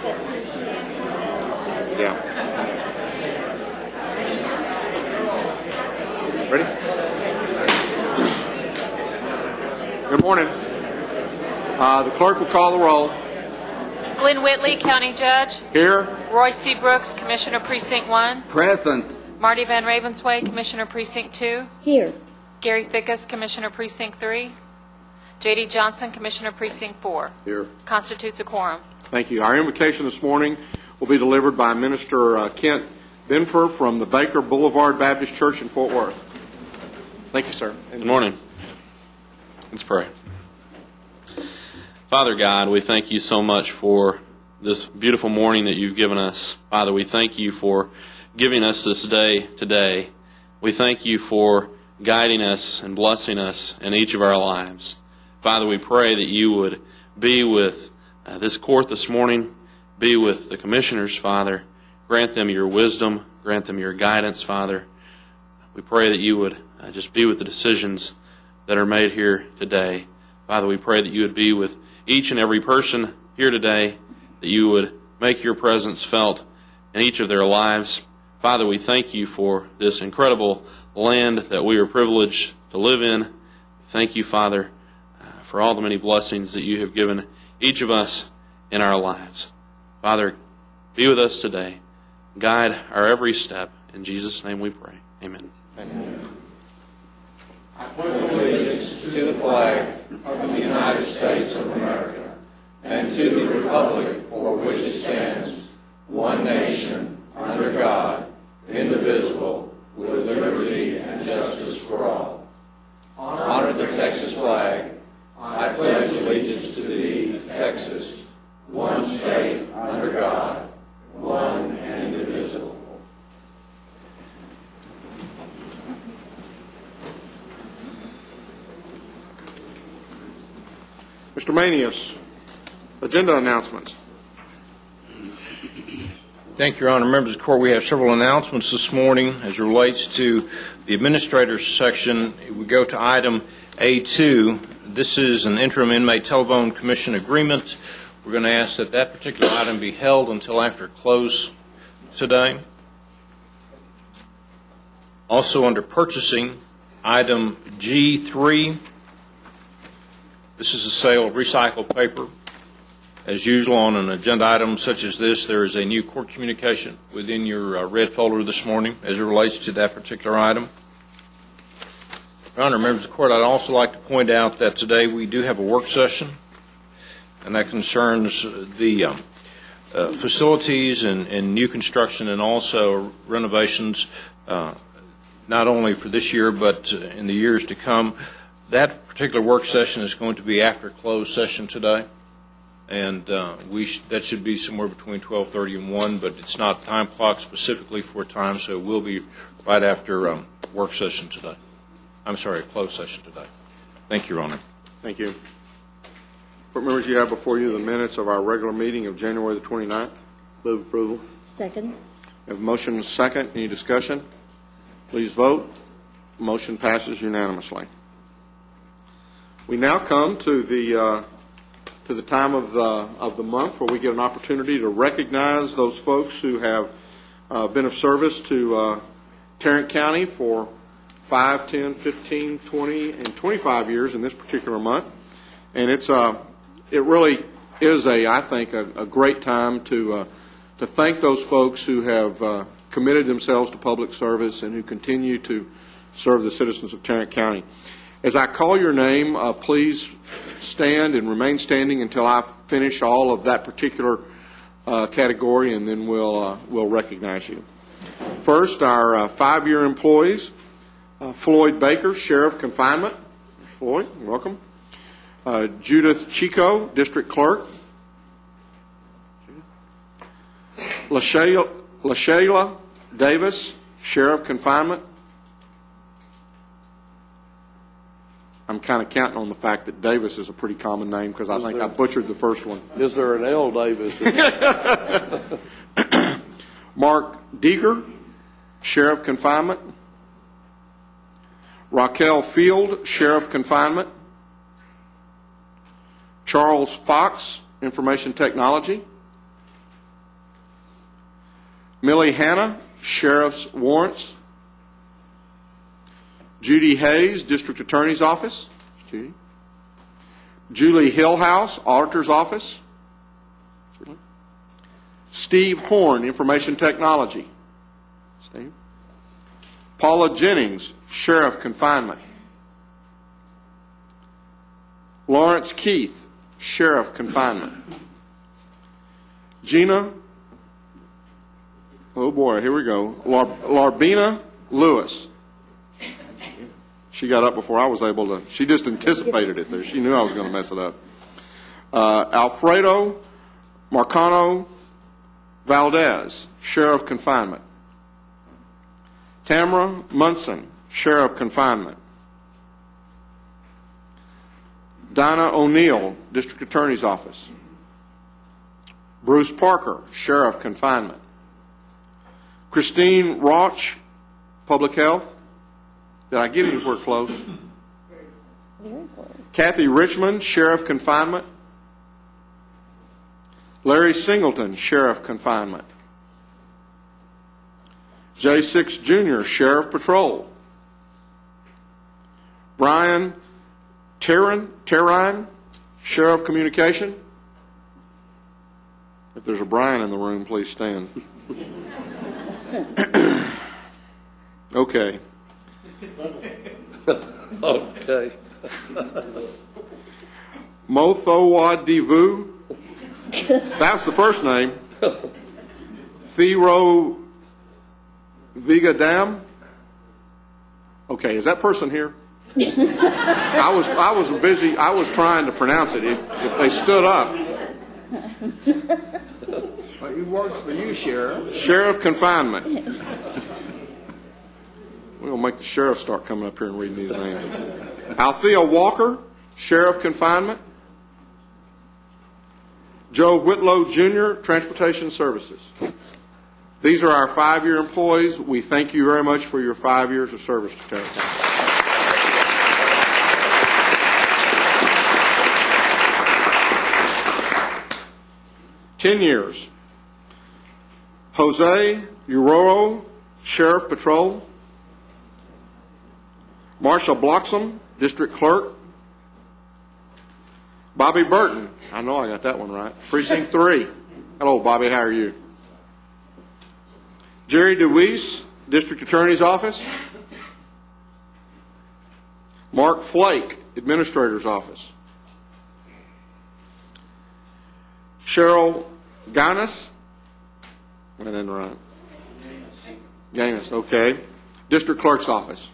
Yeah. Ready? Good morning. The clerk will call the roll. Glenn Whitley, County Judge. Here. Roy C. Brooks, Commissioner Precinct 1. Present. Marty Van Ravensway, Commissioner Precinct 2. Here. Gary Fickus, Commissioner Precinct 3. J.D. Johnson, Commissioner Precinct 4. Here. Constitutes a quorum. Thank you. Our invocation this morning will be delivered by Minister Kent Benfer from the Baker Boulevard Baptist Church in Fort Worth. Thank you, sir. Good morning. Let's pray. Father God, we thank you so much for this beautiful morning that you've given us. Father, we thank you for giving us this day today. We thank you for guiding us and blessing us in each of our lives. Father, we pray that you would be with this court this morning, be with the commissioners, Father. Grant them your wisdom, grant them your guidance, Father. We pray that you would just be with the decisions that are made here today. Father, we pray that you would be with each and every person here today, that you would make your presence felt in each of their lives. Father, we thank you for this incredible land that we are privileged to live in. Thank you, Father, for all the many blessings that you have given each of us in our lives. Father, be with us today. Guide our every step. In Jesus' name we pray. Amen. Amen. I pledge allegiance to the flag of the United States of America and to the republic for which it stands, one nation, under God, indivisible, with liberty and justice for all. Honor the Texas flag. I pledge allegiance to thee, Texas, one state, under God, one and indivisible. Mr. Manius, agenda announcements. Thank you, Your Honor. Members of the Court, we have several announcements this morning as it relates to the Administrator's section. We go to item A2. This is an interim inmate telephone commission agreement. We're going to ask that that particular item be held until after close today. Also under purchasing, item G3. This is the sale of recycled paper. As usual on an agenda item such as this, there is a new court communication within your red folder this morning as it relates to that particular item. Your Honor, members of the court, I'd also like to point out that today we do have a work session, and that concerns the facilities and new construction and also renovations, not only for this year but in the years to come. That particular work session is going to be after closed session today, and that should be somewhere between 12:30 and 1, but it's not time clocked specifically for time, so it will be right after work session today. I'm sorry, closed session today. Thank you, Your Honor. Thank you. Court members, you have before you the minutes of our regular meeting of January the 29th. Move approval. Second. We have a motion and a second. Any discussion? Please vote. Motion passes unanimously. We now come to the time of the month where we get an opportunity to recognize those folks who have been of service to Tarrant County for 5, 10, 15, 20, and 25 years in this particular month. And it really is I think a great time to thank those folks who have committed themselves to public service and who continue to serve the citizens of Tarrant County. As I call your name, please stand and remain standing until I finish all of that particular category, and then we'll recognize you. First, our 5-year employees. Floyd Baker, Sheriff Confinement. Floyd, welcome. Judith Chico, District Clerk. LaShayla Davis, Sheriff Confinement. I'm kind of counting on the fact that Davis is a pretty common name because I think I butchered the first one. Is there an L Davis? Mark Deeger, Sheriff Confinement. Raquel Field, Sheriff Confinement. Charles Fox, Information Technology. Millie Hanna, Sheriff's Warrants. Judy Hayes, District Attorney's Office. Judy. Julie Hillhouse, Auditor's Office. Steve Horn, Information Technology. Steve. Paula Jennings, Sheriff Confinement. Lawrence Keith, Sheriff Confinement. Gina, oh boy, here we go, Larbina Lewis. She got up before I was able to, she just anticipated it there. She knew I was going to mess it up. Alfredo Marcano Valdez, Sheriff Confinement. Tamara Munson, Sheriff Confinement. Donna O'Neill, District Attorney's Office. Bruce Parker, Sheriff Confinement. Christine Rauch, Public Health. Did I get anywhere close? Very close. Kathy Richmond, Sheriff Confinement. Larry Singleton, Sheriff Confinement. J6 Jr., Sheriff Patrol. Brian Terrine, Sheriff Communication. If there's a Brian in the room, please stand. Okay. Okay. Mothowadivu. That's the first name. Thero Vigadam. Okay, is that person here? I was busy. I was trying to pronounce it. If they stood up. Well, he works for you, Sheriff. Sheriff Confinement. We're going to make the sheriff start coming up here and reading these names. Althea Walker, Sheriff Confinement. Joe Whitlow, Jr., Transportation Services. These are our 5-year employees. We thank you very much for your 5 years of service to Tarrant County. Ten years. Jose Uroro, Sheriff Patrol. Marsha Bloxham, District Clerk. Bobby Burton, I know I got that one right. Precinct 3. Hello, Bobby, how are you? Jerry DeWeese, District Attorney's Office. Mark Flake, Administrator's Office. Cheryl Gaines. I didn't right. Gaines, okay. District Clerk's Office.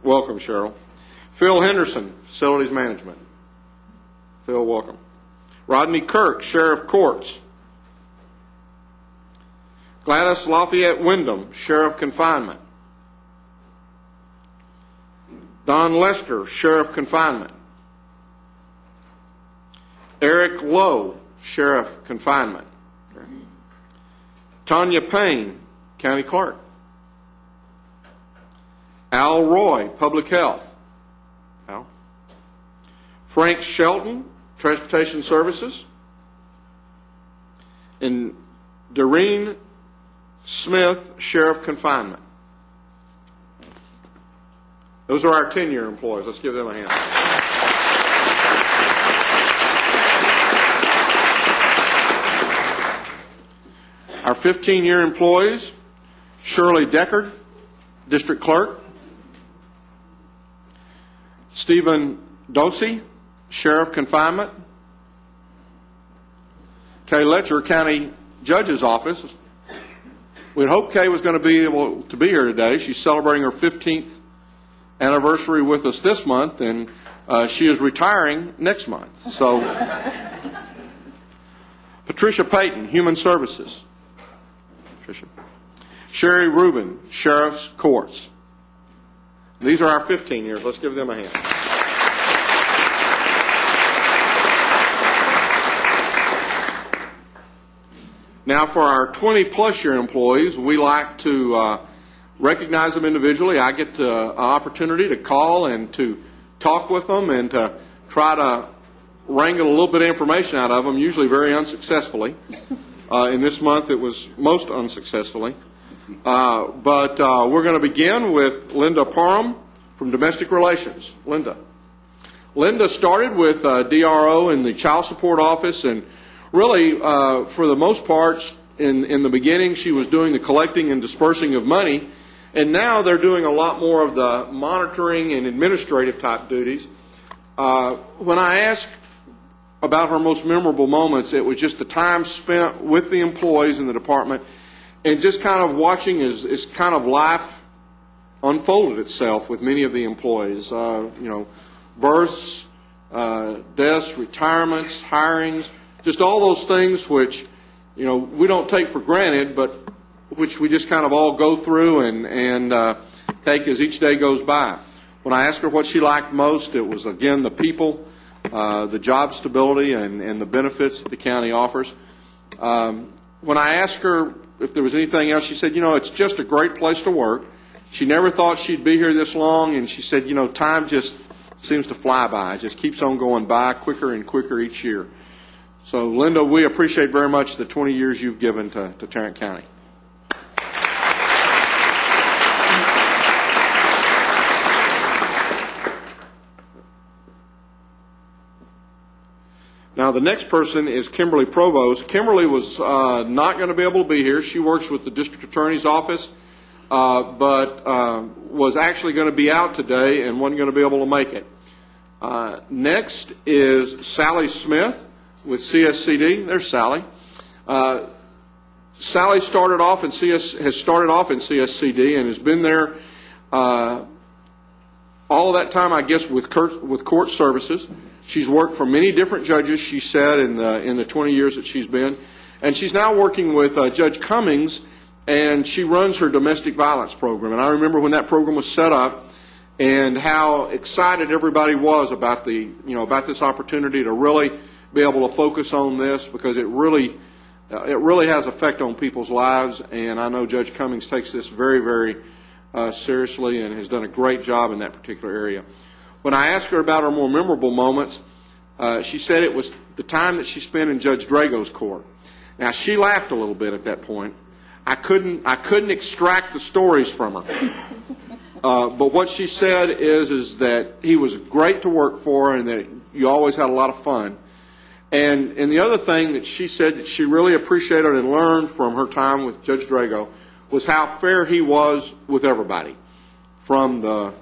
Welcome, Cheryl. Phil Henderson, Facilities Management. Phil, welcome. Rodney Kirk, Sheriff Courts. Gladys Lafayette Wyndham, Sheriff Confinement. Don Lester, Sheriff Confinement. Eric Lowe, Sheriff Confinement. Tanya Payne, County Clerk. Al Roy, Public Health. Al. Frank Shelton, Transportation Services. And Doreen Smith, Sheriff Confinement. Those are our 10-year employees. Let's give them a hand. Our 15-year employees, Shirley Deckard, District Clerk. Stephen Dosey, Sheriff Confinement. Kay Letcher, County Judge's Office. We'd hoped Kay was going to be able to be here today. She's celebrating her 15th anniversary with us this month, and she is retiring next month. So, Patricia Payton, Human Services. Patricia. Sherry Rubin, Sheriff's Courts. These are our 15 years. Let's give them a hand. Now, for our 20-plus year employees, we like to recognize them individually. I get an opportunity to call and to talk with them and to try to wrangle a little bit of information out of them, usually very unsuccessfully. In this month, it was most unsuccessfully. But we're going to begin with Linda Parham from Domestic Relations. Linda started with DRO in the Child Support Office, and really, for the most part, in the beginning, she was doing the collecting and dispersing of money, and now they're doing a lot more of the monitoring and administrative type duties. When I asked about her most memorable moments, it was just the time spent with the employees in the department and just kind of watching as kind of life unfolded itself with many of the employees. Births, deaths, retirements, hirings, just all those things which, we don't take for granted, but which we just kind of all go through and take as each day goes by. When I asked her what she liked most, it was, again, the people, the job stability, and the benefits that the county offers. When I asked her if there was anything else, she said, it's just a great place to work. She never thought she'd be here this long, and she said, time just seems to fly by. It just keeps on going by quicker and quicker each year. So, Linda, we appreciate very much the 20 years you've given to Tarrant County. Now, the next person is Kimberly Provost. Kimberly was not going to be able to be here. She works with the District Attorney's Office, but was actually going to be out today and wasn't going to be able to make it. Next is Sally Smith with CSCD. There's Sally. Sally has started off in CSCD and has been there all of that time, I guess, with court services. She's worked for many different judges, she said, in the 20 years that she's been. And she's now working with Judge Cummings, and she runs her domestic violence program. And I remember when that program was set up and how excited everybody was about about this opportunity to really be able to focus on this, because it really has effect on people's lives. And I know Judge Cummings takes this very, very seriously and has done a great job in that particular area. When I asked her about her more memorable moments, she said it was the time that she spent in Judge Drago's court. Now, she laughed a little bit at that point. I couldn't extract the stories from her. But what she said is that he was great to work for and that you always had a lot of fun. And the other thing that she said that she really appreciated and learned from her time with Judge Drago was how fair he was with everybody, from the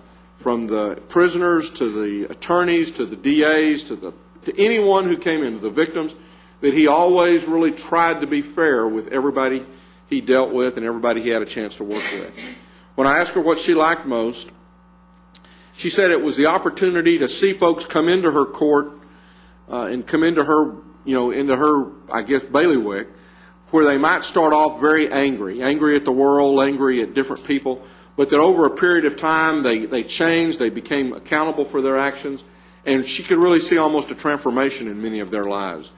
prisoners to the attorneys to the DAs to anyone who came in, the victims, that he always really tried to be fair with everybody he dealt with and everybody he had a chance to work with. When I asked her what she liked most, she said it was the opportunity to see folks come into her court and come into her, I guess, bailiwick, where they might start off very angry at the world, angry at different people, but that over a period of time they changed, they became accountable for their actions, and she could really see almost a transformation in many of their lives.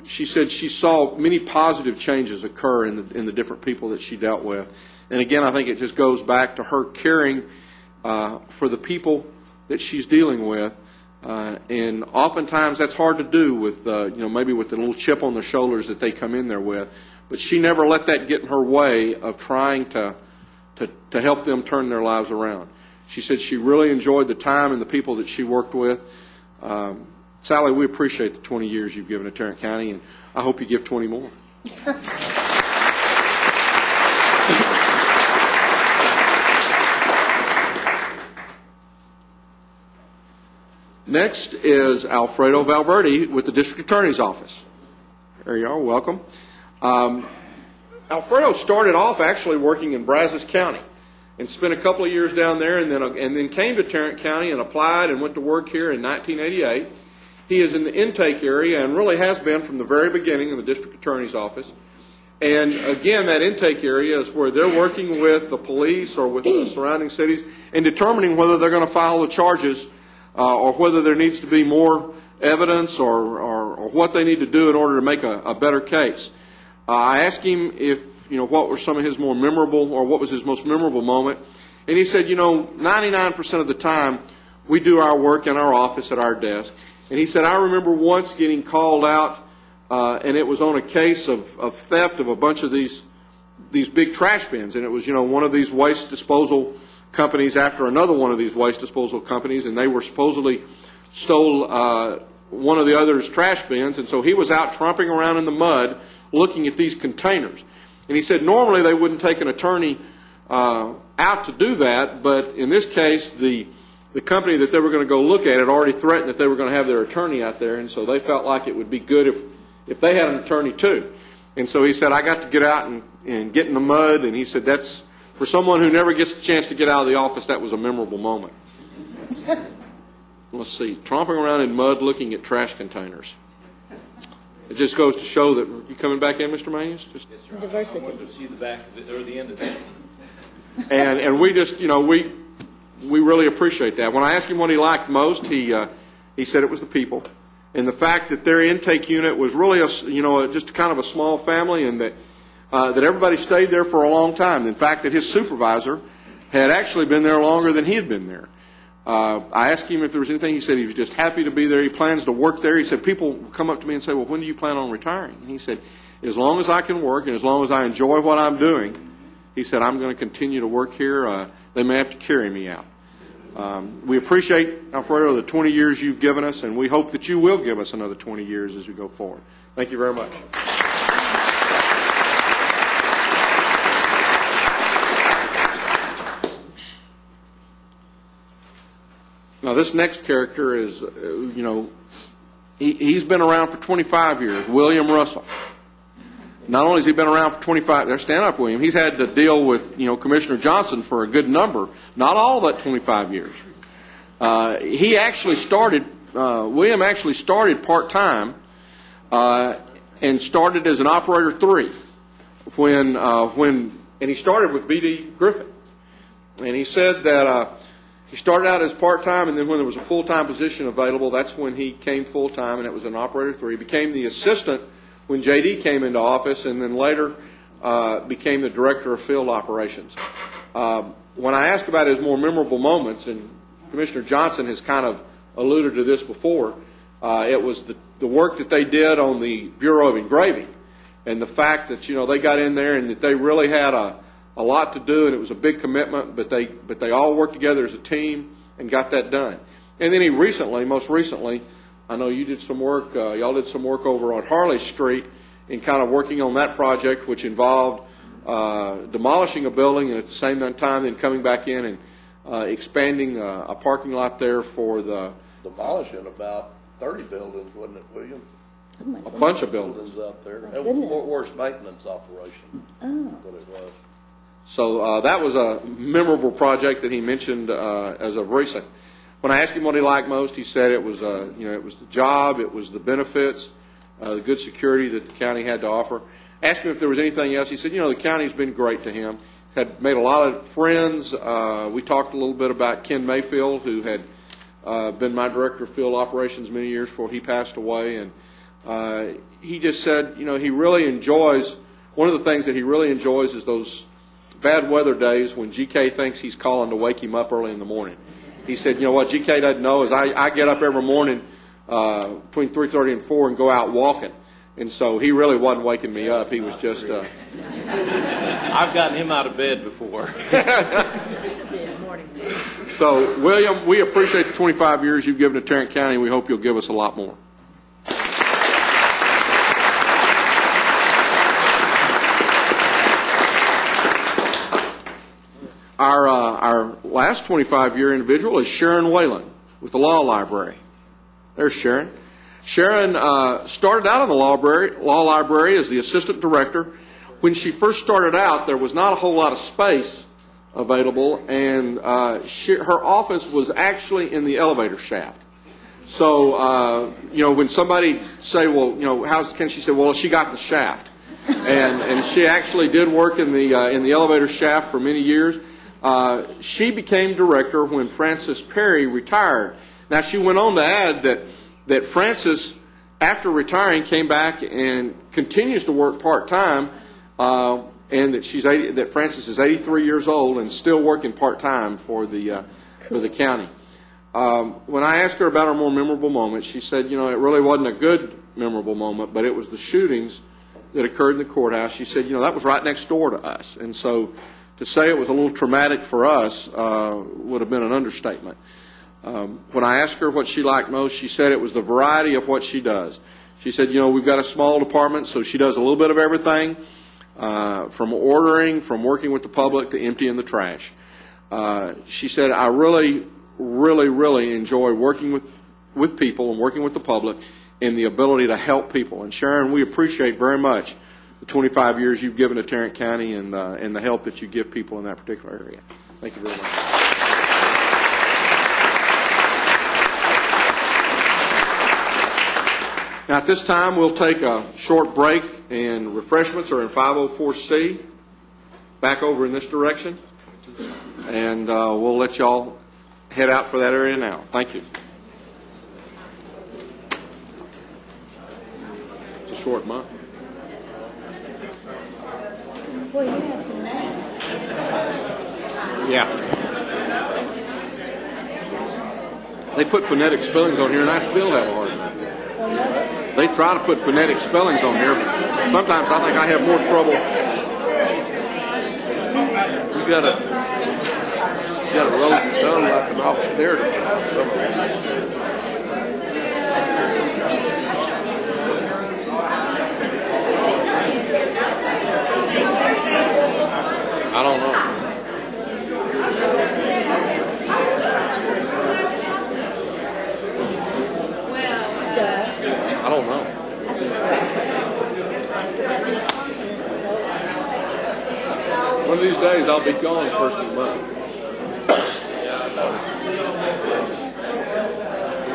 She said she saw many positive changes occur in the different people that she dealt with. And again, I think it just goes back to her caring for the people that she's dealing with. And oftentimes that's hard to do with, maybe with the little chip on their shoulders that they come in there with. But she never let that get in her way of trying to help them turn their lives around. She said she really enjoyed the time and the people that she worked with. Sally, we appreciate the 20 years you've given to Tarrant County, and I hope you give 20 more. Next is Alfredo Valverde with the District Attorney's Office. There you are. Welcome. Alfredo started off actually working in Brazos County and spent a couple of years down there, and then came to Tarrant County and applied and went to work here in 1988. He is in the intake area and really has been from the very beginning in the District Attorney's Office. And again, that intake area is where they're working with the police or with the surrounding cities and determining whether they're going to file the charges or whether there needs to be more evidence or what they need to do in order to make a better case. I asked him if, what were some of his more memorable, or what was his most memorable moment. And he said, 99% of the time we do our work in our office at our desk. And he said, I remember once getting called out and it was on a case of theft of a bunch of these big trash bins, and it was, one of these waste disposal companies after another one of these waste disposal companies, and they were supposedly stole one of the other's trash bins, and so he was out tromping around in the mud looking at these containers. And he said normally they wouldn't take an attorney out to do that, but in this case the company that they were going to go look at had already threatened that they were going to have their attorney out there, and so they felt like it would be good if they had an attorney too. And so he said, I got to get out and get in the mud, and he said that's, for someone who never gets the chance to get out of the office, that was a memorable moment. Let's see, tromping around in mud looking at trash containers. It just goes to show that, you coming back in, Mr. Manius? Diversity. I wanted to see the back of it, or the end of it. And we just, we really appreciate that. When I asked him what he liked most, he said it was the people. And the fact that their intake unit was really just kind of a small family, and that everybody stayed there for a long time. In fact, that his supervisor had actually been there longer than he had been there. I asked him if there was anything. He said he was just happy to be there. He plans to work there. He said people come up to me and say, well, when do you plan on retiring? And he said, as long as I can work and as long as I enjoy what I'm doing, he said, I'm going to continue to work here. They may have to carry me out. We appreciate, Alfredo, the 20 years you've given us, and we hope that you will give us another 20 years as we go forward. Thank you very much. Now, this next character is, he's been around for 25 years, William Russell. Not only has he been around for 25, there, stand up, William. He's had to deal with, Commissioner Johnson for a good number, not all that 25 years. He actually started, William actually started part-time and started as an operator 3 and he started with B.D. Griffin. And he said that he started out as part-time, and then when there was a full-time position available, that's when he came full-time, and it was an operator 3. He became the assistant when J.D. came into office, and then later became the director of field operations. When I asked about his more memorable moments, and Commissioner Johnson has kind of alluded to this before, it was the work that they did on the Bureau of Engraving, and the fact that they got in there and that they really had a lot to do, and it was a big commitment, but they all worked together as a team and got that done. And then he most recently, I know you did some work, y'all did some work over on Harley Street in kind of working on that project, which involved demolishing a building and at the same time then coming back in and expanding a parking lot there for the... Demolishing about 30 buildings, wasn't it, William? A bunch of buildings Out there. My It was goodness. Fort Worth's maintenance operation. Oh. What it was. So that was a memorable project that he mentioned as of recent. When I asked him what he liked most, he said it was it was the job, it was the benefits, the good security that the county had to offer. Asked him if there was anything else. He said, the county's been great to him. Had made a lot of friends. We talked a little bit about Ken Mayfield, who had been my director of field operations many years before he passed away, and he just said, he really enjoys. One of the things that he really enjoys is those bad weather days when GK thinks he's calling to wake him up early in the morning. He said, what GK doesn't know is I get up every morning between 3:30 and 4 and go out walking. And so he really wasn't waking me up. He was just... I've gotten him out of bed before. So, William, we appreciate the 25 years you've given to Tarrant County, and we hope you'll give us a lot more. Our last 25-year individual is Sharon Whalen with the Law Library. There's Sharon. Sharon started out in the law library as the assistant director. When she first started out, there was not a whole lot of space available, and her office was actually in the elevator shaft. So, when somebody say, well, how's can she say, well, she got the shaft, and she actually did work in the elevator shaft for many years. She became director when Frances Perry retired. Now, she went on to add that Frances, after retiring, came back and continues to work part-time, and that Frances is 83 years old and still working part-time for the county. When I asked her about her more memorable moment, she said, it really wasn't a good memorable moment, but it was the shootings that occurred in the courthouse. She said, that was right next door to us. And so to say it was a little traumatic for us would have been an understatement. When I asked her what she liked most, she said it was the variety of what she does. She said, we've got a small department, so she does a little bit of everything, from ordering, from working with the public to emptying the trash. She said, I really, really, really enjoy working with people and working with the public and the ability to help people. And Sharon, we appreciate very much the 25 years you've given to Tarrant County and the help that you give people in that particular area. Thank you very much. Now, at this time, we'll take a short break, and refreshments are in 504C, back over in this direction. And we'll let y'all head out for that area now. Thank you. It's a short month. Well, you had some names. Yeah. They put phonetic spellings on here, and I still have a hard time. They try to put phonetic spellings on here. Sometimes I think I have more trouble. You gotta roll it down like an austerity. I don't know. I don't know. One of these days I'll be gone first of the month.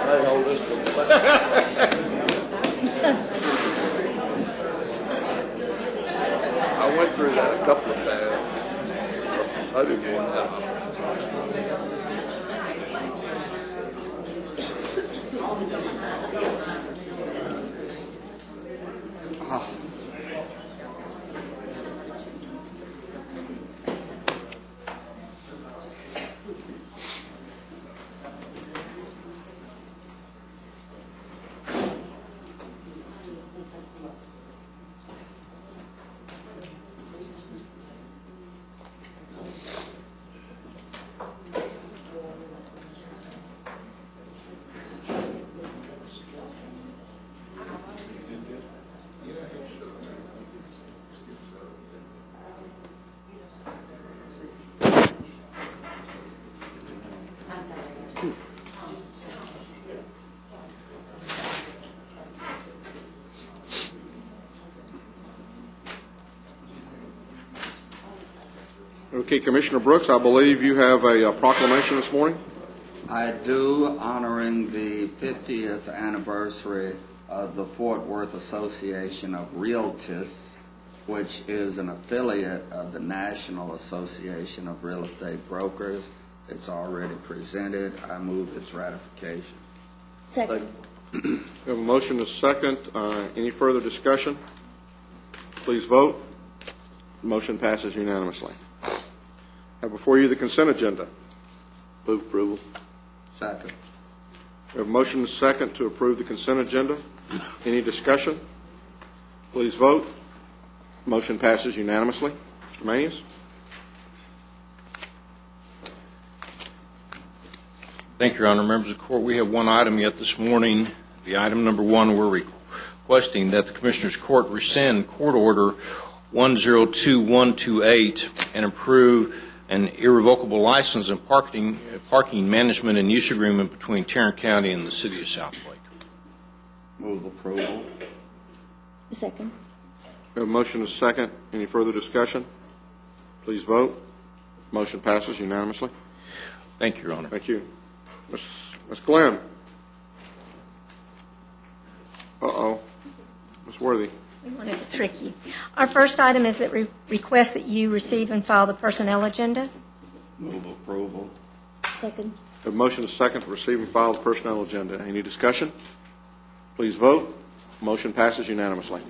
Hey, hold this one. I went through that a couple of times. I did one time. Okay, Commissioner Brooks, I believe you have a proclamation this morning. I do, honoring the 50th anniversary of the Fort Worth Association of Realtists, which is an affiliate of the National Association of Real Estate Brokers. It's already presented. I move its ratification. Second. We have a motion to second. Any further discussion? Please vote. Motion passes unanimously. Have before you the consent agenda. Move approval. Second. We have a motion to second to approve the consent agenda. Any discussion? Please vote. Motion passes unanimously. Mr. Manius? Thank you, Your Honor. Members of the Court, we have one item yet this morning. The item number one, we're requesting that the Commissioners' Court rescind Court Order 102128 and approve an irrevocable license and parking management and use agreement between Tarrant County and the City of South Lake. Move approval. Second. We have a motion to second. Any further discussion? Please vote. Motion passes unanimously. Thank you, Your Honor. Thank you. Ms. Glenn. Uh-oh. Ms. Worthy. We wanted to trick you. Our first item is that we request that you receive and file the personnel agenda. Move approval. Second. We have a motion to second to receive and file the personnel agenda. Any discussion? Please vote. Motion passes unanimously.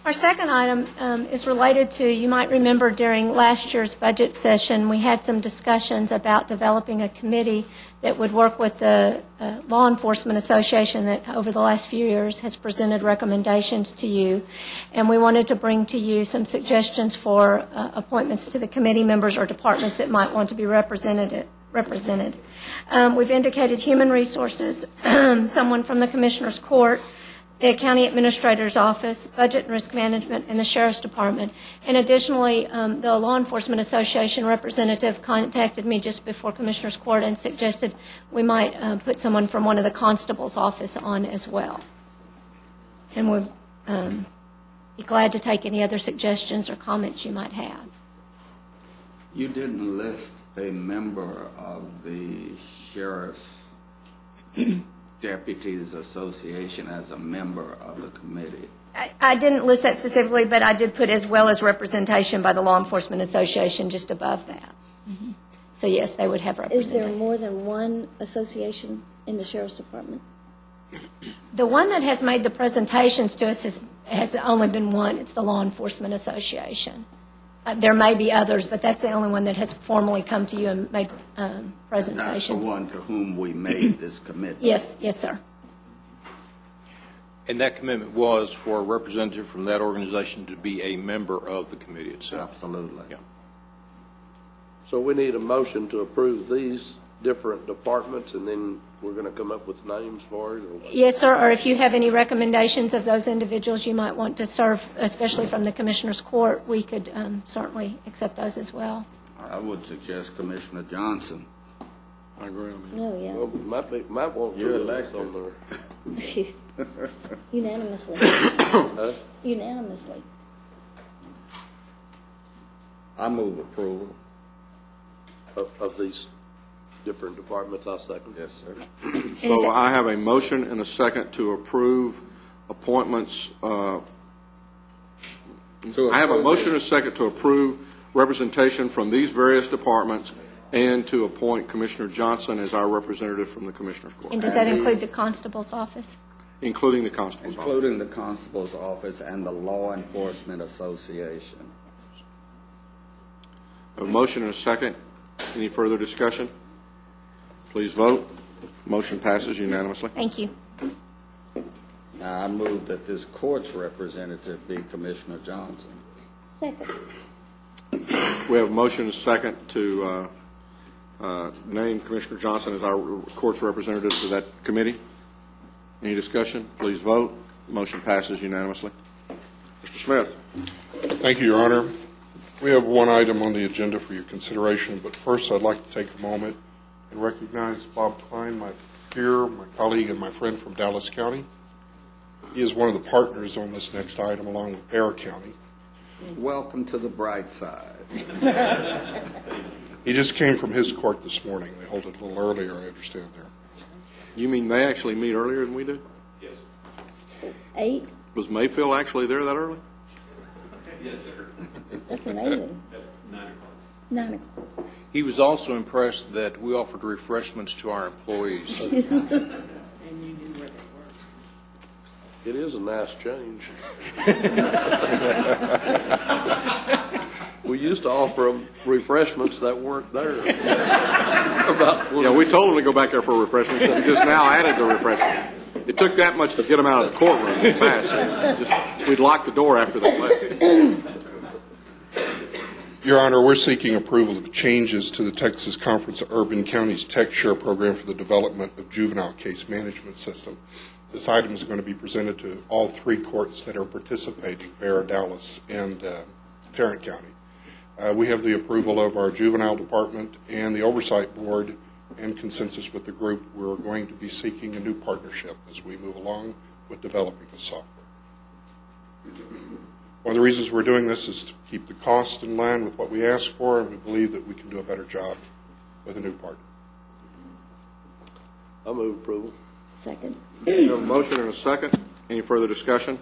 Our second item is related to, you might remember during last year's budget session, we had some discussions about developing a committee that would work with the Law Enforcement Association that over the last few years has presented recommendations to you. And we wanted to bring to you some suggestions for appointments to the committee members or departments that might want to be represented. We've indicated Human Resources, someone from the Commissioner's Court, the County Administrator's Office, Budget and Risk Management, and the Sheriff's Department. And additionally, the Law Enforcement Association representative contacted me just before Commissioner's Court and suggested we might put someone from one of the Constable's office on as well. And we'd be glad to take any other suggestions or comments you might have. You didn't list a member of the Sheriff's Deputies Association as a member of the committee. I didn't list that specifically, but I did put as well as representation by the Law Enforcement Association just above that. Mm-hmm. So yes, they would have representation. Is there more than one association in the Sheriff's Department? The one that has made the presentations to us has only been one. It's the Law Enforcement Association. There may be others, but that's the only one that has formally come to you and made presentations. That's the one to whom we made this commitment. Yes, yes, sir. And that commitment was for a representative from that organization to be a member of the committee itself. Absolutely. Yeah. So we need a motion to approve these different departments, and then we're going to come up with names for it? Or what? Yes, sir, or if you have any recommendations of those individuals you might want to serve, especially from the Commissioner's Court, we could that accept those as well. I would suggest Commissioner Johnson. I agree on that. No, yeah. Well, might want You're to elected. on there. Unanimously. Unanimously. I move approval. Of these different departments, I second. Yes, sir. So I have a motion and a second to approve appointments. I have a motion and a second to approve representation from these various departments and to appoint Commissioner Johnson as our representative from the Commissioner's Court, And does that include the Constable's office? including the Constable's office. Including the Constable's Office and the Law Enforcement Association. A motion and a second. Any further discussion? Please vote. Motion passes unanimously. Thank you. Now, I move that this court's representative be Commissioner Johnson. Second. We have a motion and a second to name Commissioner Johnson as our court's representative to that committee. Any discussion? Please vote. Motion passes unanimously. Mr. Smith. Thank you, Your Honor. We have one item on the agenda for your consideration, but first I'd like to take a moment and recognize Bob Klein, my peer, my colleague, and my friend from Dallas County. He is one of the partners on this next item, along with Bear County. Welcome to the bright side. He just came from his court this morning. They hold it a little earlier, I understand, there. You mean they actually meet earlier than we do? 8? Was Mayfield actually there that early? That's amazing. 9 o'clock. He was also impressed that we offered refreshments to our employees. It is a nice change. We used to offer them refreshments that weren't there. Yeah, we told them to go back there for refreshments, but we just now added the refreshments. It took that much to get them out of the courtroom fast. We'd lock the door after they left. Your Honor, we're seeking approval of changes to the Texas Conference of Urban Counties Tech Share Program for the development of juvenile case management system. This item is going to be presented to all 3 courts that are participating, Bear, Dallas, and Tarrant County. We have the approval of our juvenile department and the oversight board and consensus with the group. We're going to be seeking a new partnership as we move along with developing the software. One of the reasons we're doing this is to keep the cost in line with what we ask for, and we believe that we can do a better job with a new partner. I move approval. Second. We have a motion and a second. Any further discussion?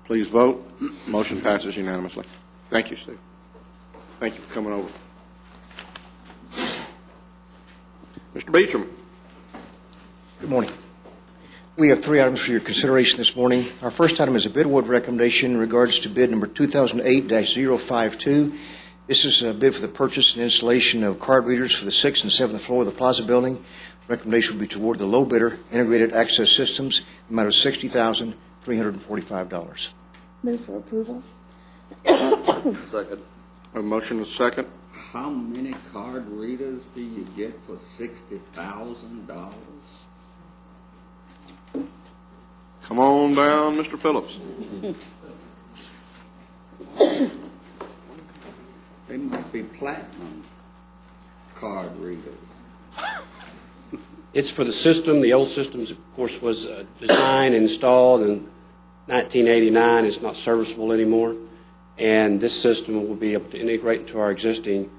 Please vote. Motion passes unanimously. Thank you, Steve. Thank you for coming over. Mr. Beecham. Good morning. We have 3 items for your consideration this morning. Our first item is a bid award recommendation in regards to bid number 2008-052. This is a bid for the purchase and installation of card readers for the 6th and 7th floor of the Plaza building. Recommendation will be to award the low bidder, Integrated Access Systems, the amount of $60,345. Move for approval. Second. A motion and a second. How many card readers do you get for $60,000? Come on down, Mr. Phillips. They must be platinum card readers. It's for the system. The old system, of course, was designed and installed in 1989. It's not serviceable anymore. And this system will be able to integrate into our existing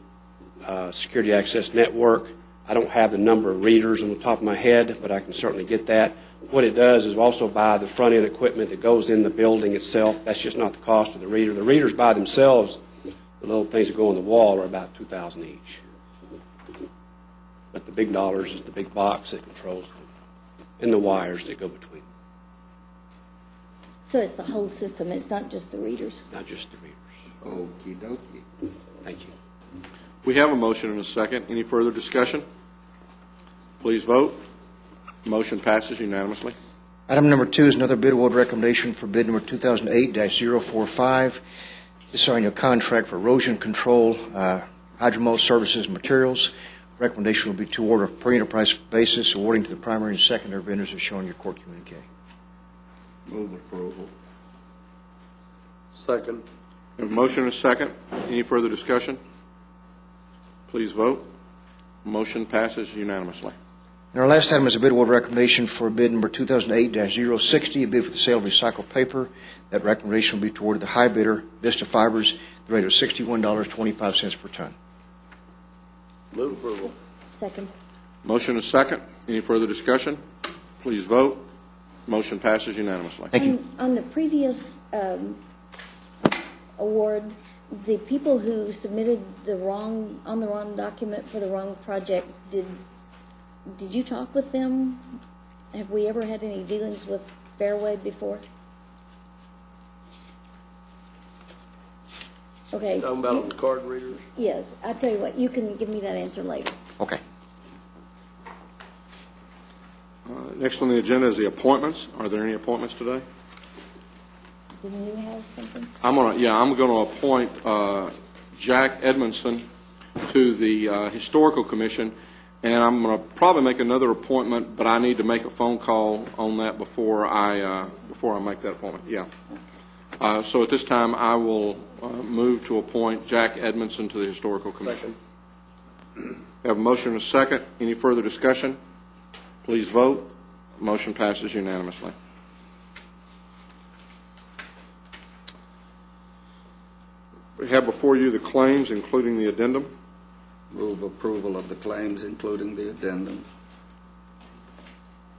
security access network. I don't have the number of readers on the top of my head, but I can certainly get that. What it does is also buy the front-end equipment that goes in the building itself. That's just not the cost of the reader. The readers by themselves, the little things that go on the wall, are about $2,000 each. But the big dollars is the big box that controls them and the wires that go between. So it's the whole system. It's not just the readers. Not just the readers. Okie dokie. Thank you. We have a motion and a second. Any further discussion? Please vote. Motion passes unanimously. Item number 2 is another bid award recommendation for bid number 2008-045. This is our annual contract for erosion control, hydromold services and materials. Recommendation will be to award a per enterprise basis, awarding to the primary and secondary vendors as shown in your court communique. Move approval. Second. We have a motion and a second. Any further discussion? Please vote. Motion passes unanimously. And our last item is a bid award recommendation for bid number 2008-060, a bid for the sale of recycled paper. That recommendation will be toward the high bidder, Vista Fibers, the rate of $61.25 per ton. Move approval. Second. Motion and a second. Any further discussion? Please vote. Motion passes unanimously. Thank you. On the previous award, the people who submitted the wrong document for the wrong project, did you talk with them? Have we ever had any dealings with Fairway before? Okay. Talking about on the card readers? Yes. I'll tell you what, you can give me that answer later. Okay. Next on the agenda is the appointments. Are there any appointments today? Didn't you have something? I'm going to appoint Jack Edmondson to the Historical Commission, and I'm going to probably make another appointment, but I need to make a phone call on that before I make that appointment. Yeah. So at this time, I will move to appoint Jack Edmondson to the Historical Commission. Second. We have a motion and a second. Any further discussion? Please vote. Motion passes unanimously. We have before you the claims, including the addendum. Move approval of the claims, including the addendum.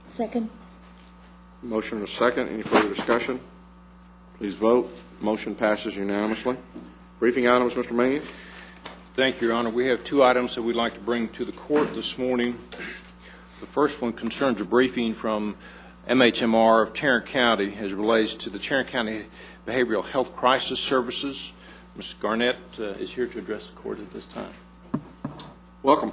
Second. Motion and a second. Any further discussion? Please vote. Motion passes unanimously. Briefing items, Mr. Manning. Thank you, Your Honor. We have 2 items that we'd like to bring to the court this morning. The first one concerns a briefing from MHMR of Tarrant County as relates to the Tarrant County Behavioral Health Crisis Services. Ms. Garnett is here to address the court at this time. Welcome.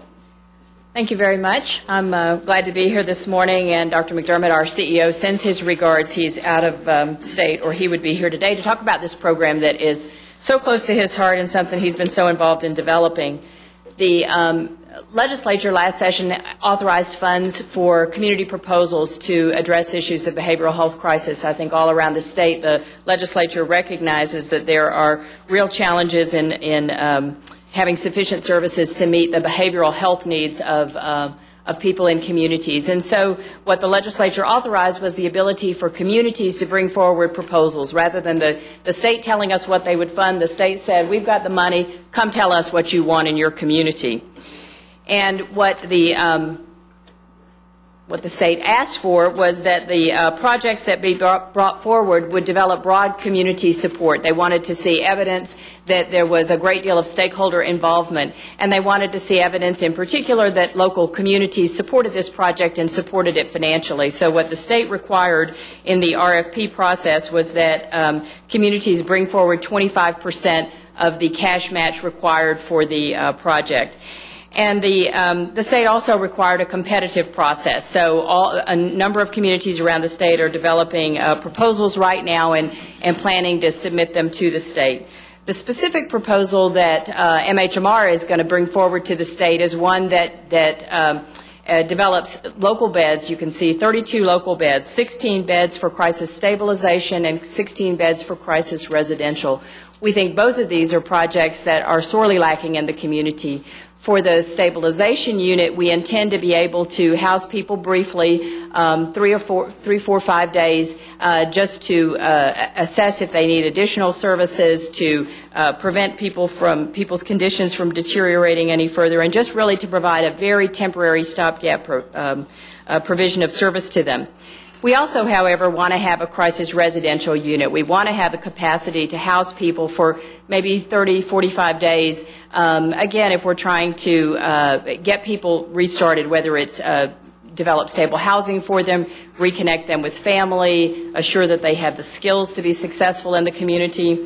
Thank you very much. I'm glad to be here this morning, and Dr. McDermott, our CEO, sends his regards. He's out of state, or he would be here today to talk about this program that is so close to his heart and something he's been so involved in developing. The legislature last session authorized funds for community proposals to address issues of behavioral health crisis. I think all around the state, the legislature recognizes that there are real challenges in having sufficient services to meet the behavioral health needs of people in communities. And so what the legislature authorized was the ability for communities to bring forward proposals. Rather than the state telling us what they would fund, the state said, we've got the money, come tell us what you want in your community. And what the legislature authorized was the ability for communities to bring forward proposals rather than the state telling us what they would fund, the state said, we've got the money, come tell us what you want in your community. And what the legislature authorized was the ability for communities to bring forward proposals rather than the state telling us what they would fund, the state said, we've got the money, come tell us what you want in your community. what the state asked for was that the projects that be brought forward would develop broad community support. They wanted to see evidence that there was a great deal of stakeholder involvement, and they wanted to see evidence in particular that local communities supported this project and supported it financially. So what the state required in the RFP process was that communities bring forward 25% of the cash match required for the project. And the state also required a competitive process. So a number of communities around the state are developing proposals right now and planning to submit them to the state. The specific proposal that MHMR is going to bring forward to the state is one that develops local beds. You can see 32 local beds, 16 beds for crisis stabilization and 16 beds for crisis residential. We think both of these are projects that are sorely lacking in the community. For the stabilization unit, we intend to be able to house people briefly, 3, 4, 5 days, just to assess if they need additional services, to prevent people's conditions from deteriorating any further, and just really to provide a very temporary stopgap provision of service to them. We also, however, want to have a crisis residential unit. We want to have the capacity to house people for maybe 30, 45 days. Again, if we're trying to get people restarted, whether it's develop stable housing for them, reconnect them with family, assure that they have the skills to be successful in the community.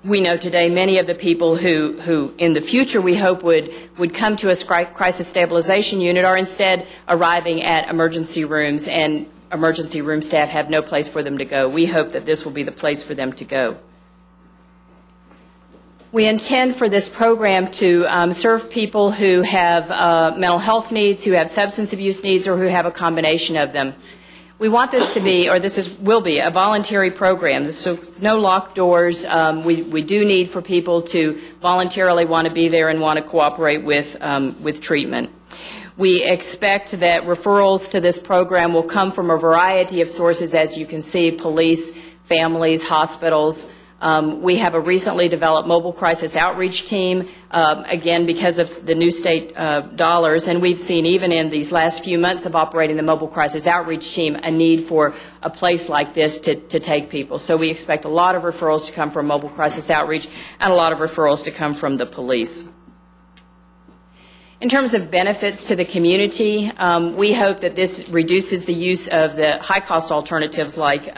We know today many of the people who in the future we hope would come to a crisis stabilization unit are instead arriving at emergency rooms, and emergency room staff have no place for them to go. We hope that this will be the place for them to go. We intend for this program to serve people who have mental health needs, who have substance abuse needs, or who have a combination of them. We want this to be, or will be, a voluntary program. So no locked doors. We do need for people to voluntarily want to be there and want to cooperate with treatment. We expect that referrals to this program will come from a variety of sources, as you can see: police, families, hospitals. We have a recently developed mobile crisis outreach team, again, because of the new state dollars, and we've seen even in these last few months of operating the mobile crisis outreach team a need for a place like this to take people. So we expect a lot of referrals to come from mobile crisis outreach and a lot of referrals to come from the police. In terms of benefits to the community, we hope that this reduces the use of the high-cost alternatives like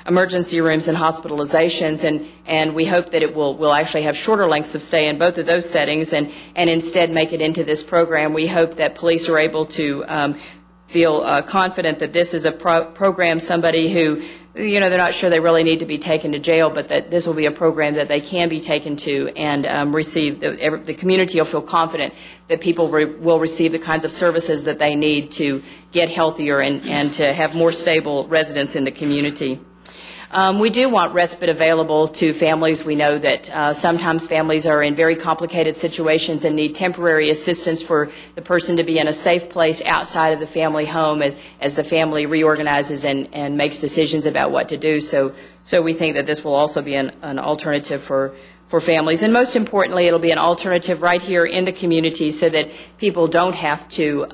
emergency rooms and hospitalizations, and we hope that it will actually have shorter lengths of stay in both of those settings and instead make it into this program. We hope that police are able to feel confident that this is a program, somebody who, they're not sure they really need to be taken to jail, but that this will be a program that they can be taken to and receive. The community will feel confident that people will receive the kinds of services that they need to get healthier and to have more stable residents in the community. We do want respite available to families. We know that sometimes families are in very complicated situations and need temporary assistance for the person to be in a safe place outside of the family home as the family reorganizes and makes decisions about what to do. So we think that this will also be an alternative for families. And most importantly, it'll be an alternative right here in the community so that people don't have to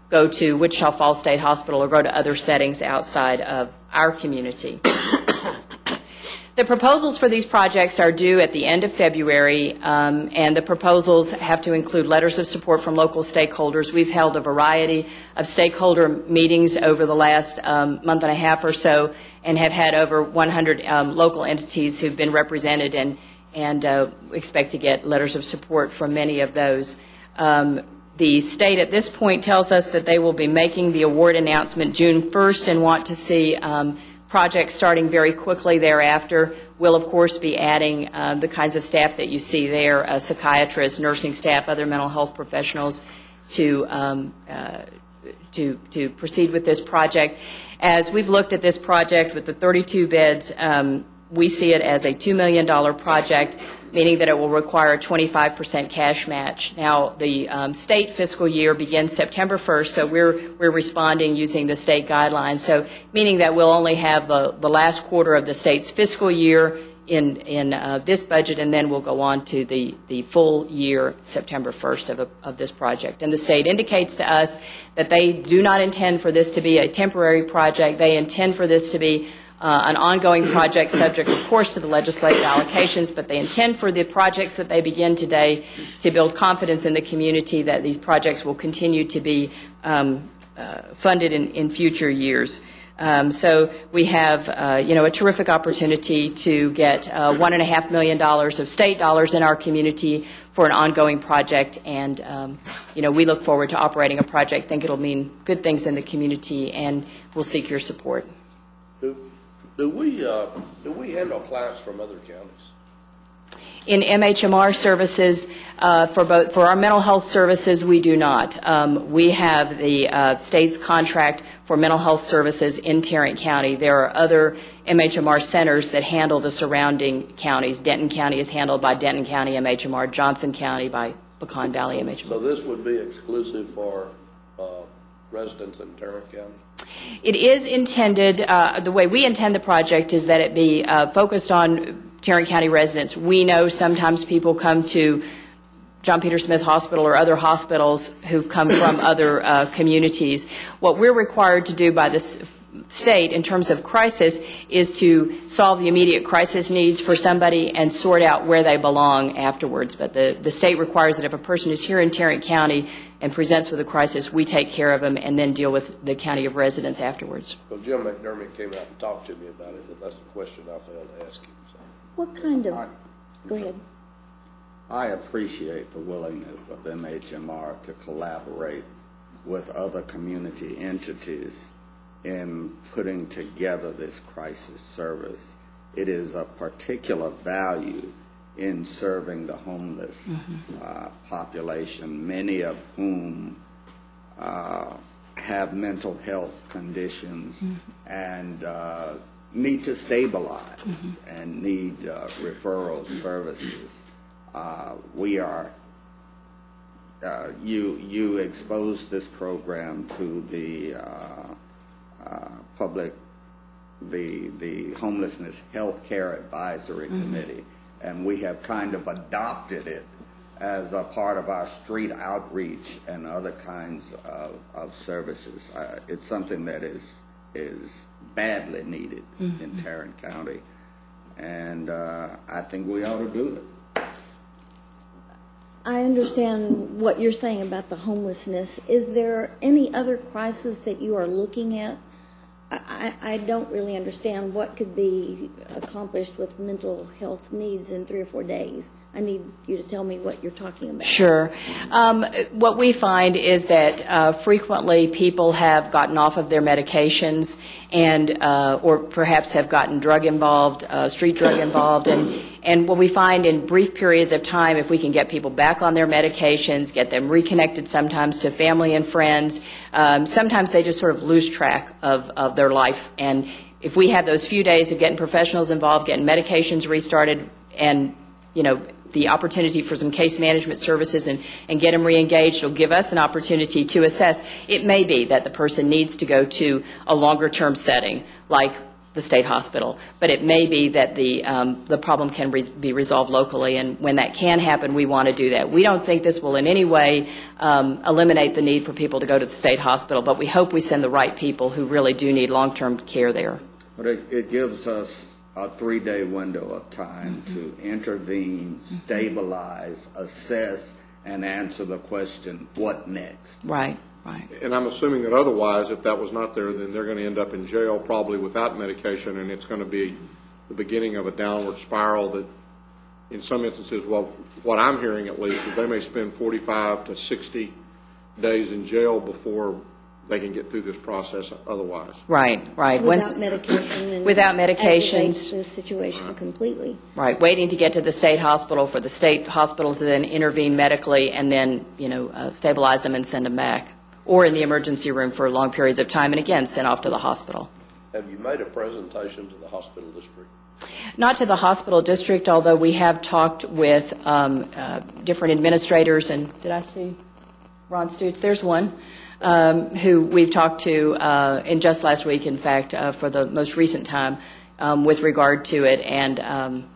go to Wichita Falls State Hospital or go to other settings outside of our community. The proposals for these projects are due at the end of February, and the proposals have to include letters of support from local stakeholders. We've held a variety of stakeholder meetings over the last month and a half or so and have had over 100 local entities who've been represented and expect to get letters of support from many of those. The state at this point tells us that they will be making the award announcement June 1st and want to see projects starting very quickly thereafter. We'll, of course, be adding the kinds of staff that you see there, psychiatrists, nursing staff, other mental health professionals to proceed with this project. As we've looked at this project with the 32 beds, we see it as a $2 million project, meaning that it will require a 25% cash match. Now, the state fiscal year begins September 1st, so we're responding using the state guidelines, so meaning that we'll only have the last quarter of the state's fiscal year in this budget, and then we'll go on to the full year, September 1st of this project. And the state indicates to us that they do not intend for this to be a temporary project. They intend for this to be an ongoing project subject, of course, to the legislative allocations, but they intend for the projects that they begin today to build confidence in the community that these projects will continue to be funded in future years. So we have, a terrific opportunity to get $1.5 million of state dollars in our community for an ongoing project, and we look forward to operating a project. Think it'll mean good things in the community, and we'll seek your support. Do we handle clients from other counties? In MHMR services, for our mental health services, we do not. We have the state's contract for mental health services in Tarrant County. There are other MHMR centers that handle the surrounding counties. Denton County is handled by Denton County MHMR, Johnson County by Pecan Valley MHMR. So this would be exclusive for residents in Tarrant County? It is intended, the way we intend the project is that it be focused on Tarrant County residents. We know sometimes people come to John Peter Smith Hospital or other hospitals who've come from other communities. What we're required to do by this state in terms of crisis is to solve the immediate crisis needs for somebody and sort out where they belong afterwards. But the state requires that if a person is here in Tarrant County and presents with a crisis, we take care of them and then deal with the county of residents afterwards. Well, Jim McDermott came out and talked to me about it, but that's the question I failed to ask him. So. What kind of, go ahead. I appreciate the willingness of MHMR to collaborate with other community entities in putting together this crisis service. It is a particular value in serving the homeless population, many of whom have mental health conditions and need to stabilize and need referral services. We are, you exposed this program to the public, the Homelessness Health Care Advisory Committee, and we have kind of adopted it as a part of our street outreach and other kinds of services. It's something that is badly needed in Tarrant County, and I think we ought to do it. I understand what you're saying about the homelessness. Is there any other crisis that you are looking at? I don't really understand what could be accomplished with mental health needs in 3 or 4 days. I need you to tell me what you're talking about. Sure. What we find is that frequently people have gotten off of their medications and or perhaps have gotten drug involved, street drug involved, and what we find in brief periods of time, if we can get people back on their medications, get them reconnected sometimes to family and friends, sometimes they just sort of lose track of their life. And if we have those few days of getting professionals involved, getting medications restarted, and the opportunity for some case management services and get them re-engaged, will give us an opportunity to assess. It may be that the person needs to go to a longer-term setting, like the state hospital, but it may be that the problem can be resolved locally, and when that can happen, we want to do that. We don't think this will in any way eliminate the need for people to go to the state hospital, but we hope we send the right people who really do need long-term care there. But it gives us a 3-day window of time to intervene, stabilize, assess, and answer the question, what next? Right, right. And I'm assuming that otherwise, if that was not there, then they're going to end up in jail probably without medication, and it's going to be the beginning of a downward spiral that in some instances, well, what I'm hearing at least, is they may spend 45 to 60 days in jail before they can get through this process otherwise. Right, right. Without medication. And without medications. Aggravate the situation completely. Right, waiting to get to the state hospital for the state hospital to then intervene medically and then, stabilize them and send them back. Or in the emergency room for long periods of time and again sent off to the hospital. Have you made a presentation to the hospital district? Not to the hospital district, although we have talked with different administrators, and did I see Ron Stutz? There's one. Who we've talked to in just last week, in fact, for the most recent time, with regard to it. And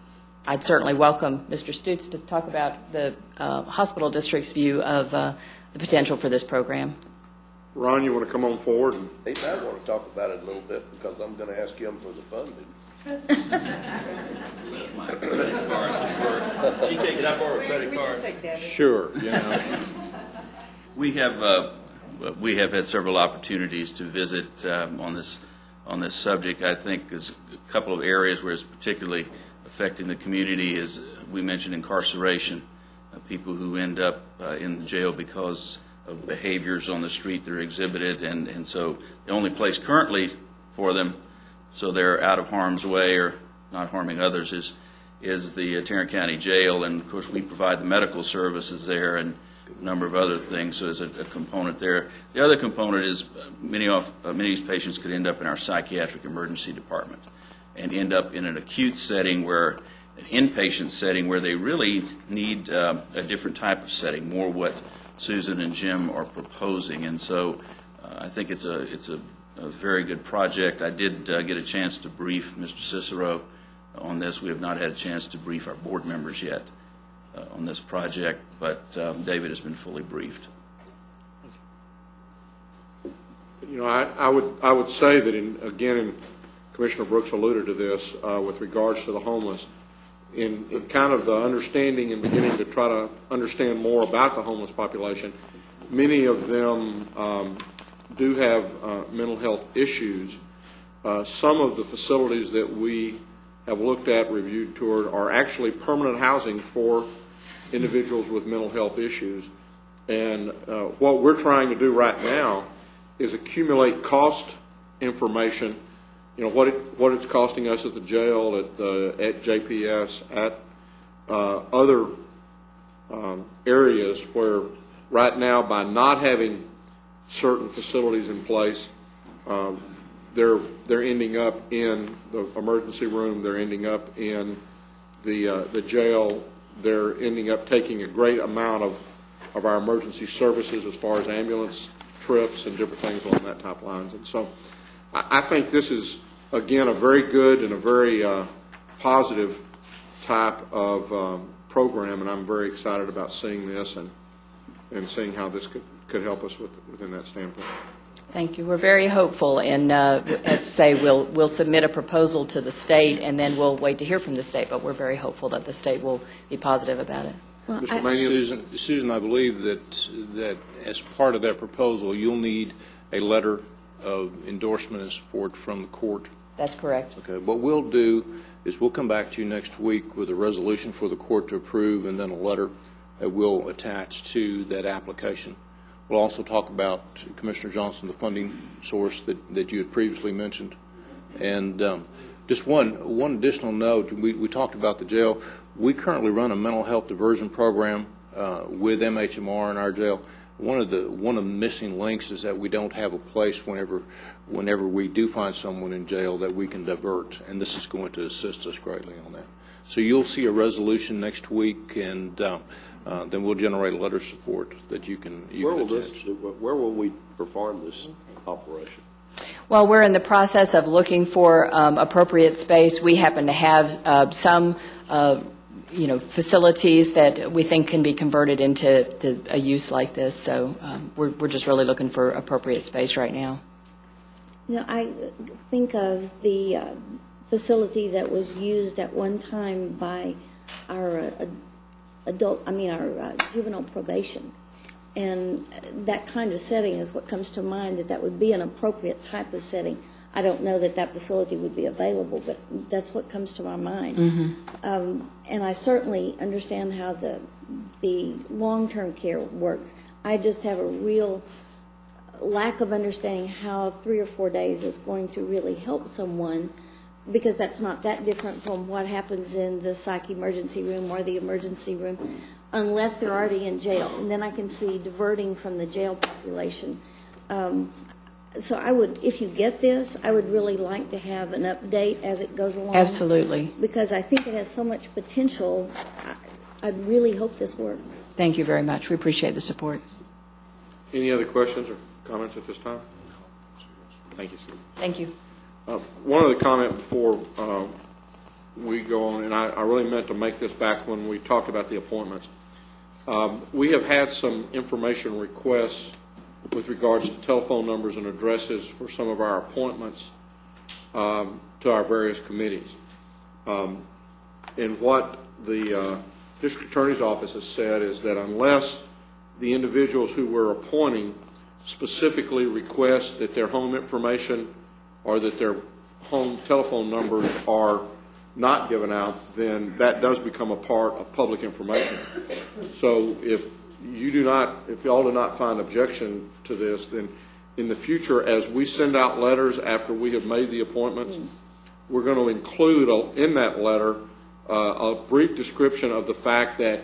I'd certainly welcome Mr. Stutz to talk about the hospital district's view of the potential for this program. Ron, you want to come on forward? He might want to talk about it a little bit because I'm going to ask him for the funding. She take it up or a credit card? Sure, you know. We have had several opportunities to visit on this subject. I think there's a couple of areas where it's particularly affecting the community. Is we mentioned incarceration, people who end up in the jail because of behaviors on the street that are exhibited, and so the only place currently for them, so they're out of harm's way or not harming others, is the Tarrant County Jail, and of course we provide the medical services there and a number of other things, so there's a component there. The other component is many of these patients could end up in our psychiatric emergency department and end up in an acute setting where an inpatient setting where they really need a different type of setting, more what Susan and Jim are proposing, and so I think it's a very good project. I did get a chance to brief Mr. Cicero on this. We have not had a chance to brief our board members yet on this project, but David has been fully briefed. You know, I would say that again, Commissioner Brooks alluded to this with regards to the homeless. In kind of the understanding and beginning to try to understand more about the homeless population, many of them do have mental health issues. Some of the facilities that we have looked at, reviewed, toured, are actually permanent housing for individuals with mental health issues. And what we're trying to do right now is accumulate cost information. You know, what it's costing us at the jail, at JPS, at other areas where right now, by not having certain facilities in place, they're ending up in the emergency room, they're ending up in the jail, they're ending up taking a great amount of our emergency services as far as ambulance trips and different things along that type of lines. And so I think this is, again, a very good and a very positive type of program, and I'm very excited about seeing this and seeing how this could help us within that standpoint. Thank you. We're very hopeful, and as I say, we'll submit a proposal to the state, and then we'll wait to hear from the state, but we're very hopeful that the state will be positive about it. Well, Susan, I believe that as part of that proposal, you'll need a letter of endorsement and support from the court. That's correct. Okay. What we'll do is we'll come back to you next week with a resolution for the court to approve and then a letter that we'll attach to that application. We'll also talk about, Commissioner Johnson, the funding source that you had previously mentioned. And just one additional note, we talked about the jail. We currently run a mental health diversion program with MHMR in our jail. One of the missing links is that we don't have a place whenever we do find someone in jail that we can divert, and this is going to assist us greatly on that. So you'll see a resolution next week, and then we'll generate a letter of support that you can attach. Where will we perform this operation? Well, we're in the process of looking for appropriate space. We happen to have some facilities that we think can be converted into a use like this. So we're just really looking for appropriate space right now. You know, I think of the facility that was used at one time by our juvenile probation. And that kind of setting is what comes to mind, that would be an appropriate type of setting. I don't know that facility would be available, but that's what comes to my mind. Mm-hmm. And I certainly understand how the long-term care works. I just have a real lack of understanding how 3 or 4 days is going to really help someone, because that's not that different from what happens in the psych emergency room or the emergency room, unless they're already in jail. And then I can see diverting from the jail population. So I would, if you get this, I would really like to have an update as it goes along. Absolutely. Because I think it has so much potential. I really hope this works. Thank you very much. We appreciate the support. Any other questions or comments at this time? Thank you, Susan. Thank you. One other comment before we go on, and I really meant to make this back when we talked about the appointments. We have had some information requests with regards to telephone numbers and addresses for some of our appointments to our various committees. And what the District Attorney's Office has said is that unless the individuals who we're appointing specifically request that their home information or that their home telephone numbers are not given out, then that does become a part of public information. So if y'all do not find objection to this, then in the future, as we send out letters after we have made the appointments, we're going to include in that letter a brief description of the fact that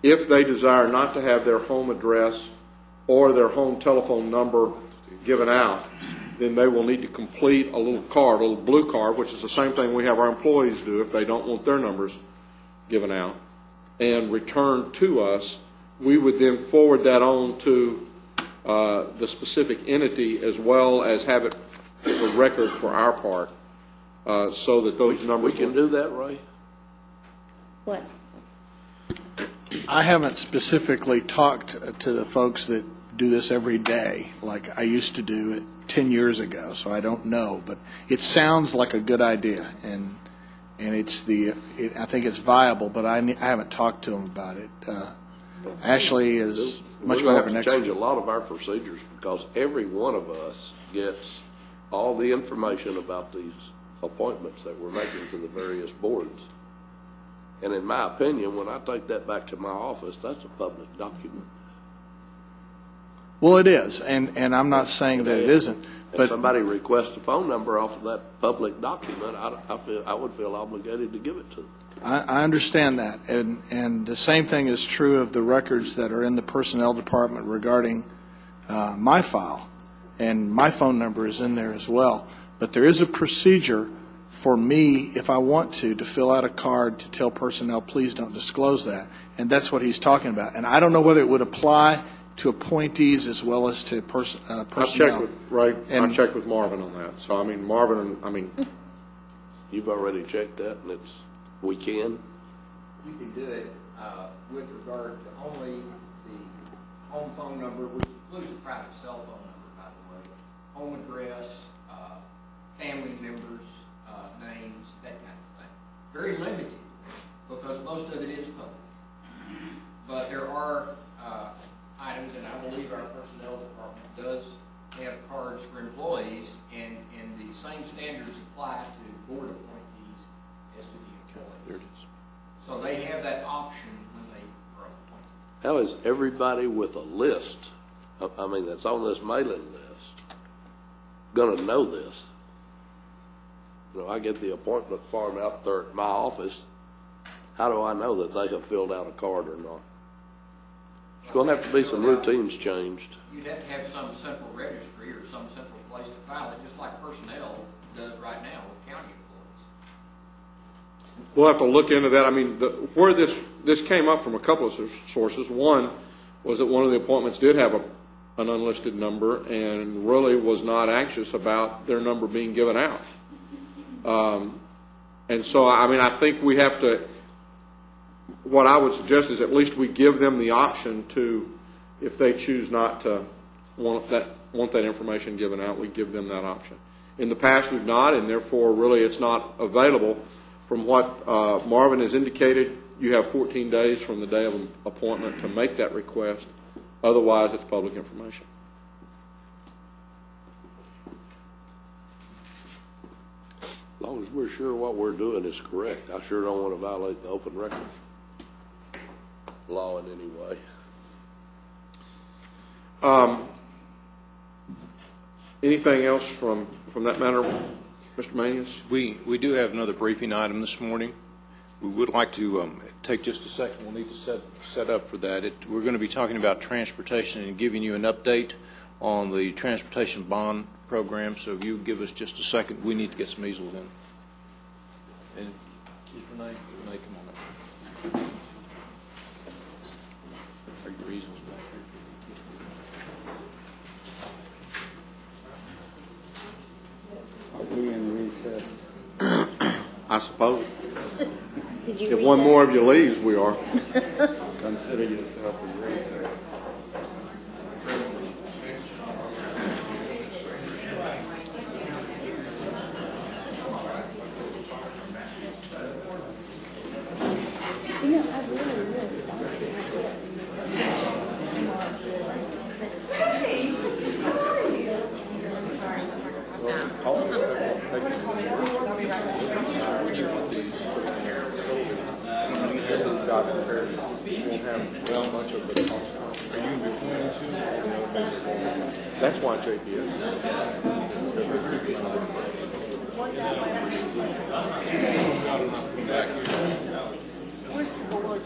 if they desire not to have their home address or their home telephone number given out, then they will need to complete a little card, a little blue card, which is the same thing we have our employees do if they don't want their numbers given out, and return to us. We would then forward that on to the specific entity as well as have it for record for our part, so that those numbers... We can do that, Ray? What? I haven't specifically talked to the folks that do this every day like I used to do it 10 years ago, so I don't know. But it sounds like a good idea, and I think it's viable, but I haven't talked to them about it. Ashley is much more of an expert. We're going to change a lot of our procedures because every one of us gets all the information about these appointments that we're making to the various boards. And in my opinion, when I take that back to my office, that's a public document. Well, it is, and I'm not saying that it isn't. But if somebody requests a phone number off of that public document, I would feel obligated to give it to them. I understand that, and the same thing is true of the records that are in the personnel department regarding my file, and my phone number is in there as well. But there is a procedure for me, if I want to fill out a card to tell personnel, please don't disclose that, and that's what he's talking about. And I don't know whether it would apply to appointees as well as to personnel. I checked with Marvin on that. So I mean, Marvin, you've already checked that, and we can. You can do it with regard to only the home phone number, which includes a private cell phone number, by the way, home address, family members, names, that kind of thing. Very limited, because most of it is public. But there are items, and I believe our personnel department does have cards for employees, and the same standards apply to board appointees as to the employees. There it is. So they have that option when they are appointed. How is everybody with a list, that's on this mailing list, going to know this? I get the appointment form out there at my office. How do I know that they have filled out a card or not? There's going to have to be some routines changed. You'd have to have some central registry or some central place to file it, just like personnel does right now with county employees. we'll have to look into that. I mean, where this came up from a couple of sources. One was that one of the appointments did have an unlisted number and really was not anxious about their number being given out. And so, I mean, I think we have to, what I would suggest is at least we give them the option to, if they choose not to want that information given out, we give them that option. In the past, we've not, and therefore, really, it's not available. From what Marvin has indicated, you have 14 days from the day of an appointment to make that request. Otherwise, it's public information. As long as we're sure what we're doing is correct. I sure don't want to violate the open record law in any way. Anything else from that matter, Mr. Manius? We do have another briefing item this morning. We would like to take just a second. We'll need to set up for that. We're going to be talking about transportation and giving you an update on the transportation bond program. So if you give us just a second, we need to get some easels in. And is Renee come on up? Are your easels back here? Are we in recess? I suppose. Could you If one more of recess? you leaves, we are. Consider yourself in recess. You know, I really, really thought That's why JPS. Where's the board?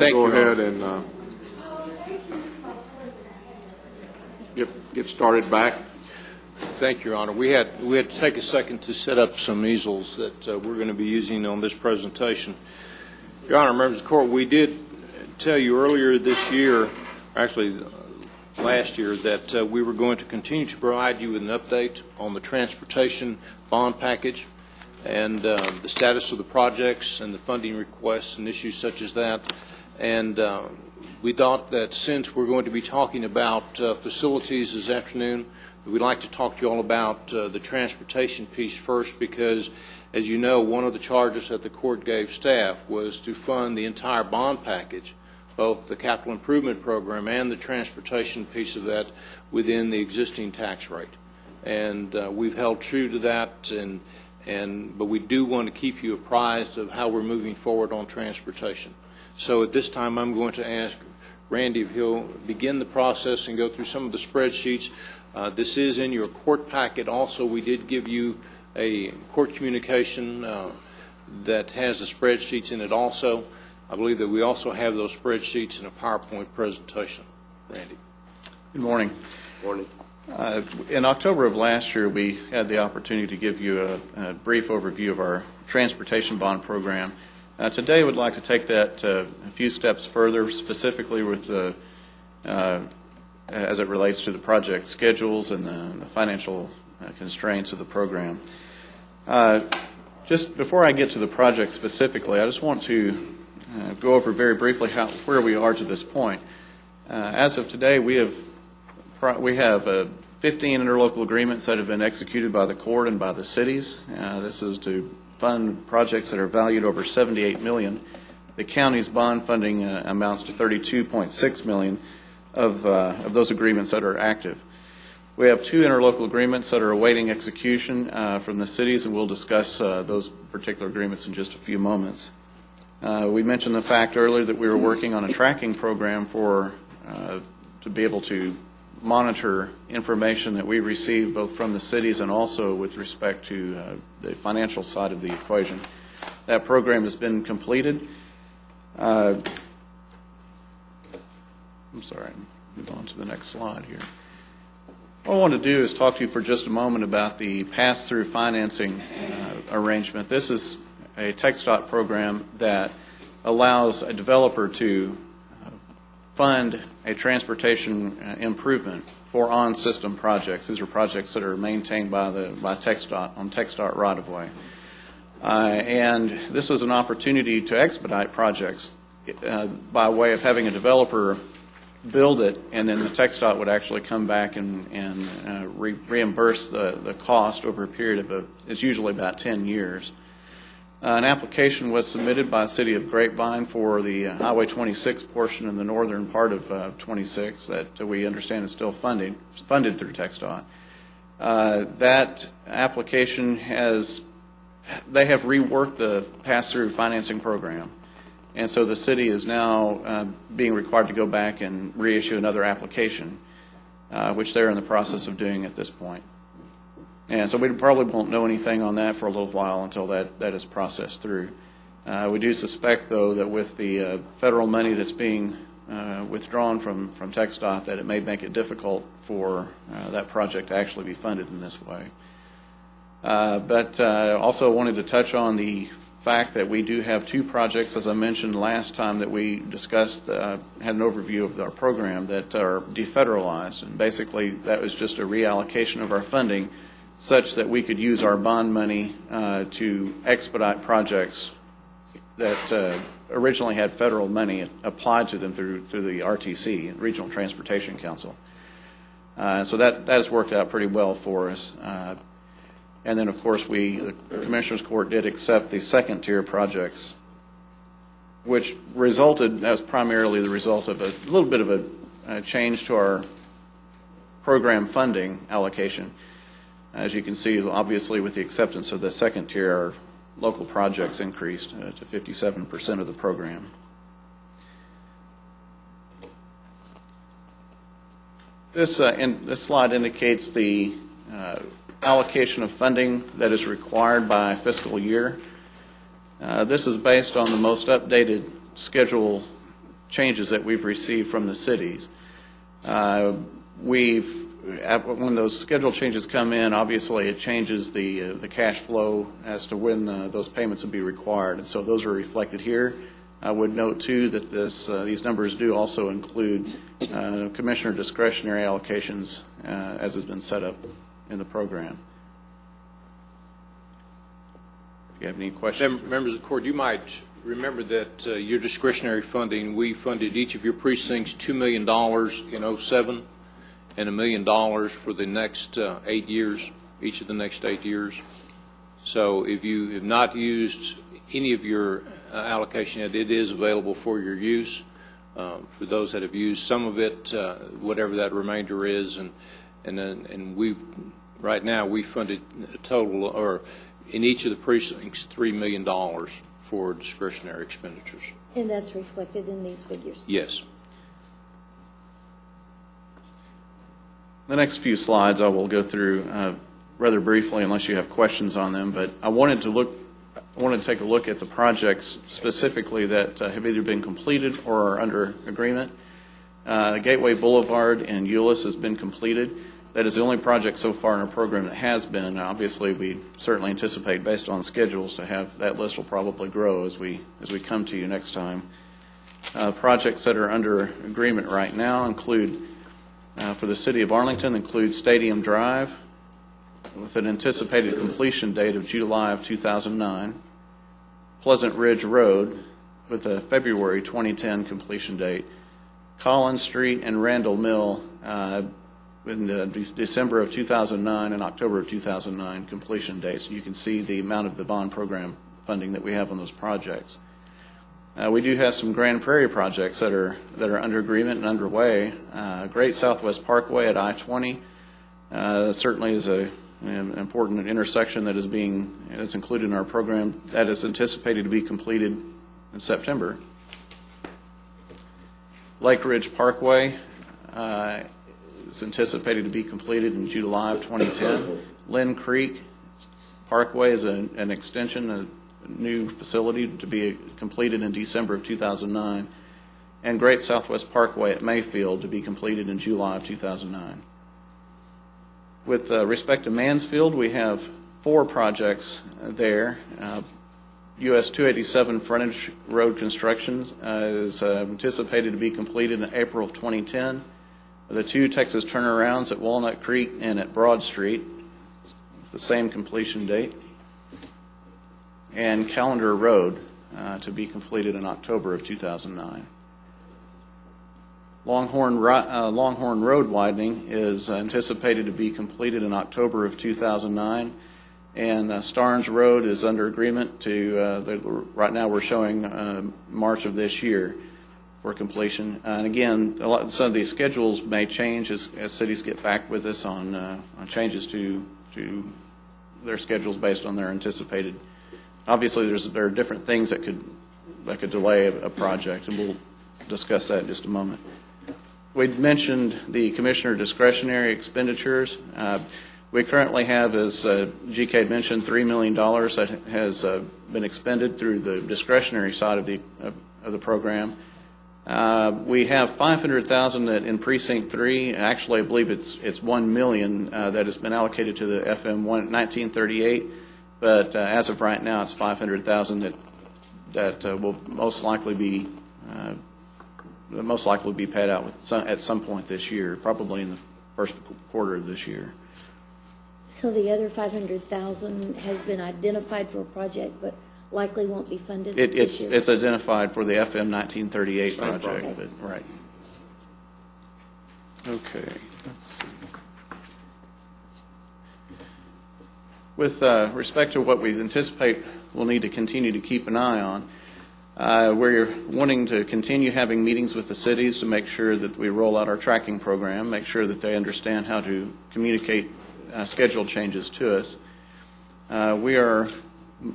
Thank We'll you, go Your ahead and get started back. Thank you, Your Honor. We had to take a second to set up some easels that we're going to be using on this presentation. Your Honor, members of the court, we did tell you earlier this year, actually last year, that we were going to continue to provide you with an update on the transportation bond package and the status of the projects and the funding requests and issues such as that. And we thought that since we're going to be talking about facilities this afternoon, we'd like to talk to you all about the transportation piece first, because, as you know, one of the charges that the court gave staff was to fund the entire bond package, both the capital improvement program and the transportation piece of that, within the existing tax rate. And we've held true to that, but we do want to keep you apprised of how we're moving forward on transportation. So at this time, I'm going to ask Randy if he'll begin the process and go through some of the spreadsheets. This is in your court packet. Also, we did give you a court communication that has the spreadsheets in it also. I believe that we also have those spreadsheets in a PowerPoint presentation. Randy. Good morning. Morning. In October of last year, we had the opportunity to give you a brief overview of our transportation bond program. Today, we'd like to take that a few steps further, specifically with the as it relates to the project schedules and the financial constraints of the program. Just before I get to the project specifically, I just want to go over very briefly where we are to this point. As of today, we have 15 interlocal agreements that have been executed by the court and by the cities. This is to fund projects that are valued over $78 million. The county's bond funding amounts to $32.6 million of those agreements that are active. We have 2 interlocal agreements that are awaiting execution from the cities, and we'll discuss those particular agreements in just a few moments. We mentioned the fact earlier that we were working on a tracking program to be able to monitor information that we receive both from the cities and also with respect to the financial side of the equation. That program has been completed. I'm sorry, move on to the next slide here. What I want to do is talk to you for just a moment about the pass-through financing arrangement. This is a TxDOT program that allows a developer to fund a transportation improvement for on-system projects. These are projects that are maintained by TxDOT on TxDOT right-of-way. And this is an opportunity to expedite projects by way of having a developer build it, and then the TxDOT would actually come back and reimburse the cost over a period of it's usually about 10 years. An application was submitted by the City of Grapevine for the Highway 26 portion in the northern part of 26 that we understand is still funded through TxDOT. That application they have reworked the pass-through financing program. And so the city is now being required to go back and reissue another application, which they're in the process of doing at this point. And so we probably won't know anything on that for a little while until that is processed through. We do suspect, though, that with the federal money that's being withdrawn from TxDOT, that it may make it difficult for that project to actually be funded in this way. But also wanted to touch on the fact that we do have 2 projects, as I mentioned last time that we discussed, had an overview of our program, that are defederalized. And basically that was just a reallocation of our funding such that we could use our bond money to expedite projects that originally had federal money applied to them through the RTC, Regional Transportation Council. So that has worked out pretty well for us. And then, of course, the Commissioners Court did accept the second-tier projects, which that was primarily the result of a little bit of a change to our program funding allocation. As you can see, obviously, with the acceptance of the second tier, our local projects increased to 57% of the program. This slide indicates the allocation of funding that is required by fiscal year. This is based on the most updated schedule changes that we've received from the cities. When those schedule changes come in, obviously it changes the cash flow as to when those payments will be required, and so those are reflected here. I would note, too, that these numbers do also include Commissioner discretionary allocations as has been set up in the program. If you have any questions? Members of the Court, you might remember that your discretionary funding, we funded each of your precincts $2 million in 2007 and $1 million for the next 8 years, each of the next 8 years. So if you have not used any of your allocation yet, it is available for your use. For those that have used some of it, whatever that remainder is, and right now we funded a total, or in each of the precincts, $3 million for discretionary expenditures. And that's reflected in these figures? Yes. The next few slides I will go through rather briefly, unless you have questions on them. But I wanted to take a look at the projects specifically that have either been completed or are under agreement. Gateway Boulevard in Euless has been completed. That is the only project so far in our program that has been. Obviously, we certainly anticipate, based on schedules, to have that list will probably grow as we come to you next time. Projects that are under agreement right now include, for the City of Arlington, include Stadium Drive with an anticipated completion date of July of 2009, Pleasant Ridge Road with a February 2010 completion date, Collins Street and Randall Mill in December of 2009 and October of 2009 completion dates. You can see the amount of the bond program funding that we have on those projects. We do have some Grand Prairie projects that are under agreement and underway. Great Southwest Parkway at I-20 certainly is an important intersection that is included in our program. That is anticipated to be completed in September. Lake Ridge Parkway is anticipated to be completed in July of 2010. Lynn Creek Parkway is an extension, a new facility to be completed in December of 2009. And Great Southwest Parkway at Mayfield to be completed in July of 2009. With respect to Mansfield, we have 4 projects there. US 287 frontage road construction is anticipated to be completed in April of 2010. The 2 Texas turnarounds at Walnut Creek and at Broad Street, the same completion date. And Callender Road to be completed in October of 2009. Longhorn Road widening is anticipated to be completed in October of 2009, and Starnes Road is under agreement to, right now we're showing March of this year for completion. And again, some of these schedules may change as cities get back with us on changes to their schedules based on their anticipated. Obviously, there are different things that could delay a project, and we'll discuss that in just a moment. We mentioned the Commissioner discretionary expenditures. We currently have, as GK mentioned, $3 million that has been expended through the discretionary side of the program. We have $500,000 in Precinct 3. Actually, I believe it's $1 million that has been allocated to the FM 1938. But as of right now, it's $500,000 that will most likely be paid out at some point this year, probably in the first quarter of this year. So the other $500,000 has been identified for a project, but likely won't be funded this year? It's identified for the FM 1938 project. But, right. Okay. Let's see. With respect to what we anticipate we'll need to continue to keep an eye on, we're wanting to continue having meetings with the cities to make sure that we roll out our tracking program, make sure that they understand how to communicate schedule changes to us. We are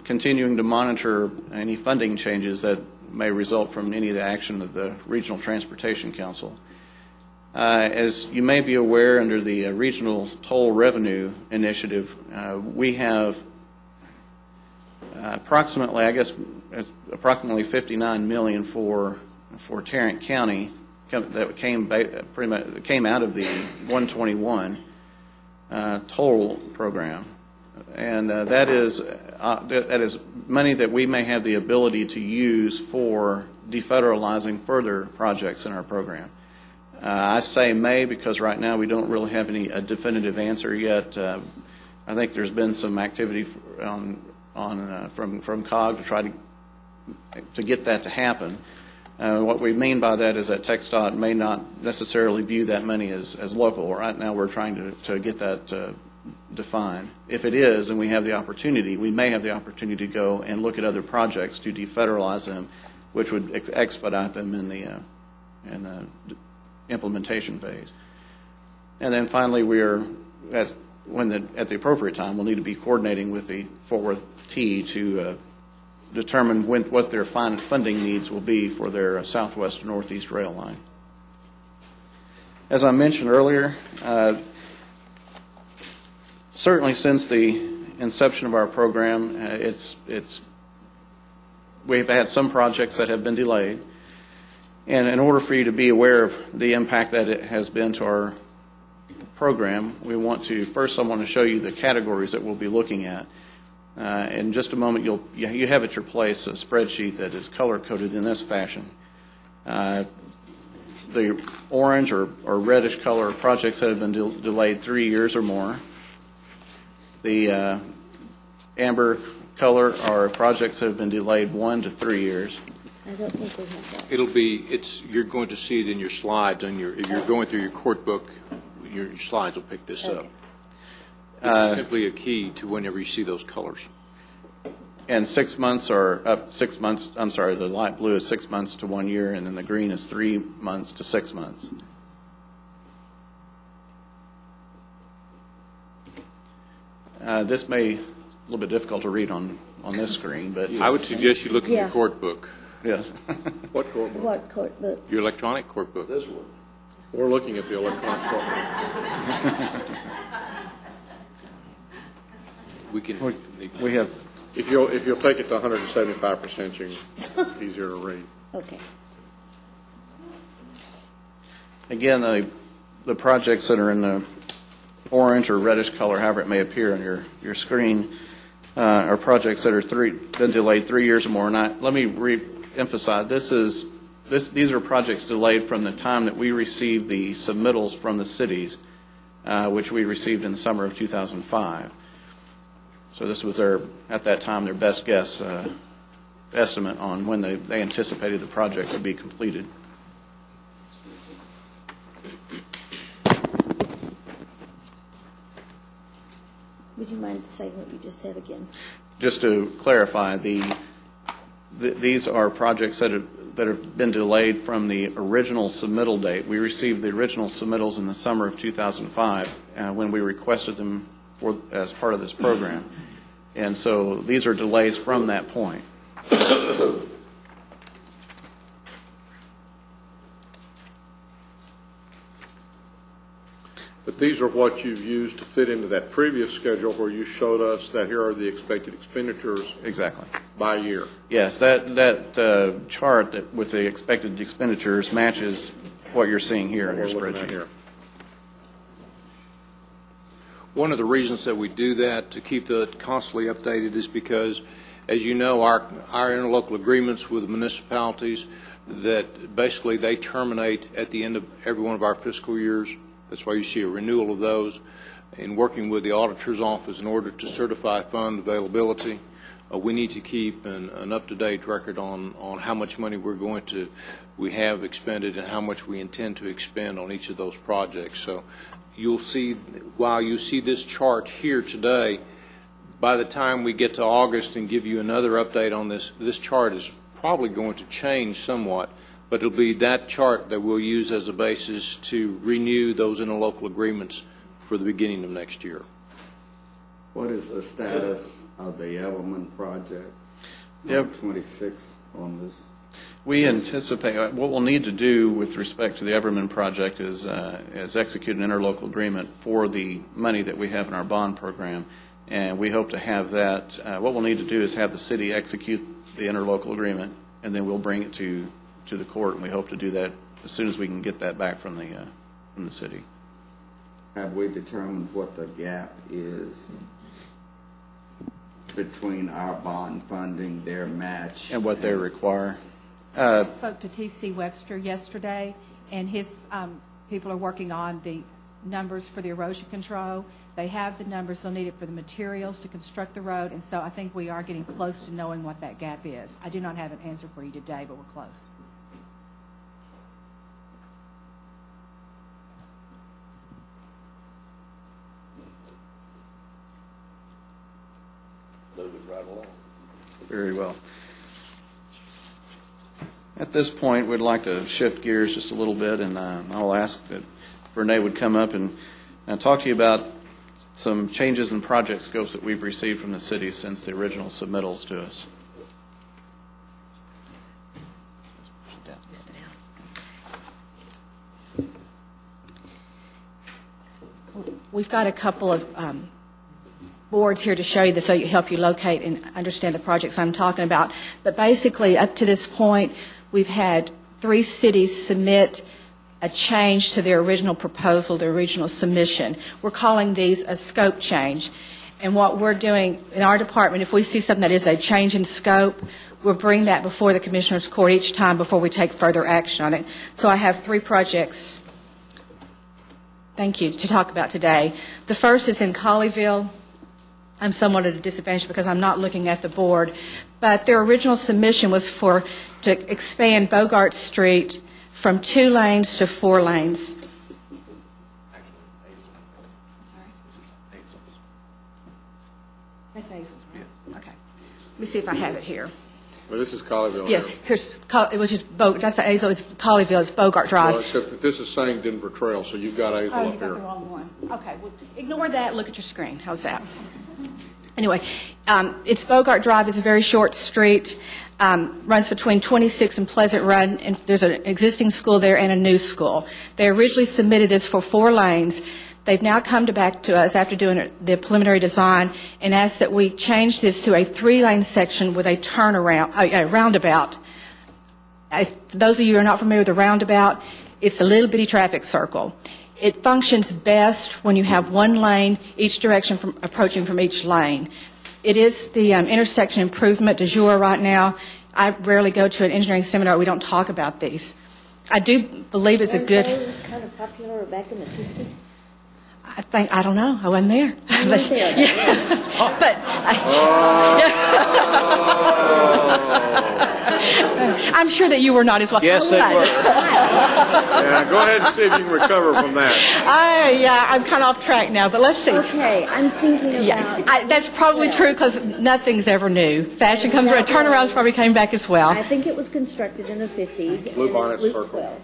continuing to monitor any funding changes that may result from any of the action of the Regional Transportation Council. As you may be aware, under the Regional Toll Revenue Initiative, we have approximately $59 million for for Tarrant County that came out of the 121 toll program, and that is money that we may have the ability to use for defederalizing further projects in our program. I say may because right now we don't really have a definitive answer yet. I think there's been some activity from COG to try to get that to happen. What we mean by that is that TxDOT may not necessarily view that money as local. Right now we're trying to get that defined. If it is, and we have the opportunity, we may have the opportunity to go and look at other projects to defederalize them, which would expedite them in the implementation phase. And then finally, at the appropriate time, we'll need to be coordinating with the Fort Worth T to determine what their funding needs will be for their southwest and northeast rail line. As I mentioned earlier, certainly since the inception of our program, we've had some projects that have been delayed. And in order for you to be aware of the impact that it has been to our program, I want to show you the categories that we'll be looking at. In just a moment, you have at your place a spreadsheet that is color-coded in this fashion. The orange or reddish color are projects that have been delayed 3 years or more. The amber color are projects that have been delayed 1 to 3 years. I don't think we have that. You're going to see it in your slides, if you're going through your court book, your slides will pick this up. This is simply a key to whenever you see those colors. And 6 months are up 6 months. I'm sorry, the light blue is 6 months to 1 year, and then the green is 3 months to 6 months. This may be a little bit difficult to read on this screen, but I would suggest you look in your court book. Yes. What court book? What court book? Your electronic court book. This one. We're looking at the electronic court book. We have. If you'll take it to 175%, easier to read. Okay. Again, the projects that are in the orange or reddish color, however it may appear on your screen, are projects that are been delayed 3 years or more. And let me re-emphasize, these are projects delayed from the time that we received the submittals from the cities, which we received in the summer of 2005. So this was at that time, their best guess estimate on when they anticipated the projects would be completed. Would you mind saying what you just said again? Just to clarify, these are projects that have been delayed from the original submittal date. We received the original submittals in the summer of 2005 when we requested them as part of this program. And so these are delays from that point. But these are what you've used to fit into that previous schedule where you showed us that here are the expected expenditures. Exactly. By year. Yes, that chart with the expected expenditures matches what you're seeing here in your spreadsheet. One of the reasons that we do that to keep that constantly updated is because, as you know, our interlocal agreements with the municipalities, that basically they terminate at the end of every one of our fiscal years. That's why you see a renewal of those. In working with the auditor's office in order to certify fund availability, we need to keep an up-to-date record on how much money we have expended and how much we intend to expend on each of those projects. So you'll see, while you see this chart here today, by the time we get to August and give you another update on this chart is probably going to change somewhat, but it'll be that chart that we'll use as a basis to renew those interlocal agreements for the beginning of next year. What is the status of the Everman project? Yep. 26 on this. We anticipate what we'll need to do with respect to the Everman project is execute an interlocal agreement for the money that we have in our bond program, and we hope to have that. What we'll need to do is have the city execute the interlocal agreement, and then we'll bring it to to the court, and we hope to do that as soon as we can get that back from the city. Have we determined what the gap is between our bond funding, their match? And what they require? I spoke to T.C. Webster yesterday, and his people are working on the numbers for the erosion control. They have the numbers they'll need it for the materials to construct the road, and so I think we are getting close to knowing what that gap is. I do not have an answer for you today, but we're close. Very well. At this point, we'd like to shift gears just a little bit, and I'll ask that Renee would come up and talk to you about some changes in project scopes that we've received from the city since the original submittals to us. We've got a couple of boards here to show you this so you help you locate and understand the projects I'm talking about. But basically, up to this point, we've had 3 cities submit a change to their original proposal, their original submission. We're calling these a scope change. And what we're doing in our department, if we see something that is a change in scope, we'll bring that before the Commissioner's Court each time before we take further action on it. So I have 3 projects, thank you, to talk about today. The first is in Colleyville. I'm somewhat at a disadvantage because I'm not looking at the board, but their original submission was to expand Bogart Street from 2 lanes to 4 lanes. That's Azles, right? Okay. Let me see if I have it here. Well, this is Colleyville. Yes, which is that's Azles. It's Colleyville. It's Bogart Drive. Well, except that this is saying Denver Trail, so you've got Azle Oh, up you here. got the wrong one. Okay, well, ignore that. Look at your screen. How's that? Anyway, it's Bogart Drive. It's a very short street. Runs between 26 and Pleasant Run, and there's an existing school there and a new school. They originally submitted this for 4 lanes. They've now come back to us after doing the preliminary design and asked that we change this to a 3-lane section with a turnaround, a roundabout. Those of you who are not familiar with the roundabout, it's a little bitty traffic circle. It functions best when you have 1 lane, each direction approaching from each lane. It is the intersection improvement du jour right now. I rarely go to an engineering seminar. We don't talk about these. I do believe it's a good... Was kind of popular back in the 50s? I don't know. I wasn't there. I'm sure that you were not as well. Yes, they were. Yeah, go ahead and see if you can recover from that. I'm kind of off track now, but let's see. Okay, I'm thinking about... that's probably true because nothing's ever new. Fashion comes around. Turnarounds probably came back as well. I think it was constructed in the 50s. Blue Bonnet Circle.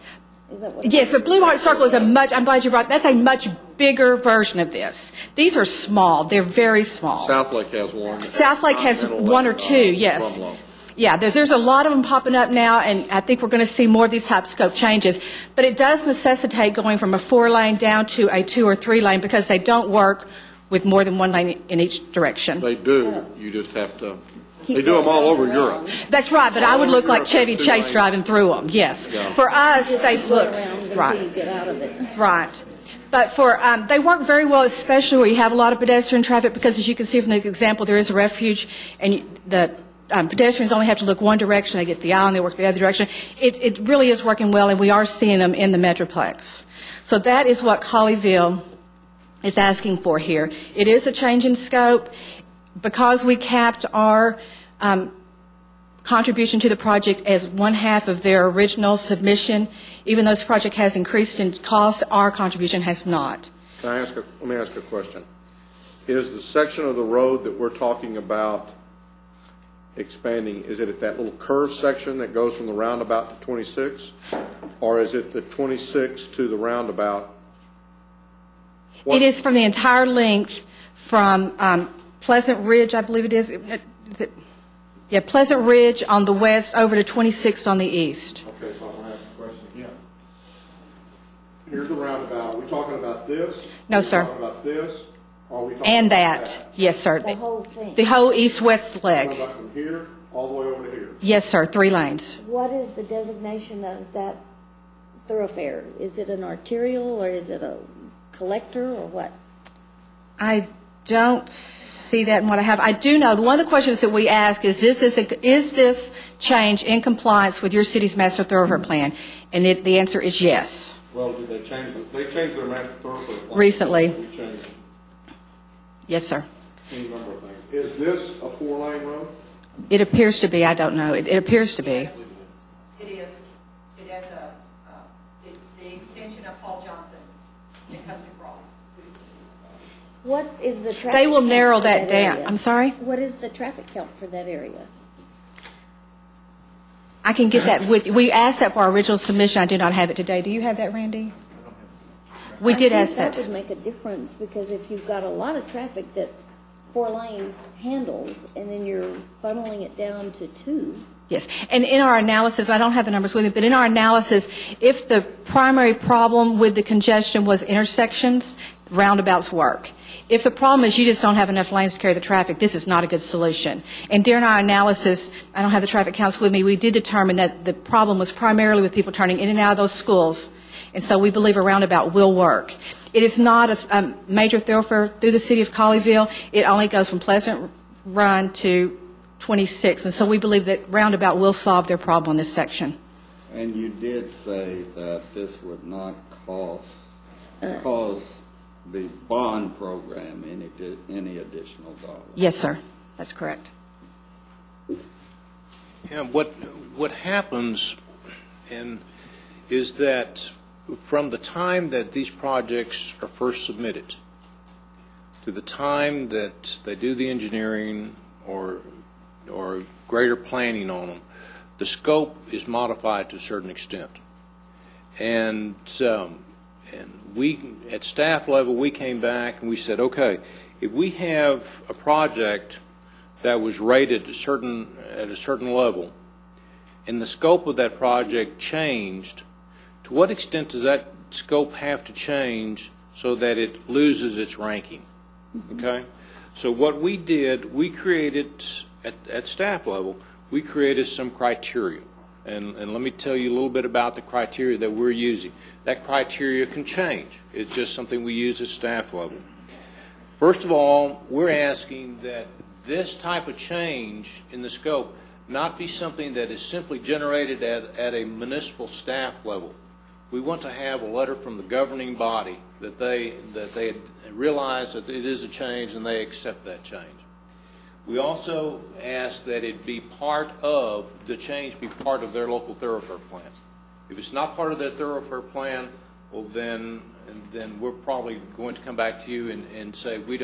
Yes, the Blue Bonnet Circle is I'm glad you brought, that's a much bigger version of this. These are small. They're very small. Southlake has one. Southlake has 1 or 2, yes. Plumlow. Yeah, there's a lot of them popping up now, and I think we're going to see more of these type scope changes. But it does necessitate going from a 4-lane down to a 2 or 3-lane because they don't work with more than 1 lane in each direction. They do. You just have to... They do them all over Europe. That's right, but I would look like Chevy Chase driving through them, yes. Yeah. For us, they look... Right. Right. But they work very well, especially where you have a lot of pedestrian traffic, because as you can see from the example, there is a refuge, and the pedestrians only have to look one direction. They get to the aisle and they work the other direction. It really is working well, and we are seeing them in the Metroplex. So that is what Colleyville is asking for here. It is a change in scope. Because we capped our contribution to the project as 1/2 of their original submission, even though this project has increased in cost, our contribution has not. Let me ask a question. Is the section of the road that we're talking about expanding, is it at that little curve section that goes from the roundabout to 26? Or is it the 26 to the roundabout? It is from the entire length from Pleasant Ridge, I believe it is. Pleasant Ridge on the west over to 26 on the east. Okay, so I'm going to ask the question again. Here's the roundabout. Are we talking about this? No, sir. Are we talking about this? Are we talking And about that, yes, sir. The whole thing? The whole east-west leg. What about from here all the way over to here? Yes, sir, 3 lanes. What is the designation of that thoroughfare? Is it an arterial, or is it a collector, or what? I don't see that in what I have. I do know, one of the questions that we ask is this change in compliance with your city's master thoroughfare plan? And the answer is yes. Well, did they change their master thoroughfare plan? Recently. We changed Yes, sir. any number of things. Is this a 4-lane road? It appears to be. I don't know. It appears to be. It is. It has it's the extension of Paul Johnson that comes across. What is the traffic? They will count narrow for that down. area? I'm sorry? What is the traffic count for that area? I can get that with you. We asked that for our original submission. I do not have it today. Do you have that, Randy? We did ask that. That would make a difference, because if you've got a lot of traffic that 4 lanes handles, and then you're funneling it down to 2. Yes, and in our analysis, I don't have the numbers with me, but in our analysis, if the primary problem with the congestion was intersections, roundabouts work. If the problem is you just don't have enough lanes to carry the traffic, this is not a good solution. And during our analysis, I don't have the traffic counts with me, we did determine that the problem was primarily with people turning in and out of those schools, and so we believe a roundabout will work. It is not a major thoroughfare through the city of Colleyville. It only goes from Pleasant Run to 26, and so we believe that roundabout will solve their problem in this section. And you did say that this would not cause the bond program any additional dollars. Yes, sir. That's correct. Yeah, what happens is that from the time that these projects are first submitted to the time that they do the engineering or greater planning on them, the scope is modified to a certain extent. And we, at staff level, we came back and we said, okay, if we have a project that was rated at a certain level, and the scope of that project changed, to what extent does that scope have to change so that it loses its ranking? Okay? So what we did, we created, at staff level, we created some criteria. And let me tell you a little bit about the criteria that we're using. That criteria can change. It's just something we use at staff level. First of all, we're asking that this type of change in the scope not be something that is simply generated at a municipal staff level. We want to have a letter from the governing body that they realize that it is a change and they accept that change. We also ask that it be part of, the change be part of their local thoroughfare plan. If it's not part of their thoroughfare plan, well then we're probably going to come back to you and say we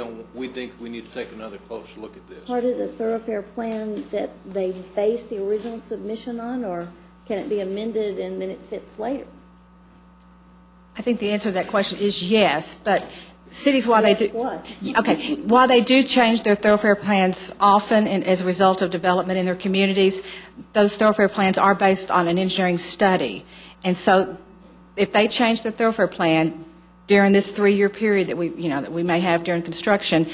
think we need to take another closer look at this. Part of the thoroughfare plan that they base the original submission on, or can it be amended and then it fits later? I think the answer to that question is yes, but cities, while they do, what? okay, while they do change their thoroughfare plans often and as a result of development in their communities, those thoroughfare plans are based on an engineering study. And so if they change the thoroughfare plan during this 3-year period that we may have during construction,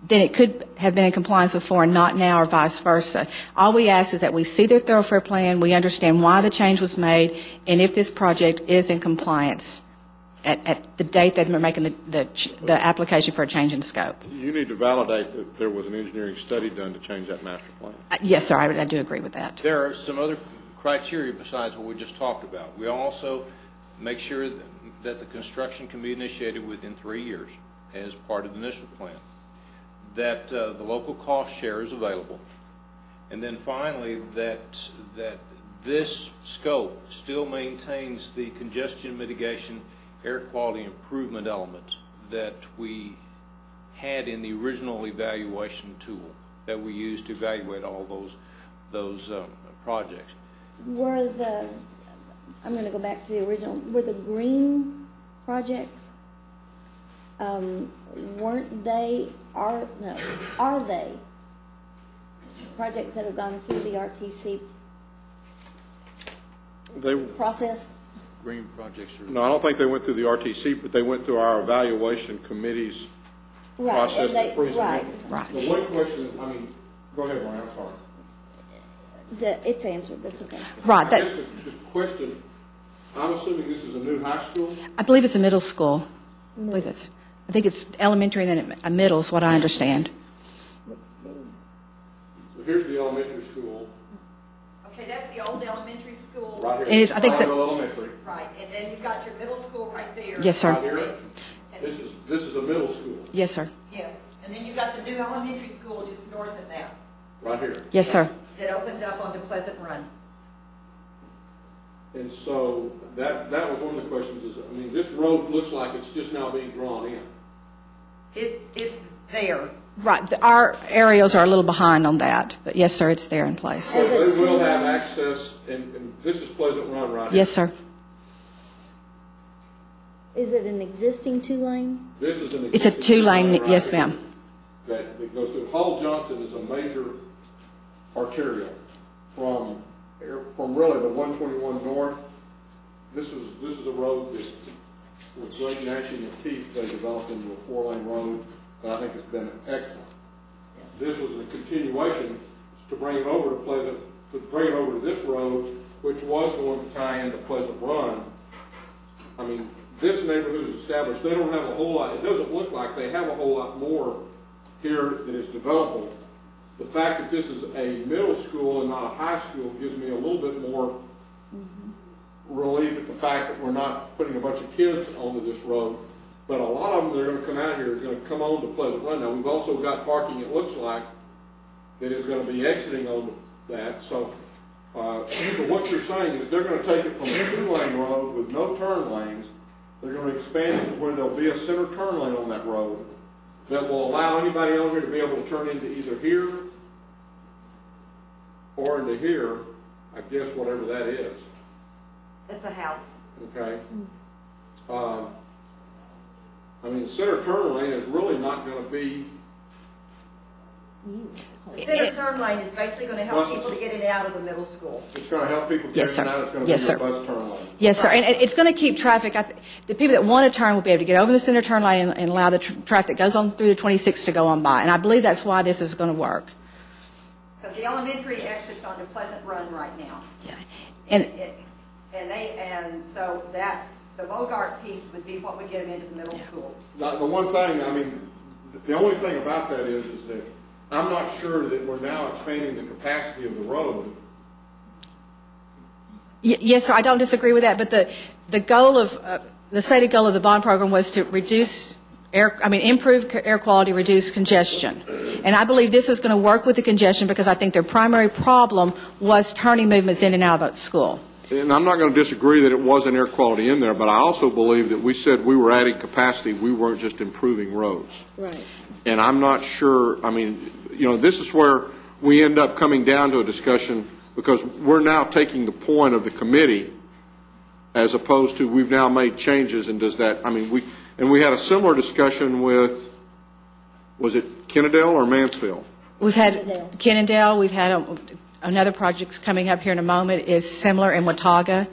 then it could have been in compliance before and not now, or vice versa. All we ask is that we see their thoroughfare plan, we understand why the change was made, and if this project is in compliance at the date that we're making the application for a change in scope. You need to validate that there was an engineering study done to change that master plan. Yes, sir, I do agree with that. There are some other criteria besides what we just talked about. We also make sure that the construction can be initiated within 3 years as part of the initial plan, that the local cost share is available, and then finally that this scope still maintains the congestion mitigation air quality improvement element that we had in the original evaluation tool that we used to evaluate all those projects. I'm going to go back to the original, were the green projects, are they projects that have gone through the RTC process? Green projects are... No, I don't think they went through the RTC, but they went through our evaluation committee's Right, process and they- that freezes. right. Right. The one question, I mean, go ahead, Ryan, I'm sorry. It's answered, that's okay. Right, I guess the question, I'm assuming this is a new high school? I believe it's a middle school. I think it's elementary and then a middle is what I understand. So here's the elementary school. Okay, that's the old elementary school. Right here. It is, I think so. Barnwell Elementary. Right, and then you've got your middle school right there. Yes, sir. Right here. This is a middle school, Yes, sir. Yes, and then you've got the new elementary school just north of that, right here. Yes, sir. that opens up onto Pleasant Run. And so that was one of the questions is, I mean, this road looks like it's just now being drawn in. It's there. Right, our aerials are a little behind on that, but yes, sir, it's there in place. So they will have access, and this is Pleasant Run right here. Yes, sir. Is it an existing two-lane? This is an It's a existing two-lane, line right yes, here ma'am. That goes through. Hall Johnson is a major arterial from really the 121 north. This is a road that with great gnashing of teeth they developed into a 4-lane road, and I think it's been excellent. This was a continuation to bring it over to this road, which was going to tie into Pleasant Run. I mean, this neighborhood is established. They don't have a whole lot. It doesn't look like they have a whole lot more here that is developable. The fact that this is a middle school and not a high school gives me a little bit more relief at the fact that we're not putting a bunch of kids onto this road. But a lot of them that are going to come out here are going to come on to Pleasant Run. Now, we've also got parking, it looks like, that is going to be exiting on that. So what you're saying is they're going to take it from a 2-lane road with no turn lanes. They're going to expand it to where there'll be a center turn lane on that road that will allow anybody on here to be able to turn into either here or into here, I guess whatever that is. It's a house. Okay? I mean, the center turn lane is really not going to be... The center turn lane is basically going to help people to get in and out of the middle school. It's going to help people get Yes, in sir. and out. It's going to Yes, be a sir. bus turn lane. Yes, sir, and it's going to keep traffic, the people that want to turn will be able to get over the center turn lane and allow the traffic that goes on through the 26 to go on by, and I believe that's why this is going to work. Because the elementary exits onto Pleasant Run right now. Yeah. And so that, the Bogart piece would be what would get them into the middle school. Now, the one thing, I mean, the only thing about that is that I'm not sure that we're now expanding the capacity of the road. Yes, sir, I don't disagree with that, but the goal of, the stated goal of the bond program was to improve air quality, reduce congestion. And I believe this is going to work with the congestion because I think their primary problem was turning movements in and out of the school. And I'm not going to disagree that it wasn't air quality in there, but I also believe that we said we were adding capacity, we weren't just improving roads. Right. And I'm not sure, I mean, this is where we end up coming down to a discussion because we're now taking the point of the committee as opposed to we've now made changes and does that, I mean, we had a similar discussion with, was it Kennedale or Mansfield? We've had Kennedale, we've had another project coming up here in a moment is similar in Watauga.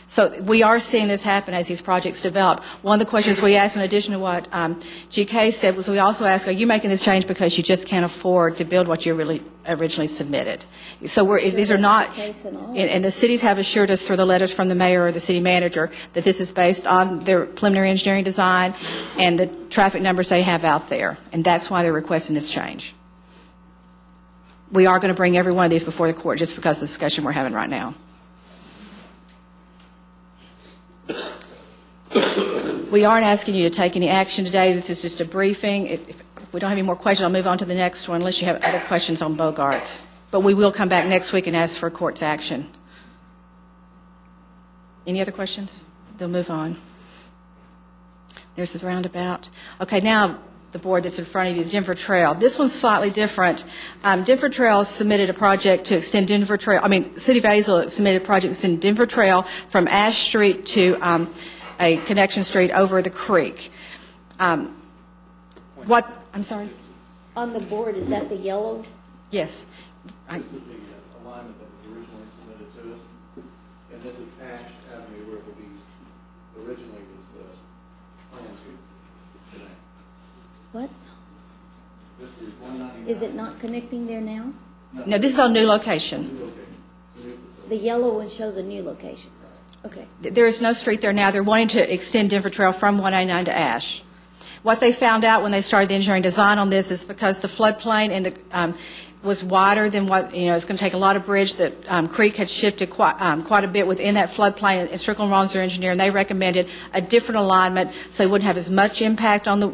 So we are seeing this happen as these projects develop. One of the questions we asked, in addition to what GK said, was we also asked, are you making this change because you just can't afford to build what you really originally submitted? So these are not, and the cities have assured us through the letters from the mayor or the city manager that this is based on their preliminary engineering design and the traffic numbers they have out there. And that's why they're requesting this change. We are going to bring every one of these before the court just because of the discussion we're having right now. We aren't asking you to take any action today. This is just a briefing. If we don't have any more questions, I'll move on to the next one unless you have other questions on Bogart. But we will come back next week and ask for court's action. Any other questions? They'll move on. There's the roundabout. Okay, now the board that's in front of you is Denver Trail. This one's slightly different. Denver Trail submitted a project to extend Denver Trail. City of Azle submitted a project to extend Denver Trail from Ash Street to a connection street over the creek. I'm sorry? On the board, is that the yellow? Yes. This is the alignment that was originally submitted to us, and this is Ash Avenue where originally was planned to today. What? Is it not connecting there now? No, this is on new location. The yellow one shows a new location. Okay. There is no street there now. They're wanting to extend Denver Trail from 189 to Ash. What they found out when they started the engineering design on this is because the floodplain and the was wider than what, it's going to take a lot of bridge. That creek had shifted quite a bit within that floodplain. And Strickland Rawlins, their engineer, and they recommended a different alignment so it wouldn't have as much impact on the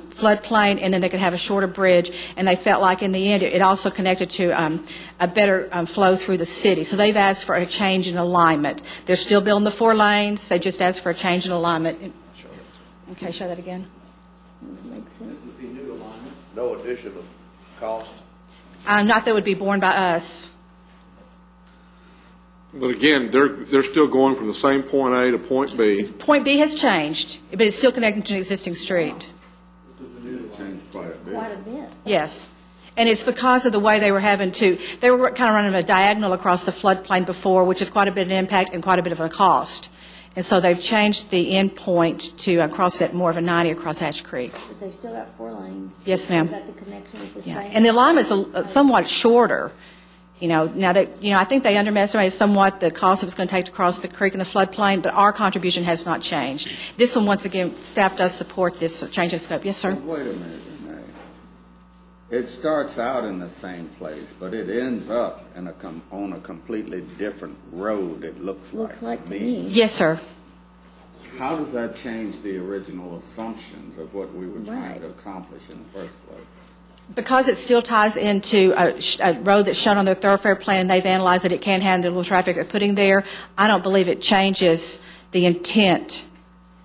floodplain, and then they could have a shorter bridge. And they felt like in the end it also connected to a better flow through the city. So they've asked for a change in alignment. They're still building the 4 lanes. They just asked for a change in alignment. Okay, show that again. Makes sense. This is the new alignment. No addition of cost. Not that would be borne by us. But again, they're still going from the same point A to point B. Point B has changed, but it's still connected to an existing street. This is the new alignment. Quite a bit. Yes. And it's because of the way they were kind of running a diagonal across the floodplain before, which is quite a bit of an impact and quite a bit of a cost. And so they've changed the end point to cross that more of a 90 across Ash Creek. But they've still got 4 lanes. Yes, ma'am. They've got the connection with the Yeah. same. And the alignment's somewhat shorter. Now that, I think they underestimated somewhat the cost it was going to take to cross the creek in the floodplain, but our contribution has not changed. This one, once again, staff does support this change in scope. Yes, sir? Wait a minute, Renee. It starts out in the same place, but it ends up on a completely different road, it looks like to me. Yes, sir. How does that change the original assumptions of what we were trying to accomplish in the first place? Because it still ties into a road that's shown on their thoroughfare plan, and they've analyzed that it can handle the traffic they're putting there, I don't believe it changes the intent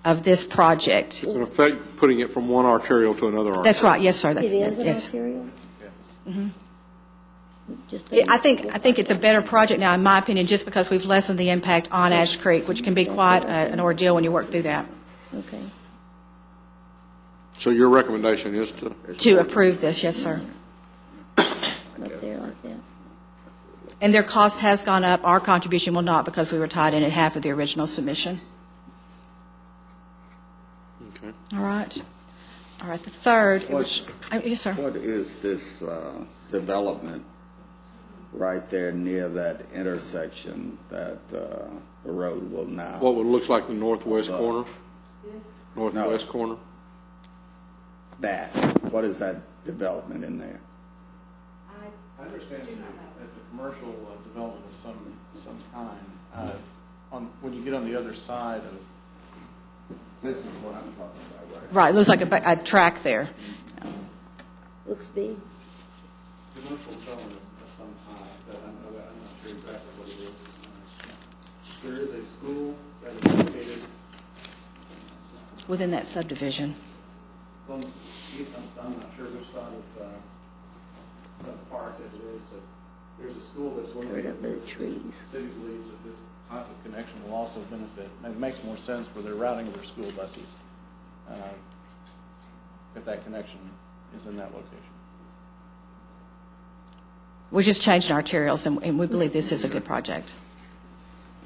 of this project. It's in effect putting it from one arterial to another arterial. That's right. Yes, sir. It is an yes. arterial? Yes. Mm-hmm. I think it's a better project now, in my opinion, just because we've lessened the impact on Ash Creek, which can be quite an ordeal when you work through that. Okay. So your recommendation is to approve this, yes, sir. Up there like that. And their cost has gone up. Our contribution will not, because we were tied in at half of the original submission. Okay. All right. All right. The third. Yes, sir. What is this development right there near that intersection that the road will now? What would looks like the northwest corner? Northwest corner? What is that development in there? I understand it's a commercial development of some kind. When you get on the other side of... This is what I'm talking about, right? Right. It looks like a track there. Looks big. Commercial development of some kind, but I'm not sure exactly what it is. There is a school that is located within that subdivision. I'm not sure which side of the park it is, but there's a school that's located up the trees. Cities believes that this type of connection will also benefit. It makes more sense for their routing of their school buses if that connection is in that location. We just changed our arterials, and we believe this is a good project.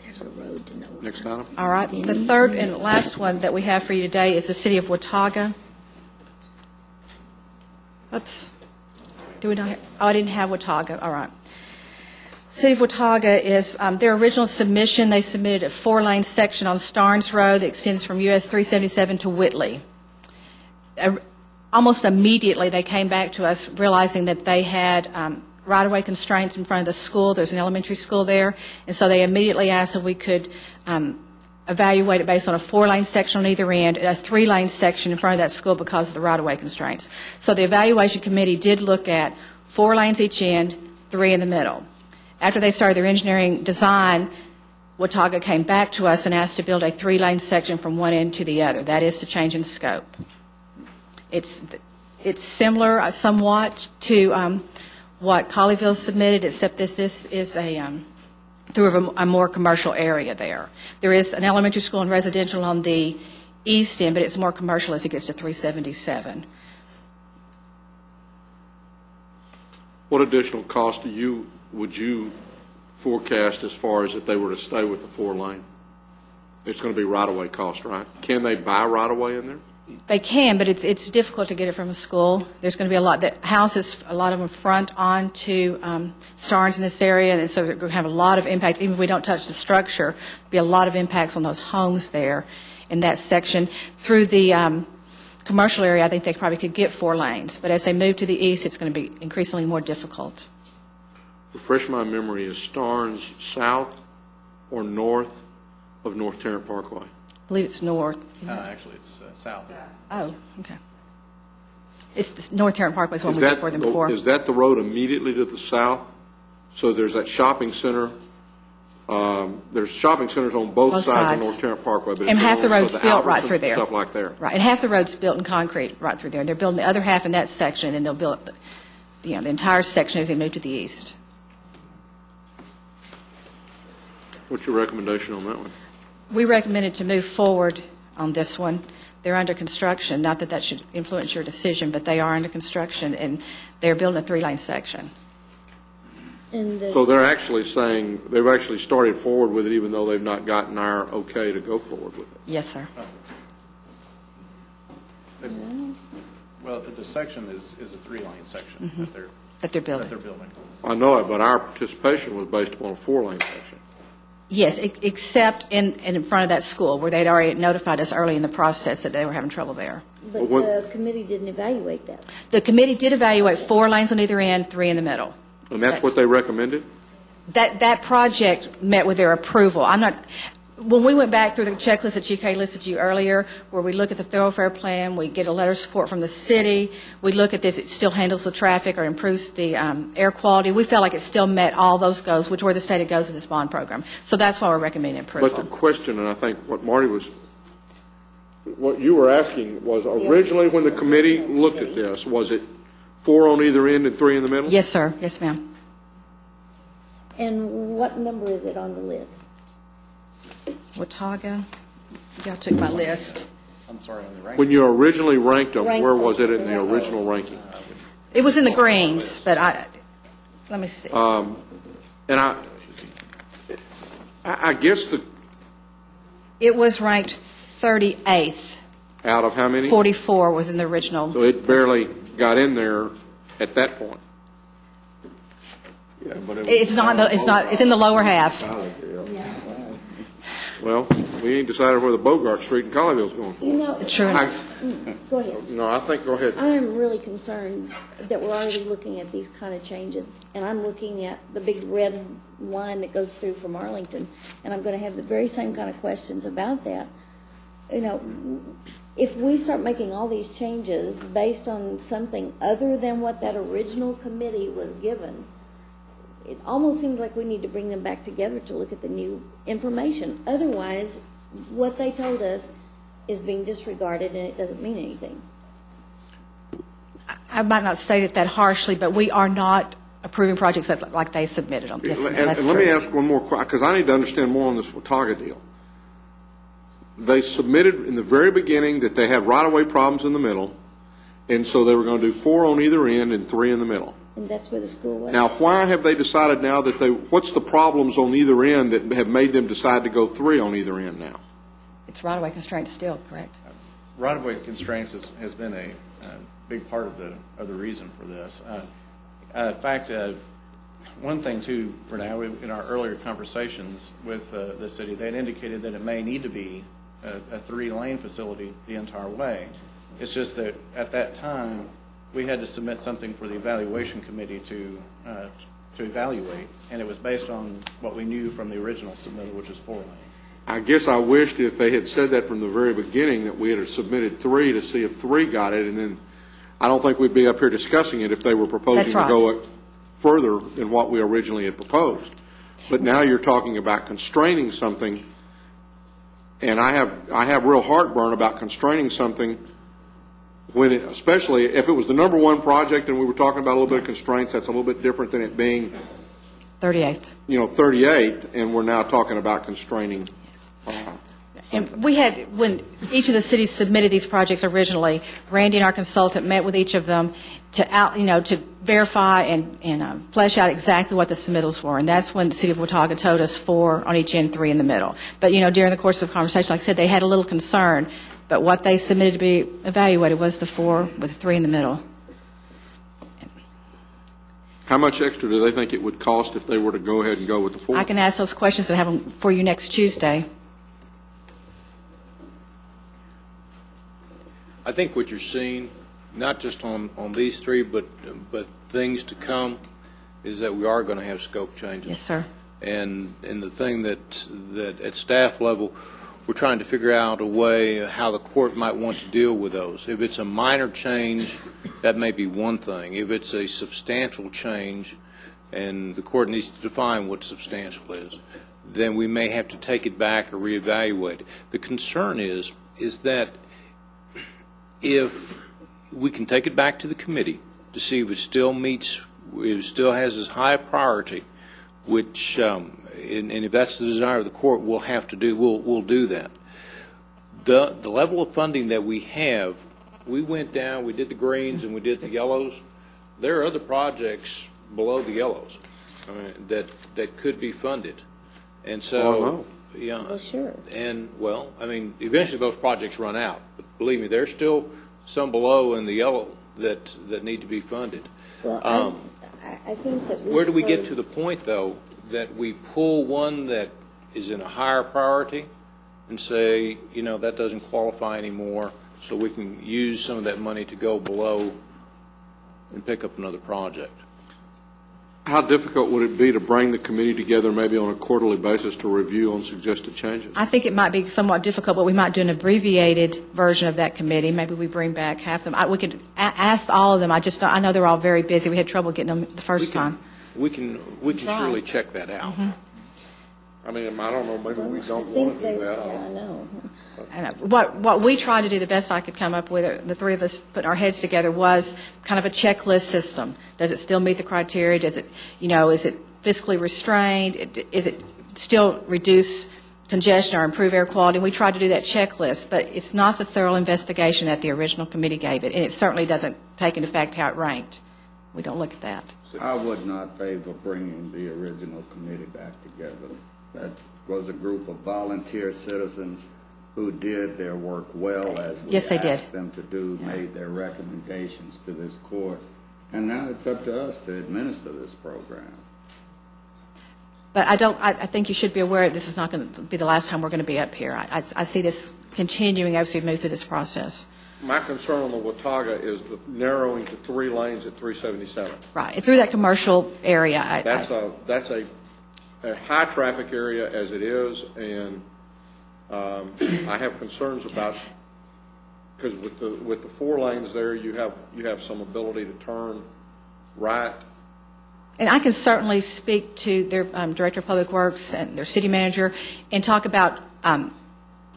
There's a road to nowhere. Next item. All right. The third and last one that we have for you today is the city of Watauga. Oops. Do we not have, I didn't have Watauga. All right. City of Watauga is their original submission. They submitted a 4-lane section on Starnes Road that extends from US 377 to Whitley. Almost immediately, they came back to us realizing that they had right-of-way constraints in front of the school. There's an elementary school there. And so they immediately asked if we could evaluate it based on a 4-lane section on either end, a 3-lane section in front of that school because of the right-of-way constraints. So the evaluation committee did look at 4 lanes each end, 3 in the middle. After they started their engineering design, Watauga came back to us and asked to build a 3-lane section from one end to the other. That is the change in scope. It's similar somewhat to what Colleyville submitted, except this is through a more commercial area there. There is an elementary school and residential on the east end, but it's more commercial as it gets to 377. What additional cost would you forecast as far as if they were to stay with the 4-lane? It's going to be right-of-way cost, right? Can they buy right-of-way in there? They can, but it's difficult to get it from a school. There's going to be a lot, the houses, a lot of them front onto Starnes in this area, and so they're going to have a lot of impacts. Even if we don't touch the structure, there'll be a lot of impacts on those homes there in that section. Through the commercial area, I think they probably could get 4 lanes, but as they move to the east, it's going to be increasingly more difficult. Refresh my memory, is Starnes south or north of North Tarrant Parkway? I believe it's north. Actually, it's south. Oh, okay. It's North Tarrant Parkway is one we did for them before. Is that the road immediately to the south? So there's that shopping center. There's shopping centers on both sides of North Tarrant Parkway. But and half the road's built right through there. Stuff like there. Right, and half the road's built in concrete right through there. They're building the other half in that section, and then they'll build the entire section as they move to the east. What's your recommendation on that one? We recommended to move forward on this one. They're under construction. Not that that should influence your decision, but they are under construction, and they're building a 3-lane section. So they're actually saying they've actually started forward with it, even though they've not gotten our okay to go forward with it. Yes, sir. Well, the section is a 3-lane section that they're building. I know it, but our participation was based upon a 4-lane section. Yes, except in front of that school, where they'd already notified us early in the process that they were having trouble there. But the committee didn't evaluate that. The committee did evaluate 4 lanes on either end, 3 in the middle. And that's what they recommended? That project met with their approval. When we went back through the checklist that GK listed you earlier, where we look at the thoroughfare plan, we get a letter of support from the city, we look at this, it still handles the traffic or improves the air quality. We felt like it still met all those goals, which were the stated goals of this bond program. So that's why we're recommending approval. But the question, and I think what you were asking was, originally when the committee looked at this, was it 4 on either end and 3 in the middle? Yes, sir. Yes, ma'am. And what number is it on the list? Watauga. Y'all took my list. I'm sorry, on the ranking. When you originally ranked them, where was it in the original ranking? It was in the greens, but let me see. And I guess it was ranked 38th. Out of how many? 44 was in the original. So it barely got in there at that point. Yeah, but It's in the lower half. Well, we ain't decided where the Bogart Street in Colleyville's going for. True enough. Go ahead. No, I think, go ahead. I'm really concerned that we're already looking at these kind of changes, and I'm looking at the big red line that goes through from Arlington, and I'm going to have the very same kind of questions about that. If we start making all these changes based on something other than what that original committee was given, it almost seems like we need to bring them back together to look at the new information. Otherwise, what they told us is being disregarded, and it doesn't mean anything. I might not state it that harshly, but we are not approving projects like they submitted them. Yes, and let me ask one more question, because I need to understand more on this Watauga deal. They submitted in the very beginning that they had right-of-way problems in the middle, and so they were going to do 4 on either end and 3 in the middle. And that's where the school was. Now, why have they decided now that what's the problems on either end that have made them decide to go 3 on either end now? It's right-of-way constraints still, correct? Right-of-way constraints has been a big part of the reason for this. In fact, one thing too, Renee, in our earlier conversations with the city, they had indicated that it may need to be a 3-lane facility the entire way. It's just that at that time, we had to submit something for the evaluation committee to evaluate, and it was based on what we knew from the original submittal, which is 4 lanes. I guess I wished if they had said that from the very beginning that we had submitted 3 to see if 3 got it, and then I don't think we'd be up here discussing it if they were proposing to go further than what we originally had proposed. But now you're talking about constraining something, and I have real heartburn about constraining something when especially if it was the number 1 project and we were talking about a little bit of constraints. That's a little bit different than it being 38th. 38th, and we're now talking about constraining. And we had, when each of the cities submitted these projects originally, Randy and our consultant met with each of them to verify and flesh out exactly what the submittals were. And that's when the city of Watauga told us 4 on each end, 3 in the middle. But, during the course of the conversation, like I said, they had a little concern but what they submitted to be evaluated was the 4 with 3 in the middle. How much extra do they think it would cost if they were to go ahead and go with the 4? I can ask those questions and have them for you next Tuesday. I think what you're seeing, not just on these 3, but things to come, is that we are going to have scope changes. Yes, sir. And the thing that at staff level, we're trying to figure out a way how the court might want to deal with those. If it's a minor change, that may be one thing. If it's a substantial change, and the court needs to define what substantial is, then we may have to take it back or reevaluate it. The concern is that if we can take it back to the committee to see if it still meets, if it still has as high a priority, which, and if that's the desire of the court, we'll have to do, we'll do that. The level of funding that we have, we went down, we did the greens and we did the yellows. There are other projects below the yellows, I mean, that could be funded. And so, yeah. Well, sure. And, well, I mean, eventually those projects run out. But believe me, there's still some below in the yellow that need to be funded. Well, I think that where do we get to the point, though, that we pull one that is in a higher priority and say, you know, that doesn't qualify anymore, so we can use some of that money to go below and pick up another project? How difficult would it be to bring the committee together maybe on a quarterly basis to review on suggested changes? I think it might be somewhat difficult, but we might do an abbreviated version of that committee. Maybe we bring back half of them. We could ask all of them. I know they're all very busy. We had trouble getting them the first time. We can surely check that out. Mm-hmm. I mean, I don't know, maybe we don't want to do that. I know. And what we tried to do, the best I could come up with, the 3 of us putting our heads together, was kind of a checklist system. Does it still meet the criteria? Does it, you know, is it fiscally restrained? Is it still reduce congestion or improve air quality? And we tried to do that checklist, but it's not the thorough investigation that the original committee gave it, and it certainly doesn't take into fact how it ranked. We don't look at that. I would not favor bringing the original committee back together. That was a group of volunteer citizens who did their work well, as we asked them to do, made their recommendations to this court, and now it's up to us to administer this program. But I think you should be aware this is not going to be the last time we're going to be up here. I see this continuing as we move through this process. My concern on the Watauga is the narrowing to 3 lanes at 377. Right, through that commercial area. That's a high traffic area as it is, and I have concerns about, because with the 4 lanes there, you have some ability to turn right. And I can certainly speak to their Director of Public Works and their city manager and talk about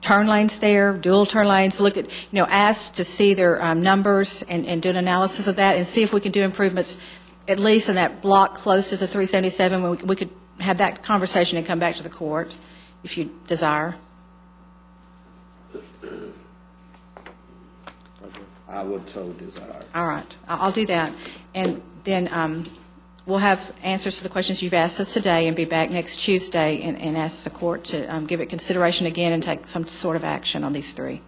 turn lanes there, dual turn lanes, look at, ask to see their numbers and do an analysis of that and see if we can do improvements, at least in that block closest to 377, we could have that conversation and come back to the court if you desire. I would so desire. All right. I'll do that. And then we'll have answers to the questions you've asked us today and be back next Tuesday and ask the court to give it consideration again and take some sort of action on these 3.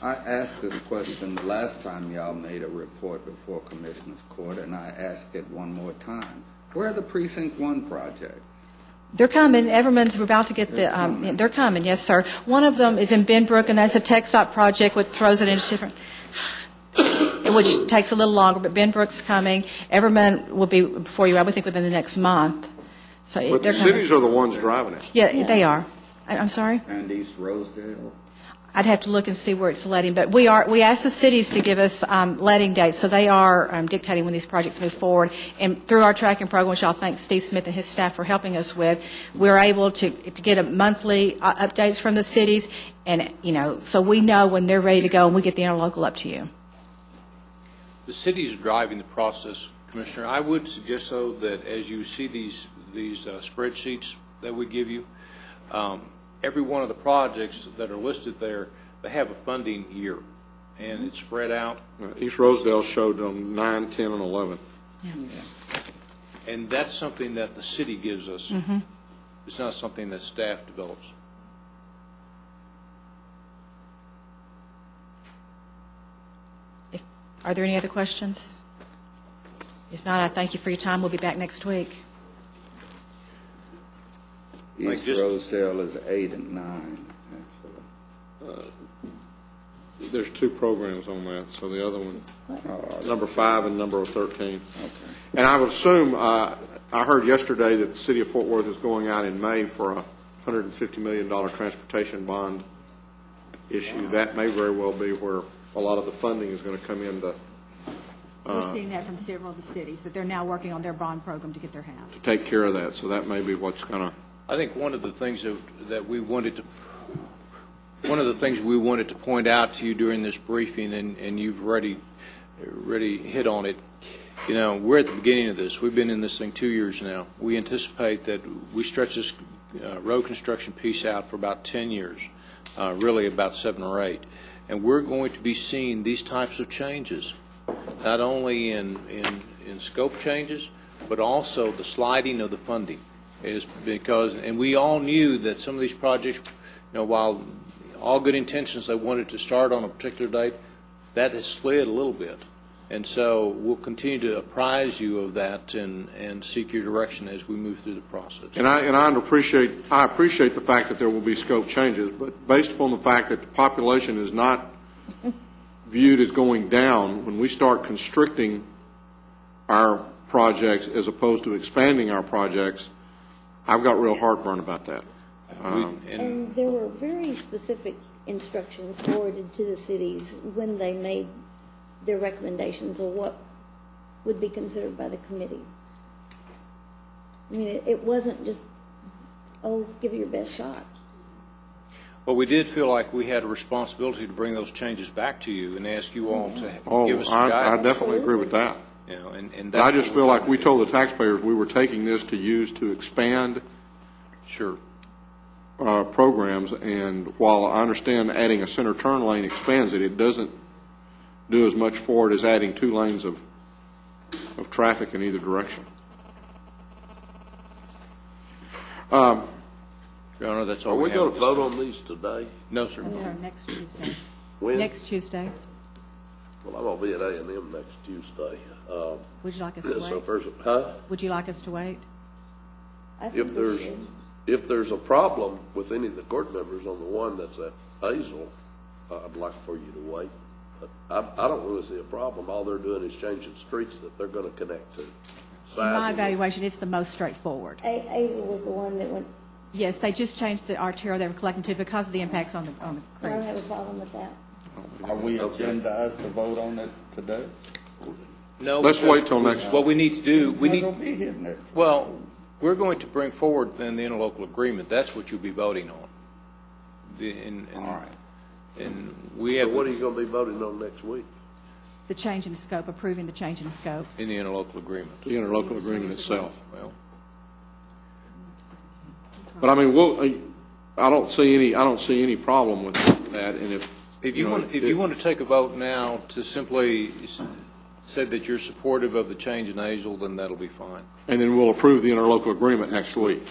I asked this question the last time y'all made a report before Commissioner's Court, and I asked it one more time. Where are the Precinct 1 projects? They're coming. Everman's about to get they're coming, yes, sir. One of them is in Benbrook, and that's a tech stop project which throws it into different, which takes a little longer, but Benbrook's coming. Everman will be before you, I would think, within the next month. So But the cities are the ones driving it. Yeah, they are. I'm sorry? And East Rosedale? I'd have to look and see where it's letting, but we asked the cities to give us letting dates, so they are dictating when these projects move forward. And through our tracking program, which I'll thank Steve Smith and his staff for helping us with, we're able to get a monthly updates from the cities, and so we know when they're ready to go, and we get the interlocal up to you. The city's driving the process, Commissioner. I would suggest, though, that as you see these spreadsheets that we give you, every one of the projects that are listed there, they have a funding year, and it's spread out. East Rosedale showed on 9, 10, and 11. Yeah. And that's something that the city gives us. Mm-hmm. It's not something that staff develops. Are there any other questions? If not, I thank you for your time. We'll be back next week. East Rosedale is 8 and 9, actually. There's two programs on that, so the other one's number 5 and number 13. Okay. And I would assume, I heard yesterday that the city of Fort Worth is going out in May for a $150 million transportation bond issue. Wow. That may very well be where a lot of the funding is going to come in We're seeing that from several of the cities, that they're now working on their bond program to get their hand. to take care of that. So that may be what's going to. I think one of the things that we wanted to point out to you during this briefing, and you've already hit on it. You know, we're at the beginning of this. We've been in this thing 2 years now. We anticipate that we stretch this road construction piece out for about 10 years, really about 7 or 8. And we're going to be seeing these types of changes, not only in scope changes, but also the sliding of the funding. Is because, and we all knew that some of these projects, while all good intentions, they wanted to start on a particular date, that has slid a little bit. And so we'll continue to apprise you of that and seek your direction as we move through the process. And I appreciate the fact that there will be scope changes, but based upon the fact that the population is not viewed as going down, when we start constricting our projects as opposed to expanding our projects, I've got real heartburn about that. And there were very specific instructions forwarded to the cities when they made their recommendations of what would be considered by the committee. I mean, it wasn't just, give it your best shot. Well, we did feel like we had a responsibility to bring those changes back to you and ask you all to give us some guidance. I definitely agree with that. And I just feel like we told the taxpayers we were taking this to use to expand programs, and while I understand adding a center turn lane expands it, it doesn't do as much for it as adding 2 lanes of traffic in either direction. Your Honor, that's all Are we we have. going to vote on these today? No, sir. Next Tuesday. When? Next Tuesday. Well, I'm going to be at A&M next Tuesday. Would you like us to So wait? first, Would you like us to wait? If there's a problem with any of the court members on the one that's at Hazel, I'd like for you to wait. But I don't really see a problem. All they're doing is changing streets that they're going to connect to. In my evaluation, it's the most straightforward. Azel was the one that went. Yes, they just changed the arterial they were collecting to because of the impacts on the I don't creek. have a problem with that. Are we agendized to vote on it today? No. Let's wait till next. What we need to do, We're not going to be here next. well, we're going to bring forward then the interlocal agreement. That's what you'll be voting on. All right. And we have. So what are you going to be voting on next week? The change in scope, approving the change in scope. In the interlocal agreement. The interlocal agreement itself. Well. But I mean, I don't see any problem with that. And if you want to take a vote now to simply say that you're supportive of the change in Hazel, then that'll be fine. And then we'll approve the interlocal agreement next week.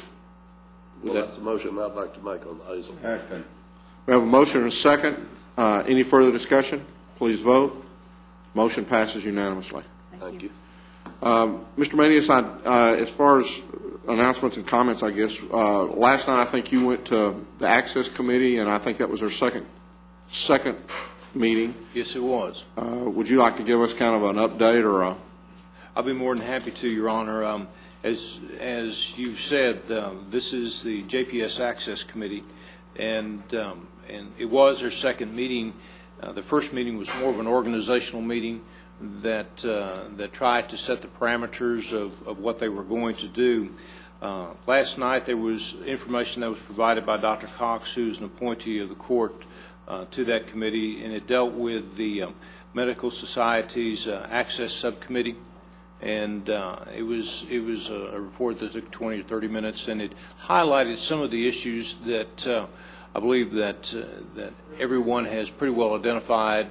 Well, that's a motion I'd like to make on the Hazel. Okay. We have a motion and a second. Any further discussion? Please vote. Motion passes unanimously. Thank you. Mr. Manius, as far as announcements and comments, I guess, last night I think you went to the Access Committee, and I think that was their second meeting. Yes, it was. Would you like to give us kind of an update or a? I'll be more than happy to, Your Honor. As you've said, this is the JPS Access Committee, and it was their second meeting. The first meeting was more of an organizational meeting that tried to set the parameters of what they were going to do. Last night there was information that was provided by Dr. Cox, who is an appointee of the court to that committee, and it dealt with the Medical Society's Access Subcommittee. And it was a report that took 20 or 30 minutes, and it highlighted some of the issues that I believe that everyone has pretty well identified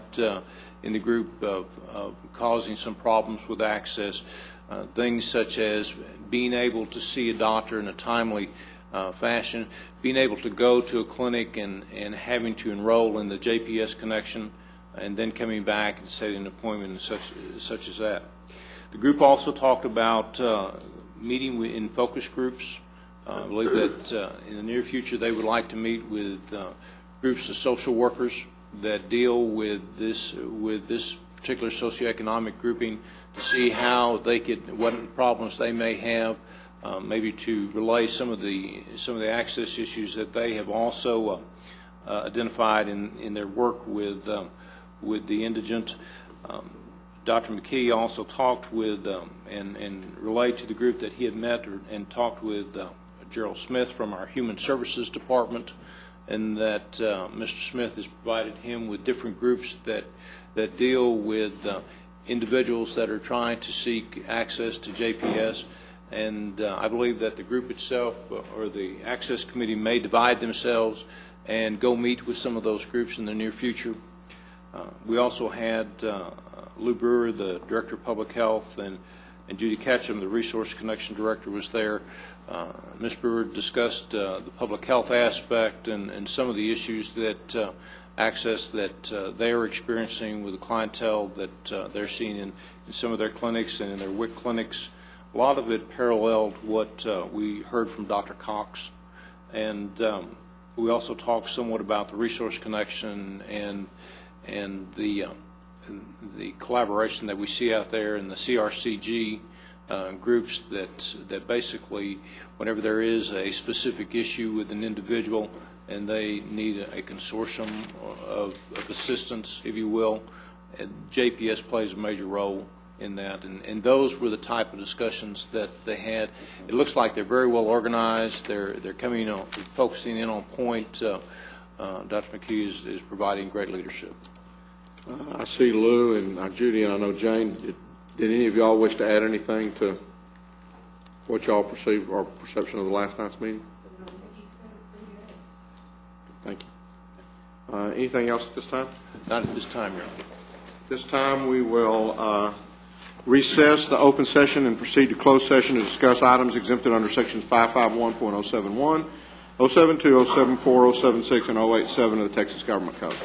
in the group of causing some problems with access. Things such as being able to see a doctor in a timely fashion, being able to go to a clinic and having to enroll in the JPS connection and then coming back and setting an appointment such as that. The group also talked about meeting in focus groups. I believe that in the near future they would like to meet with groups of social workers that deal with this particular socioeconomic grouping to see how they could, what problems they may have, maybe to relay some of the access issues that they have also identified in their work with the indigent. Dr. McKee also talked with and relayed to the group that he had met and talked with Gerald Smith from our Human Services Department, and that Mr. Smith has provided him with different groups that deal with individuals that are trying to seek access to JPS. And I believe that the group itself or the Access Committee may divide themselves and go meet with some of those groups in the near future. We also had Lou Brewer, the Director of Public Health, and Judy Ketchum, the Resource Connection Director, was there. Ms. Brewer discussed the public health aspect and some of the issues that access that they are experiencing with the clientele that they're seeing in some of their clinics and in their WIC clinics. A lot of it paralleled what we heard from Dr. Cox. And we also talked somewhat about the Resource Connection and the collaboration that we see out there in the CRCG groups that basically, whenever there is a specific issue with an individual and they need a consortium of assistance, if you will, and JPS plays a major role in that. And those were the type of discussions that they had. It looks like they're very well organized. They're coming on, focusing in on point. Dr. McKee is providing great leadership. I see Lou and Judy, and I know Jane. Did any of y'all wish to add anything to what y'all perceived or perception of the last night's meeting? Thank you. Anything else at this time? Not at this time, Your Honor. At this time, we will recess the open session and proceed to closed session to discuss items exempted under sections 551.071, 072, 074, 076, and 087 of the Texas Government Code.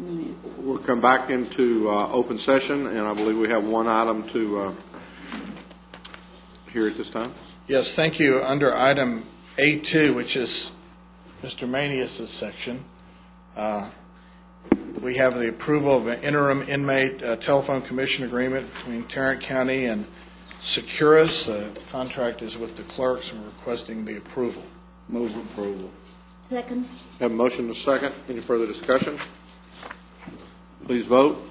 We'll come back into open session, and I believe we have one item to hear at this time. Yes, thank you. Under item A2, which is Mr. Manius's section, we have the approval of an interim inmate telephone commission agreement between Tarrant County and Securus. The contract is with the clerks, and we're requesting the approval. Move approval. Second. Have a motion and a second. Any further discussion? Please vote.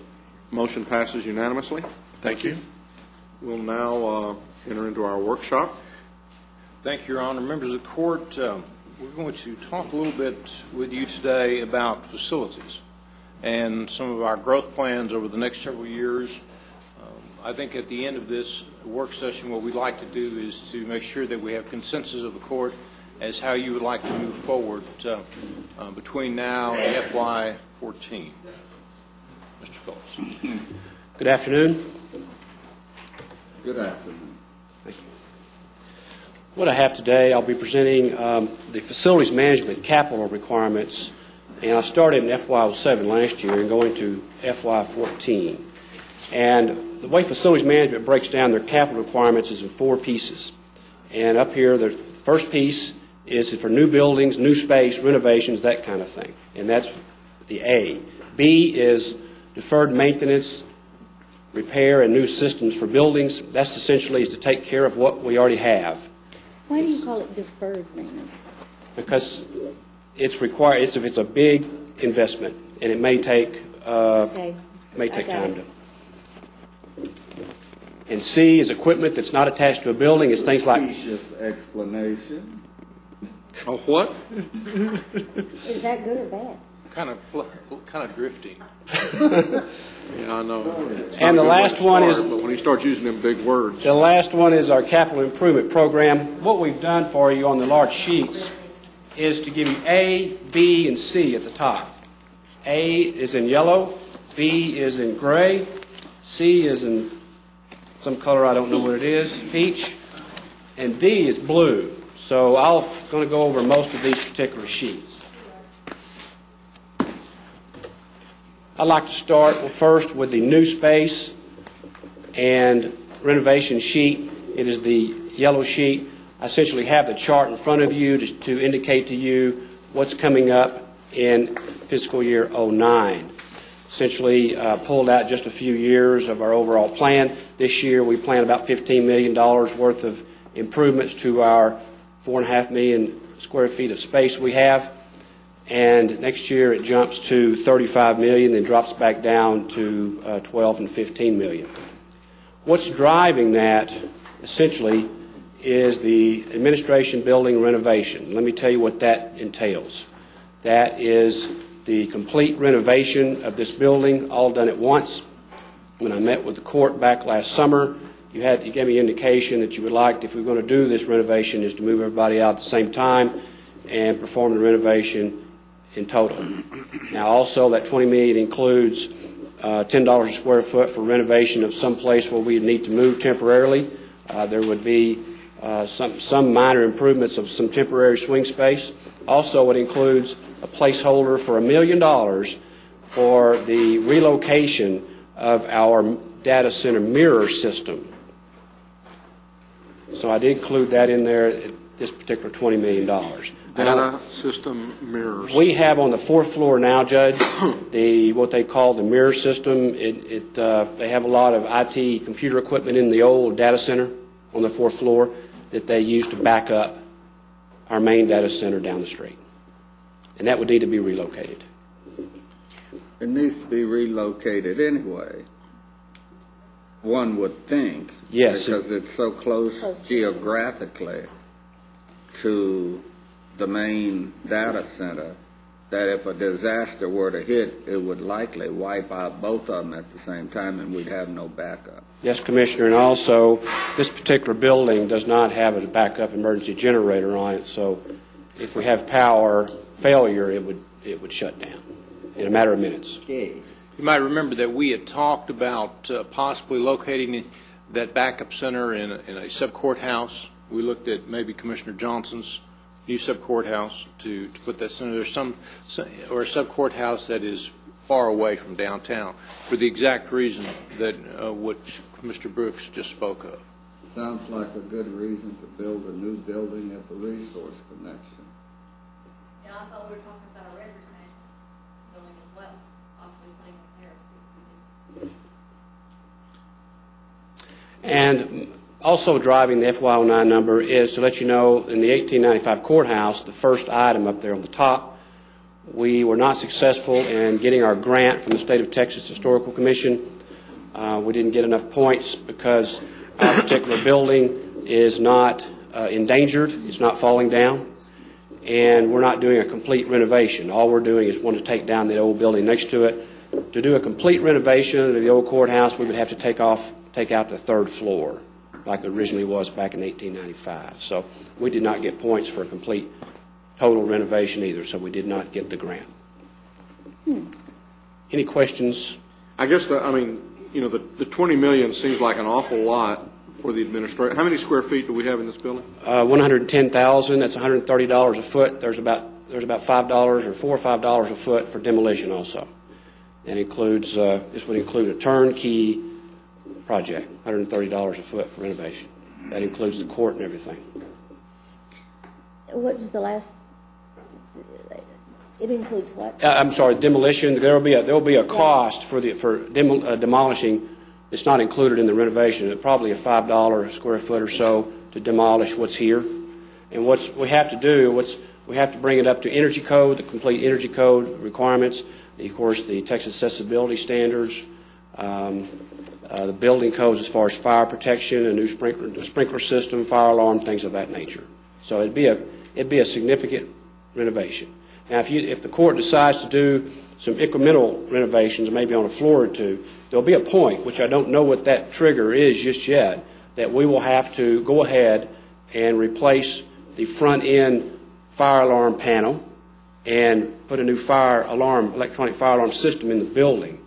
Motion passes unanimously. Thank you. We'll now enter into our workshop. Thank you, Your Honor. Members of the court, we're going to talk a little bit with you today about facilities and some of our growth plans over the next several years. I think at the end of this work session, what we'd like to do is to make sure that we have consensus of the court as how you would like to move forward between now and FY14. Mr. Phillips. Good afternoon. Good afternoon. Thank you. What I have today, I'll be presenting the facilities management capital requirements, and I started in FY07 last year and going to FY14. And the way facilities management breaks down their capital requirements is in 4 pieces. And up here, the first piece is for new buildings, new space, renovations, that kind of thing. And that's the A. B is deferred maintenance, repair, and new systems for buildings. That's essentially is to take care of what we already have. Why do you call it deferred maintenance? Because it's required. If it's a big investment, and it may take time to. And C is equipment that's not attached to a building. It's things like. Specious explanation. Oh, what? Is that good or bad? Kind of drifting. Yeah, I know. And the last one is. But when he starts using them big words. The last one is our capital improvement program. What we've done for you on the large sheets is to give you A, B, and C at the top. A is in yellow, B is in gray, C is in some color I don't know what it is, peach, and D is blue. So I'm going to go over most of these particular sheets. I'd like to start first with the new space and renovation sheet. It is the yellow sheet. I essentially have the chart in front of you to indicate to you what's coming up in fiscal year 09. Essentially pulled out just a few years of our overall plan. This year we plan about $15 million worth of improvements to our 4.5 million square feet of space we have. And next year it jumps to $35 million, then drops back down to 12 and 15 million. What's driving that essentially is the administration building renovation. Let me tell you what that entails. That is the complete renovation of this building, all done at once. When I met with the court back last summer, you gave me an indication that you would like, if we were going to do this renovation, is to move everybody out at the same time and perform the renovation in total. Now, also, that $20 million includes $10 a square foot for renovation of some place where we need to move temporarily. There would be some minor improvements of some temporary swing space. Also, it includes a placeholder for $1 million for the relocation of our data center mirror system. So I did include that in there, this particular $20 million. Data system mirrors. We have on the 4th floor now, Judge, what they call the mirror system. They have a lot of IT computer equipment in the old data center on the 4th floor that they use to back up our main data center down the street. And that would need to be relocated. It needs to be relocated anyway, one would think. Yes. Because it's so close geographically to the main data center that if a disaster were to hit, it would likely wipe out both of them at the same time and we'd have no backup. Yes, Commissioner, and also this particular building does not have a backup emergency generator on it, so if we have power failure, it would shut down in a matter of minutes. Okay. You might remember that we had talked about possibly locating that backup center in a sub-courthouse. We looked at maybe Commissioner Johnson's new sub-courthouse to put that center. There's or a sub-courthouse that is far away from downtown for the exact reason that which Mr. Brooks just spoke of. Sounds like a good reason to build a new building at the resource connection. Yeah, I thought we were talking about a records management building as well, possibly putting it there. And also driving the FY09 number is to let you know in the 1895 courthouse, the first item up there on the top, we were not successful in getting our grant from the State of Texas Historical Commission. We didn't get enough points because our particular building is not endangered, it's not falling down, and we're not doing a complete renovation. All we're doing is want to take down the old building next to it. To do a complete renovation of the old courthouse, we would have to take out the third floor, like it originally was back in 1895. So we did not get points for a complete total renovation either, so we did not get the grant. Any questions? I guess the 20 million seems like an awful lot for the administration. How many square feet do we have in this building? 110,000. That's $130 a foot. There's about $5 or $4 or $5 a foot for demolition also. And includes this would include a turnkey project, $130 a foot for renovation. That includes the court and everything. What was the last? It includes what? I'm sorry, demolition. There will be a cost for demolishing. It's not included in the renovation. It's probably a $5 a square foot or so to demolish what's here. And what we have to do, we have to bring it up to energy code, the complete energy code requirements. Of course, the Texas accessibility standards, the building codes as far as fire protection, a new sprinkler system, fire alarm, things of that nature. So it'd be a significant renovation. Now, if the court decides to do some incremental renovations, maybe on a floor or two, there'll be a point, which I don't know what that trigger is just yet, that we will have to go ahead and replace the front end fire alarm panel and put a new electronic fire alarm system in the building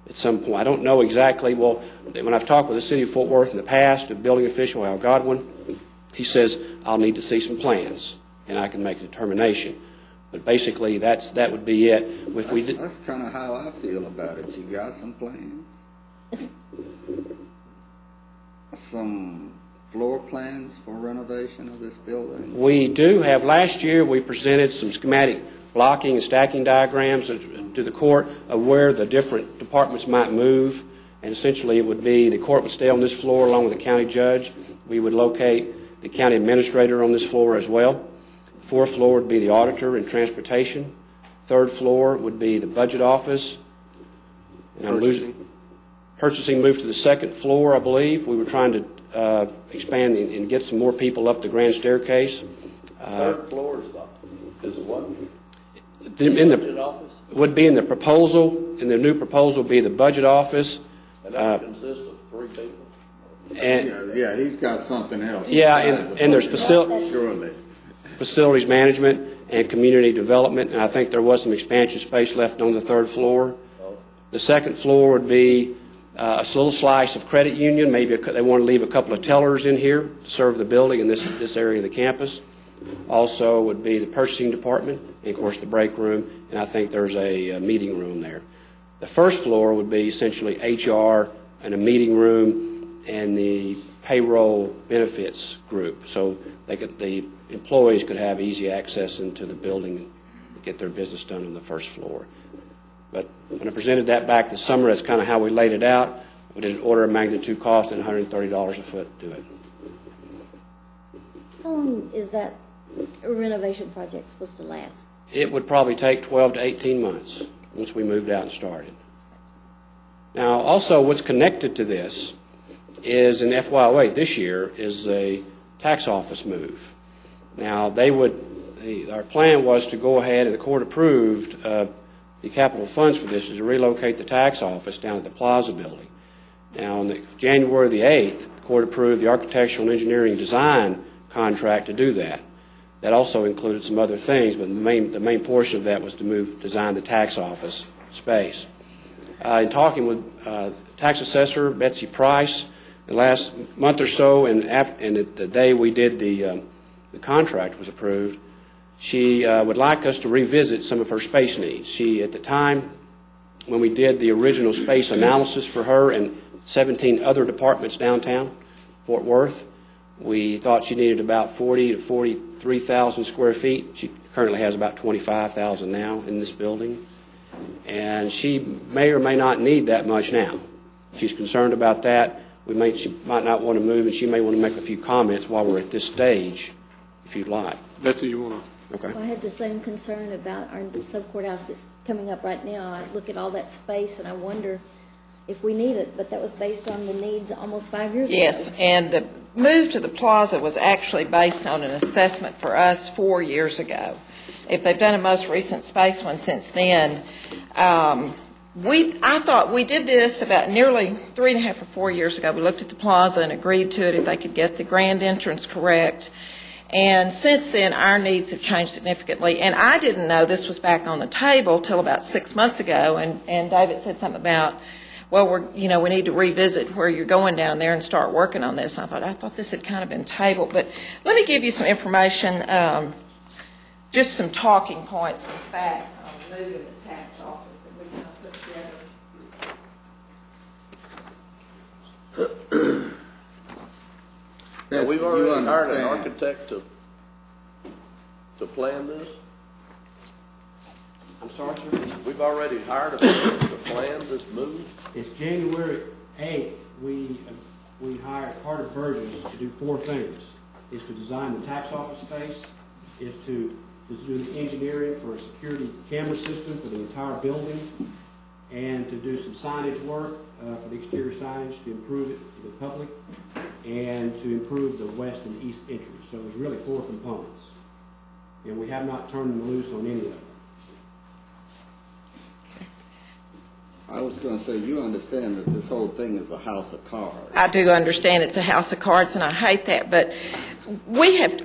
at some point. I don't know exactly. Well, when I've talked with the city of Fort Worth in the past, the building official, Al Godwin, he says, I'll need to see some plans, and I can make a determination. But basically, that would be it. That's kind of how I feel about it. You got some plans? Some floor plans for renovation of this building? We do have. Last year, we presented some schematic blocking and stacking diagrams to the court of where the different departments might move. And essentially, it would be the court would stay on this floor along with the county judge. We would locate the county administrator on this floor as well. Fourth floor would be the auditor and transportation. Third floor would be the budget office. And purchasing moved to the second floor, I believe. We were trying to expand and get some more people up the grand staircase. Third floor is what? In the budget office? Would be in the proposal. In the new proposal would be the budget office. And that consists of 3 people? Yeah, he's got something else. Yeah, and there's facilities management and community development, and I think there was some expansion space left on the third floor. The second floor would be a little slice of credit union. Maybe they want to leave a couple of tellers in here to serve the building in this area of the campus. Also would be the purchasing department, and of course the break room, and I think there's a meeting room there. The first floor would be essentially HR and a meeting room and the payroll benefits group, so the employees could have easy access into the building and get their business done on the first floor. But when I presented that back this summer, that's kind of how we laid it out. We did an order of magnitude cost and $130 a foot to do it. How long is that renovation project supposed to last? It would probably take 12 to 18 months once we moved out and started. Now, also what's connected to this is in FY08 this year is a tax office move. Now, our plan was to go ahead, and the court approved the capital funds for this is to relocate the tax office down at the Plaza building. Now, on January the 8th, the court approved the architectural and engineering design contract to do that. That also included some other things, but the main portion of that was to design the tax office space. In talking with tax assessor Betsy Price the last month or so, and the day we did the contract was approved, She would like us to revisit some of her space needs. She, at the time, when we did the original space analysis for her and 17 other departments downtown Fort Worth, we thought she needed about 40 to 43,000 square feet. She currently has about 25,000 now in this building. And she may or may not need that much now. She's concerned about that. She might not want to move, and she may want to make a few comments while we're at this stage, if you'd like. Betsy, you want to? Okay. Well, I had the same concern about our sub-courthouse that's coming up right now. I look at all that space, and I wonder if we need it, but that was based on the needs almost 5 years ago. Yes, and the move to the Plaza was actually based on an assessment for us 4 years ago. If they've done a most recent space one since then, I thought we did this about nearly 3.5 or 4 years ago. We looked at the Plaza and agreed to it if they could get the grand entrance correct. And since then, our needs have changed significantly. And I didn't know this was back on the table till about 6 months ago. And David said something about, well, we need to revisit where you're going down there and start working on this. And I thought this had kind of been tabled. But let me give you some information, just some talking points, some facts on moving the tax office that we kind of put together. Now, we've already hired an architect to plan this? I'm sorry, sir? We've already hired a person to plan this move? It's January 8th. We hired Carter Burgess to do 4 things. Is to design the tax office space, is to do the engineering for a security camera system for the entire building, and to do some signage work for the exterior signage to improve it for the public, and to improve the west and east entries. So there's really 4 components. And we have not turned them loose on any of them. I was going to say, you understand that this whole thing is a house of cards. I do understand it's a house of cards, and I hate that, but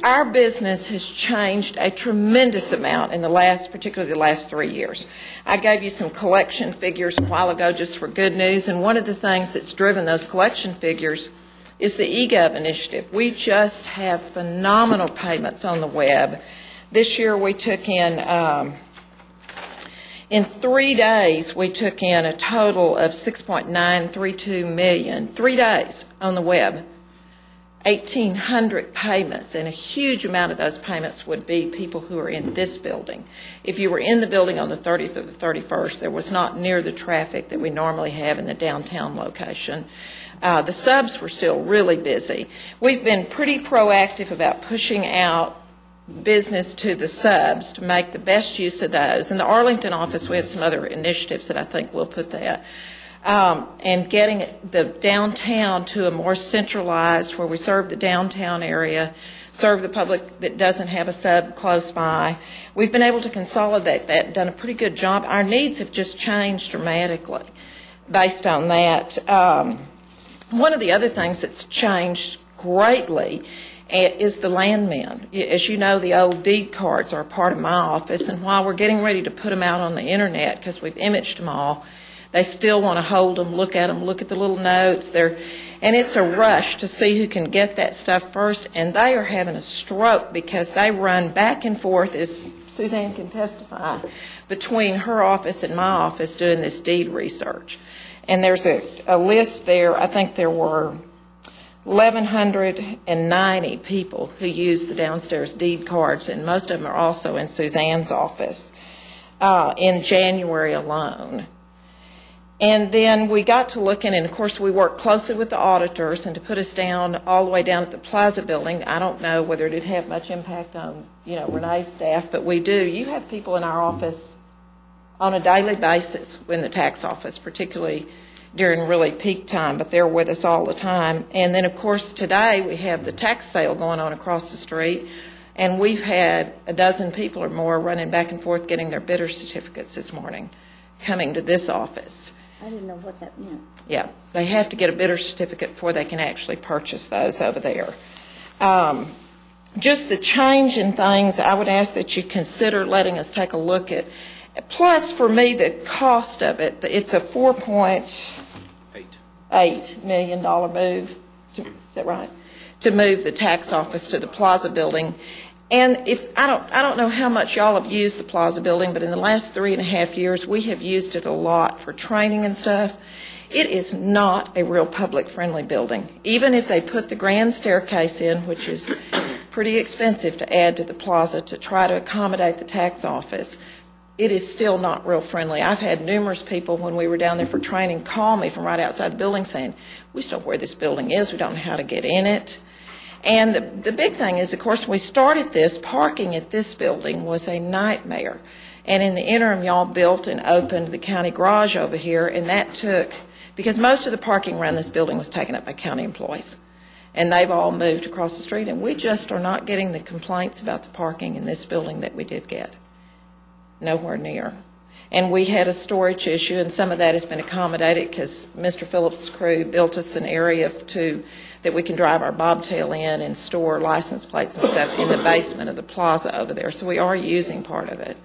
our business has changed a tremendous amount in particularly the last 3 years. I gave you some collection figures a while ago just for good news, and one of the things that's driven those collection figures is the eGov initiative. We just have phenomenal payments on the web. This year we took in 3 days, we took in a total of $6.932 million. 3 days on the web, 1,800 payments, and a huge amount of those payments would be people who are in this building. If you were in the building on the 30th or the 31st, there was not near the traffic that we normally have in the downtown location. The subs were still really busy. We've been pretty proactive about pushing out business to the subs to make the best use of those. In the Arlington office, we have some other initiatives that I think will put that. And getting the downtown to a more centralized, where we serve the downtown area, serve the public that doesn't have a sub close by. We've been able to consolidate that and done a pretty good job. Our needs have just changed dramatically based on that. One of the other things that's changed greatly is the landmen. As you know, the old deed cards are a part of my office, and while we're getting ready to put them out on the internet because we've imaged them all, they still want to hold them, look at the little notes. And it's a rush to see who can get that stuff first, and they are having a stroke because they run back and forth, as Suzanne can testify, between her office and my office doing this deed research. And there's a list there. I think there were 1,190 people who use the downstairs deed cards, and most of them are also in Suzanne's office in January alone. And then we got to looking, and of course we worked closely with the auditors, and to put us down all the way down at the Plaza building, I don't know whether it would have much impact on, Renee's staff, but we do. You have people in our office on a daily basis in the tax office, particularly during really peak time, but they're with us all the time. And then, of course, today we have the tax sale going on across the street, and we've had a dozen people or more running back and forth getting their bidder certificates this morning, coming to this office. I didn't know what that meant. Yeah, they have to get a bidder certificate before they can actually purchase those over there. Just the change in things, I would ask that you consider letting us take a look at. Plus, for me, the cost of it, it's a $4.8 million move, is that right, to move the tax office to the Plaza building. And I don't know how much y'all have used the Plaza building, but in the last 3.5 years, we have used it a lot for training and stuff. It is not a real public-friendly building. Even if they put the grand staircase in, which is pretty expensive to add to the Plaza to try to accommodate the tax office, it is still not real friendly. I've had numerous people, when we were down there for training, call me from right outside the building saying, we just don't know where this building is, we don't know how to get in it. And the big thing is, of course, when we started this, parking at this building was a nightmare. And in the interim, y'all built and opened the county garage over here, and that took, because most of the parking around this building was taken up by county employees. And they've all moved across the street, and we just are not getting the complaints about the parking in this building that we did get. Nowhere near. And we had a storage issue, and some of that has been accommodated because Mr. Phillips' crew built us an area that we can drive our bobtail in and store license plates and stuff in the basement of the Plaza over there. So we are using part of it.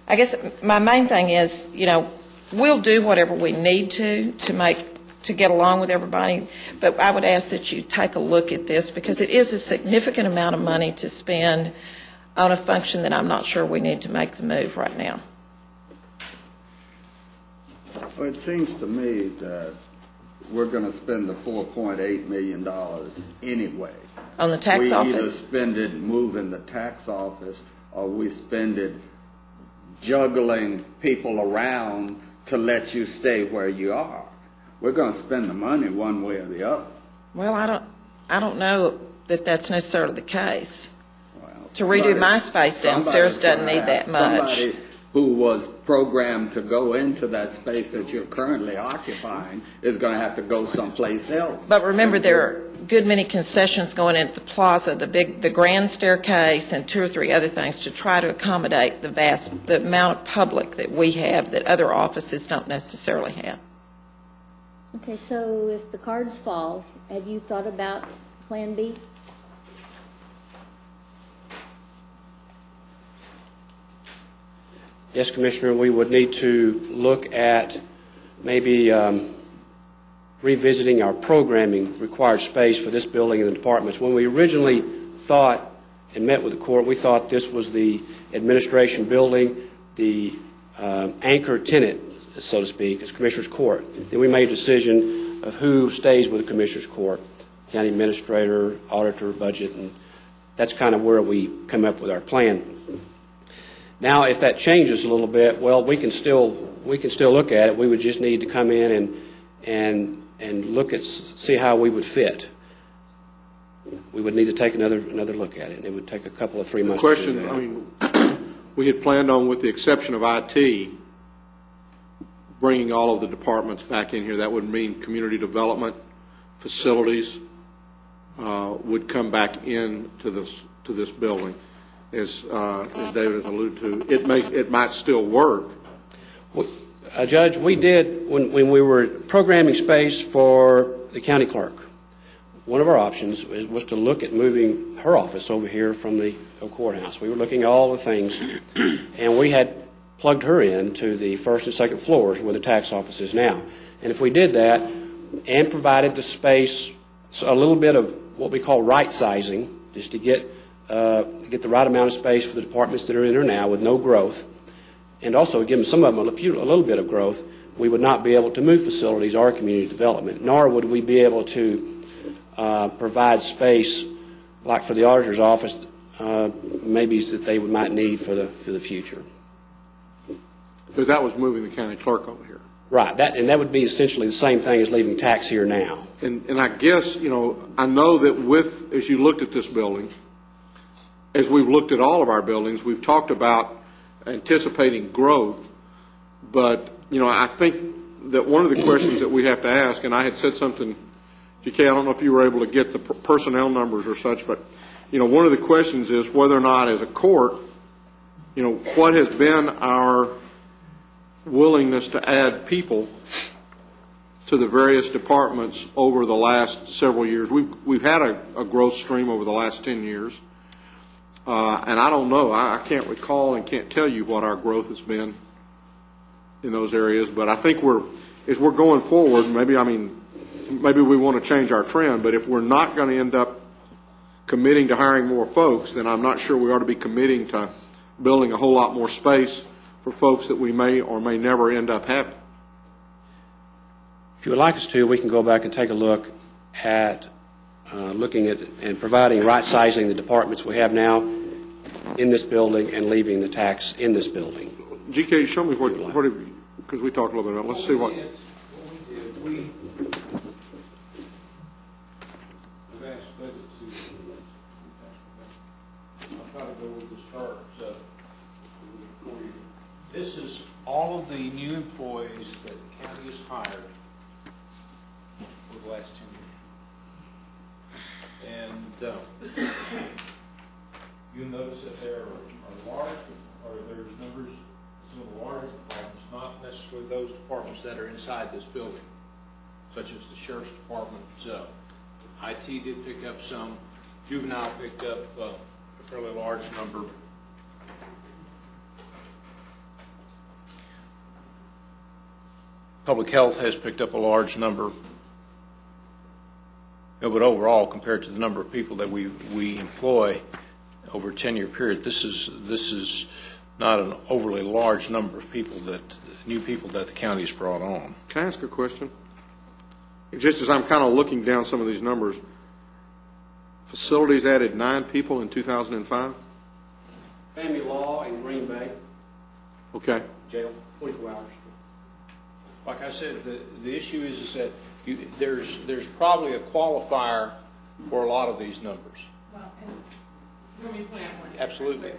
I guess my main thing is, we'll do whatever we need to get along with everybody, but I would ask that you take a look at this because it is a significant amount of money to spend on a function that I'm not sure we need to make the move right now. Well, it seems to me that we're going to spend the $4.8 million anyway. On the tax office? We either spend it moving the tax office or we spend it juggling people around to let you stay where you are. We're going to spend the money one way or the other. Well, I don't know that that's necessarily the case. To redo my space downstairs doesn't need that much. Somebody who was programmed to go into that space that you're currently occupying is going to have to go someplace else. But remember, there are a good many concessions going into the Plaza, the grand staircase, and 2 or 3 other things to try to accommodate the amount of public that we have that other offices don't necessarily have. Okay, so if the cards fall, have you thought about Plan B? Yes, Commissioner, we would need to look at maybe revisiting our programming required space for this building and the departments. When we originally thought and met with the court, we thought this was the administration building, the anchor tenant, so to speak, is Commissioner's Court. Then we made a decision of who stays with the Commissioner's Court, county administrator, auditor, budget, and that's kind of where we come up with our plan. Now, if that changes a little bit, well, we can still look at it. We would just need to come in and look at see how we would fit. We would need to take another look at it, and it would take a couple of 3 months. The question, we had planned on, with the exception of IT, bringing all of the departments back in here. That would mean community development, facilities would come back into this building. As David has alluded to, it might still work. Judge, we did, when we were programming space for the county clerk, one of our options was to look at moving her office over here from the courthouse. We were looking at all the things, and we had plugged her in to the first and second floors where the tax office is now. And if we did that and provided the space, so a little bit of what we call right sizing, just to get the right amount of space for the departments that are in there now with no growth, and also give them some of them a little bit of growth, we would not be able to move facilities or community development, nor would we be able to provide space like for the auditor's office, maybe that they might need for the future. But that was moving the county clerk over here. Right, and that would be essentially the same thing as leaving tax here now. And I guess, I know that as you looked at this building, as we've looked at all of our buildings, we've talked about anticipating growth, but, I think that one of the questions that we have to ask, and I had said something, GK, I don't know if you were able to get the personnel numbers or such, but, one of the questions is whether or not as a court, what has been our willingness to add people to the various departments over the last several years. We've had a growth stream over the last 10 years. And I don't know. I can't recall and can't tell you what our growth has been in those areas. But I think as we're going forward, maybe we want to change our trend. But if we're not going to end up committing to hiring more folks, then I'm not sure we ought to be committing to building a whole lot more space for folks that we may or may never end up having. If you would like us to, we can go back and take a look at looking at and providing right-sizing the departments we have now in this building and leaving the tax in this building. GK, show me what have you, because we talked a little bit about it. Let's see what. We've asked budget to, I'll try to go with this chart for you. This is all of the new employees that the county has hired over the last 10 years. And you'll notice that there are large, or there's numbers, some of the large departments, not necessarily those departments that are inside this building, such as the sheriff's department. IT did pick up some. Juvenile picked up a fairly large number. Public health has picked up a large number. But overall, compared to the number of people that we employ over a 10-year period, this is not an overly large number of people new people that the county has brought on. Can I ask a question? Just as I'm kind of looking down some of these numbers, facilities added 9 people in 2005? Family law in Green Bay. Okay. Jail, 24 hours. Like I said, the issue is that there's probably a qualifier for a lot of these numbers. Well, and let me point out one thing. Absolutely.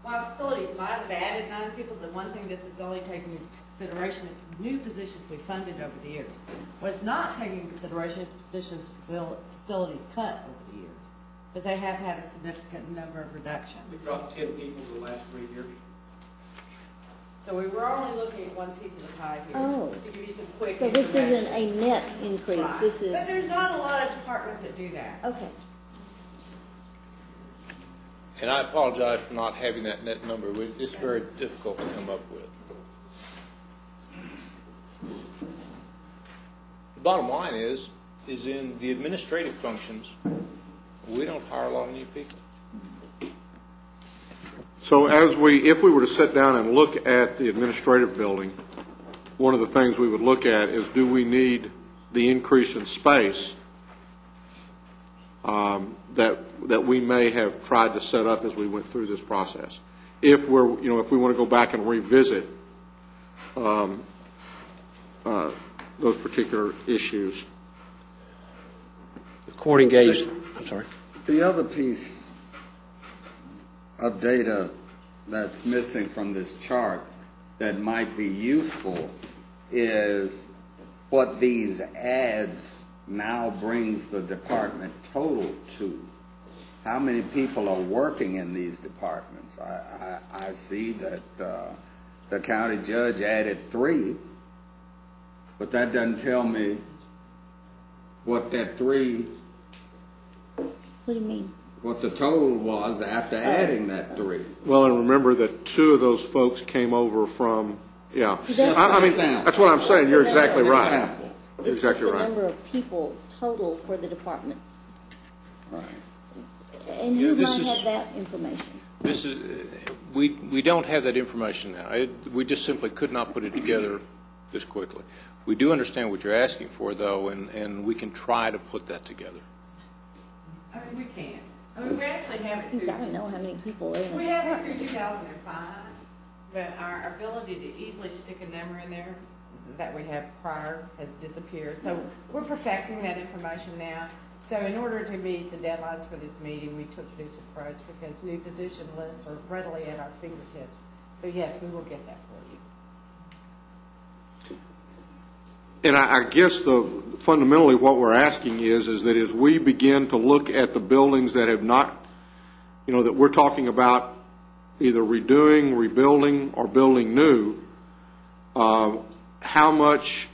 While facilities might have added 9 people, the one thing this is only taking into consideration is new positions we funded over the years. What it's not taking into consideration is positions facilities cut over the years, because they have had a significant number of reductions. We've dropped 10 people in the last 3 years. So we were only looking at one piece of the pie here. Oh. To give you some quick So this information. isn't a net increase, Right. this is, But there's not a lot of departments that do that. okay. And I apologize for not having that net number. It's very difficult to come up with. The bottom line is in the administrative functions, we don't hire a lot of new people. So if we were to sit down and look at the administrative building, one of the things we would look at is, do we need the increase in space that we may have tried to set up as we went through this process? If we want to go back and revisit those particular issues. The court engaged. I'm sorry. The other piece of data that's missing from this chart that might be useful is what these adds now brings the department total to. How many people are working in these departments? I see that the county judge added 3, but that doesn't tell me what that 3. What do you mean? What the total was after adding that 3. Well, and remember that 2 of those folks came over from, yeah. That's I mean, that's what I'm saying. You're exactly right. You're It's just exactly the right. number of people total for the department. Right. And Yeah, who this might is- have that information? This is we don't have that information now. We just simply could not put it together this quickly. We do understand what you're asking for, though, and we can try to put that together. I mean, we can. I mean, we actually have it You've through. got to know how many people are in a We have it department. through 2005, but our ability to easily stick a number in there that we have prior has disappeared. So we're perfecting that information now. So in order to meet the deadlines for this meeting, we took this approach because new position lists are readily at our fingertips. So yes, we will get that for you. And I guess fundamentally what we're asking is that as we begin to look at the buildings that have not, that we're talking about either redoing, rebuilding, or building new, how much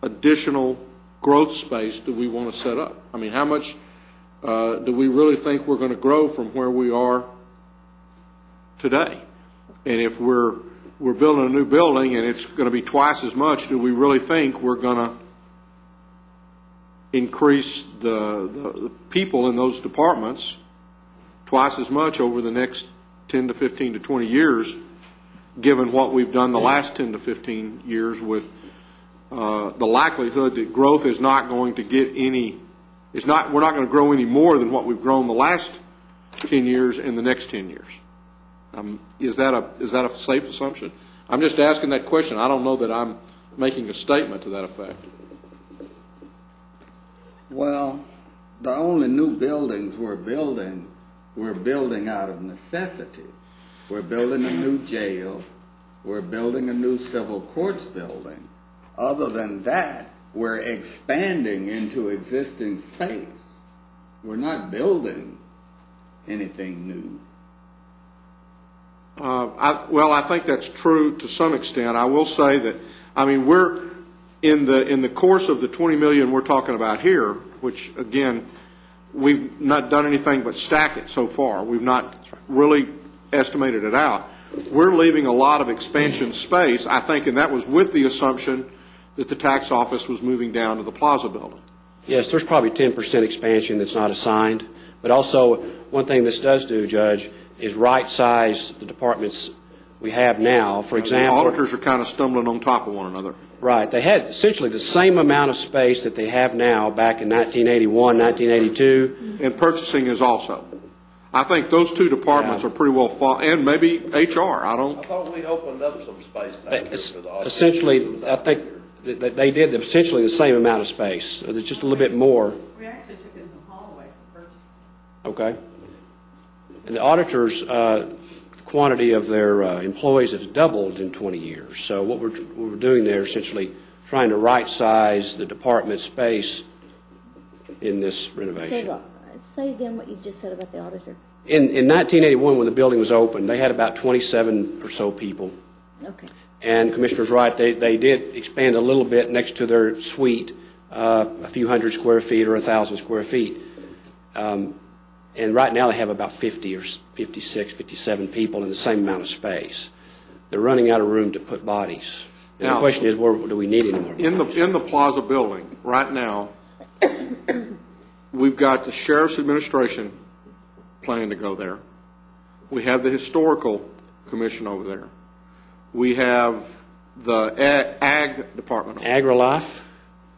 additional growth space do we want to set up? I mean, how much do we really think we're going to grow from where we are today? And if we're building a new building and it's going to be twice as much, do we really think we're going to increase the people in those departments twice as much over the next 10 to 15 to 20 years, given what we've done the last 10 to 15 years with the likelihood that growth is not going to get any, we're not going to grow any more than what we've grown the last 10 years in the next 10 years. Is that a safe assumption? I'm just asking that question. I don't know that I'm making a statement to that effect. Well, the only new buildings we're building out of necessity. We're building a new jail. We're building a new civil courts building. Other than that, we're expanding into existing space. We're not building anything new. I think that's true to some extent. I will say that, we're in the course of the $20 million we're talking about here, which again, we've not done anything but stack it so far. We've not really estimated it out. We're leaving a lot of expansion space, I think, and that was with the assumption that the tax office was moving down to the Plaza building. Yes, there's probably 10% expansion that's not assigned. But also, one thing this does do, Judge, is right-size the departments we have now. For example, the auditors are kind of stumbling on top of one another. Right. They had essentially the same amount of space that they have now back in 1981, 1982. And purchasing is also. I think those two departments are pretty well and maybe HR. I thought we opened up some space back here for the auditors. Essentially, I think that they did essentially the same amount of space. So there's just a little bit more. We actually took it as a hallway for purchasing. Okay. And the auditors, the quantity of their employees has doubled in 20 years. So what we're doing there is essentially trying to right-size the department space in this renovation. Say again what you just said about the auditor. In 1981, when the building was open, they had about 27 or so people. Okay. And Commissioner's right, they did expand a little bit next to their suite, a few hundred square feet or 1,000 square feet. And right now they have about 50 or 56, 57 people in the same amount of space. They're running out of room to put bodies. And now, the question is, where do we need any more bodies? In the Plaza building, right now, we've got the Sheriff's Administration planning to go there. We have the Historical Commission over there. We have the Ag Department over there. AgriLife?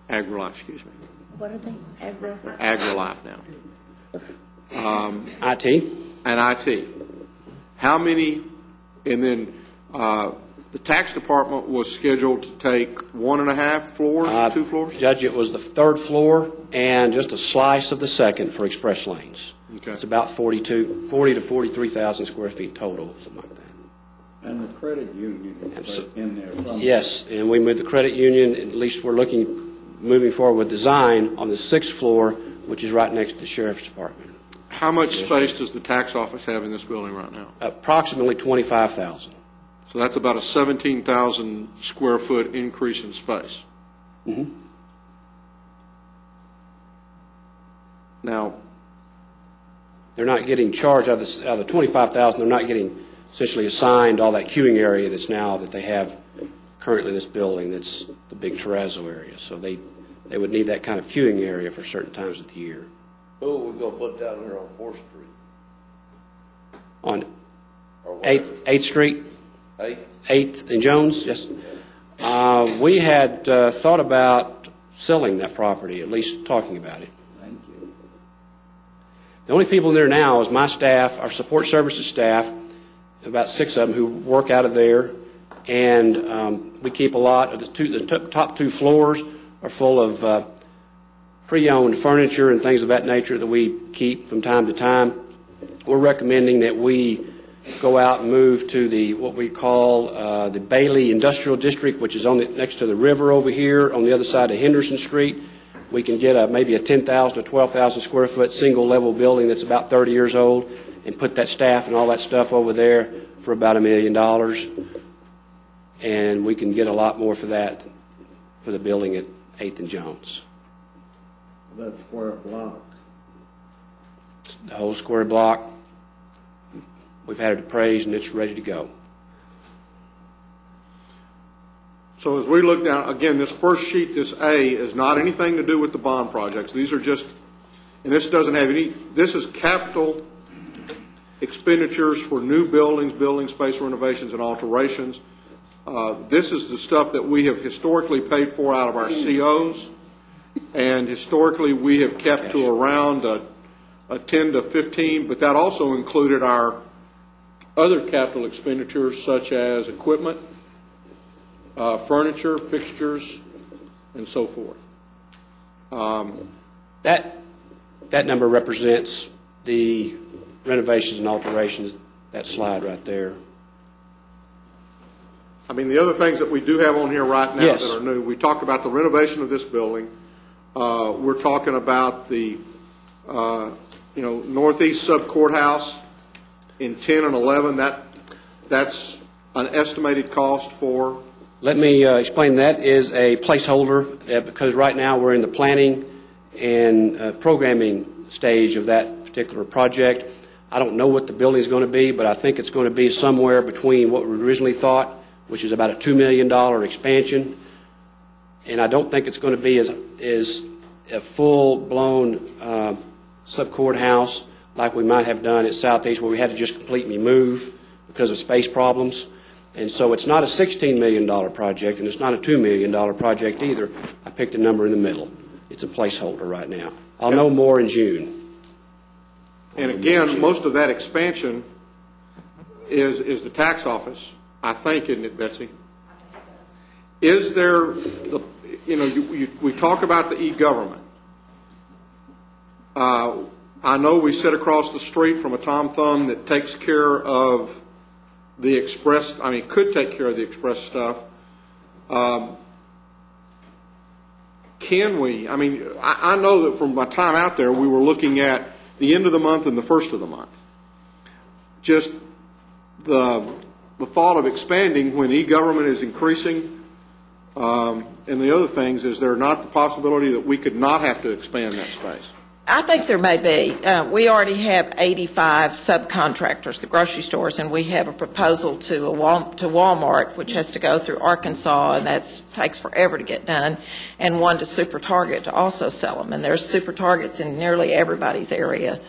AgriLife, excuse me. What are they? AgriLife now. IT. And IT. How many, and then the tax department was scheduled to take 1.5 floors, 2 floors? Judge, it was the 3rd floor and just a slice of the 2nd for express lanes. Okay. It's about 40 to 43,000 square feet total, something like that. And the credit union is in there somewhere. Yes, and we moved the credit union, at least we're moving forward with design on the 6th floor, which is right next to the Sheriff's Department. How much space does the tax office have in this building right now? Approximately 25,000. So that's about a 17,000 square foot increase in space. Mm-hmm. Now, they're not getting charged out of the 25,000. They're not getting essentially assigned all that queuing area that's now that they have currently in this building. That's the big terrazzo area. So they would need that kind of queuing area for certain times of the year. Who are we going to put down here on 4th Street? On 8th Street? 8th and Jones, yes. We had thought about selling that property, at least talking about it. Thank you. The only people in there now is my staff, our support services staff, about 6 of them who work out of there, and we keep a lot of the top 2 floors are full of pre-owned furniture and things of that nature that we keep from time to time. We're recommending that we go out and move to what we call the Bailey Industrial District, which is next to the river over here on the other side of Henderson Street. We can get maybe a 10,000 to 12,000 square foot single level building that's about 30 years old and put that staff and all that stuff over there for about $1 million. And we can get a lot more for that for the building at 8th and Jones. That square block. The whole square block. We've had it appraised and it's ready to go. So as we look down, again, this first sheet, this A, is not anything to do with the bond projects. These are just, and this doesn't have any, this is capital expenditures for new buildings, building space renovations and alterations. This is the stuff that we have historically paid for out of our COs, and historically we have kept to around a 10 to 15, but that also included our other capital expenditures such as equipment, furniture, fixtures, and so forth. That number represents the renovations and alterations, that slide right there. I mean, the other things that we do have on here right now Yes. that are new, we talked about the renovation of this building. We're talking about the, Northeast Sub Courthouse in 10 and 11. That's an estimated cost for. Let me explain. That is a placeholder because right now we're in the planning and programming stage of that particular project. I don't know what the building is going to be, but I think it's going to be somewhere between what we originally thought, which is about a $2 million expansion, and I don't think it's going to be as a full-blown sub-courthouse like we might have done at Southeast, where we had to just completely move because of space problems. And so it's not a $16 million project, and it's not a $2 million project either. I picked a number in the middle. It's a placeholder right now. I'll know more in June. And again, most of that expansion is the tax office, I think, isn't it, Betsy? Is there, we talk about the e-government. I know we sit across the street from a Tom Thumb that takes care of the express, could take care of the express stuff. Can we, I know that from my time out there, we were looking at the end of the month and the first of the month. Just the thought of expanding when e-government is increasing, and the other things, is there not the possibility that we could not have to expand that space? I think there may be. We already have 85 subcontractors, the grocery stores, and we have a proposal to Walmart, which has to go through Arkansas, and that takes forever to get done, and one to Super Target to also sell them. And there's Super Targets in nearly everybody's area.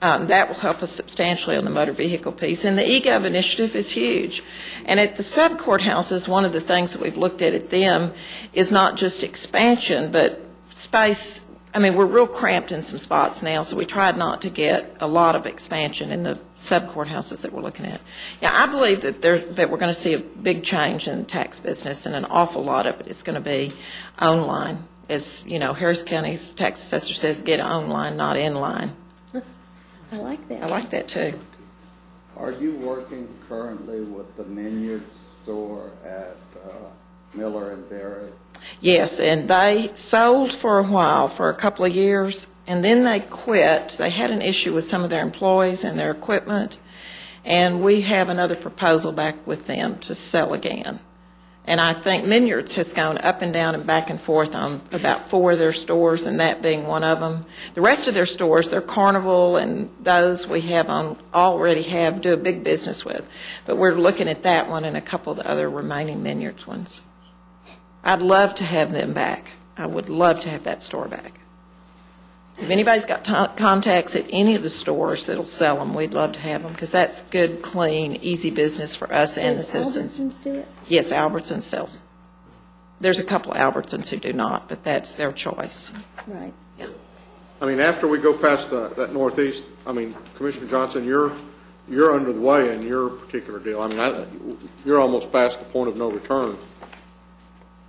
That will help us substantially on the motor vehicle piece. And the eGov initiative is huge. And at the sub-courthouses, one of the things that we've looked at them is not just expansion, but space. We're real cramped in some spots now, so we tried not to get a lot of expansion in the sub-courthouses that we're looking at. Yeah, I believe that we're going to see a big change in the tax business, and an awful lot of it is going to be online. As you know, Harris County's tax assessor says, get online, not in line. I like that. I like that, too. Are you working currently with the Minyard store at Miller and Barrett? Yes, and they sold for a while, for a couple of years, and then they quit. They had an issue with some of their employees and their equipment, and we have another proposal back with them to sell again. And I think Minyard's has gone up and down and back and forth on about 4 of their stores, and that being one of them. The rest of their stores, they're Carnival, and those we have already do a big business with. But we're looking at that one and a couple of the other remaining Minyard's ones. I'd love to have them back. I would love to have that store back. If anybody's got contacts at any of the stores that'll sell them, we'd love to have them, because that's good, clean, easy business for us and the citizens. Does Albertsons do it? Yes, Albertsons sells. There's a couple of Albertsons who do not, but that's their choice. Right. Yeah. After we go past that northeast, Commissioner Johnson, you're under the way in your particular deal. You're almost past the point of no return,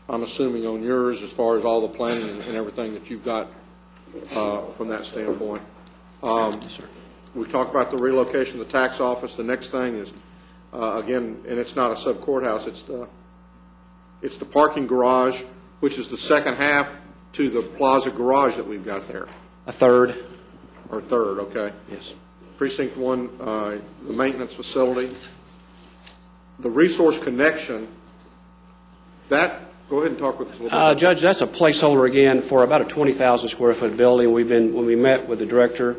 I'm assuming, on yours, as far as all the planning and everything that you've got from that standpoint. We talked about the relocation of the tax office. The next thing is, again, and it's not a sub-courthouse, it's the parking garage, which is the second half to the Plaza garage that we've got there. A third. Or third, okay. Yes. Precinct 1, the maintenance facility. The resource connection, go ahead and talk with us a little bit. Judge, that's a placeholder again for about a 20,000 square foot building. When we met with the director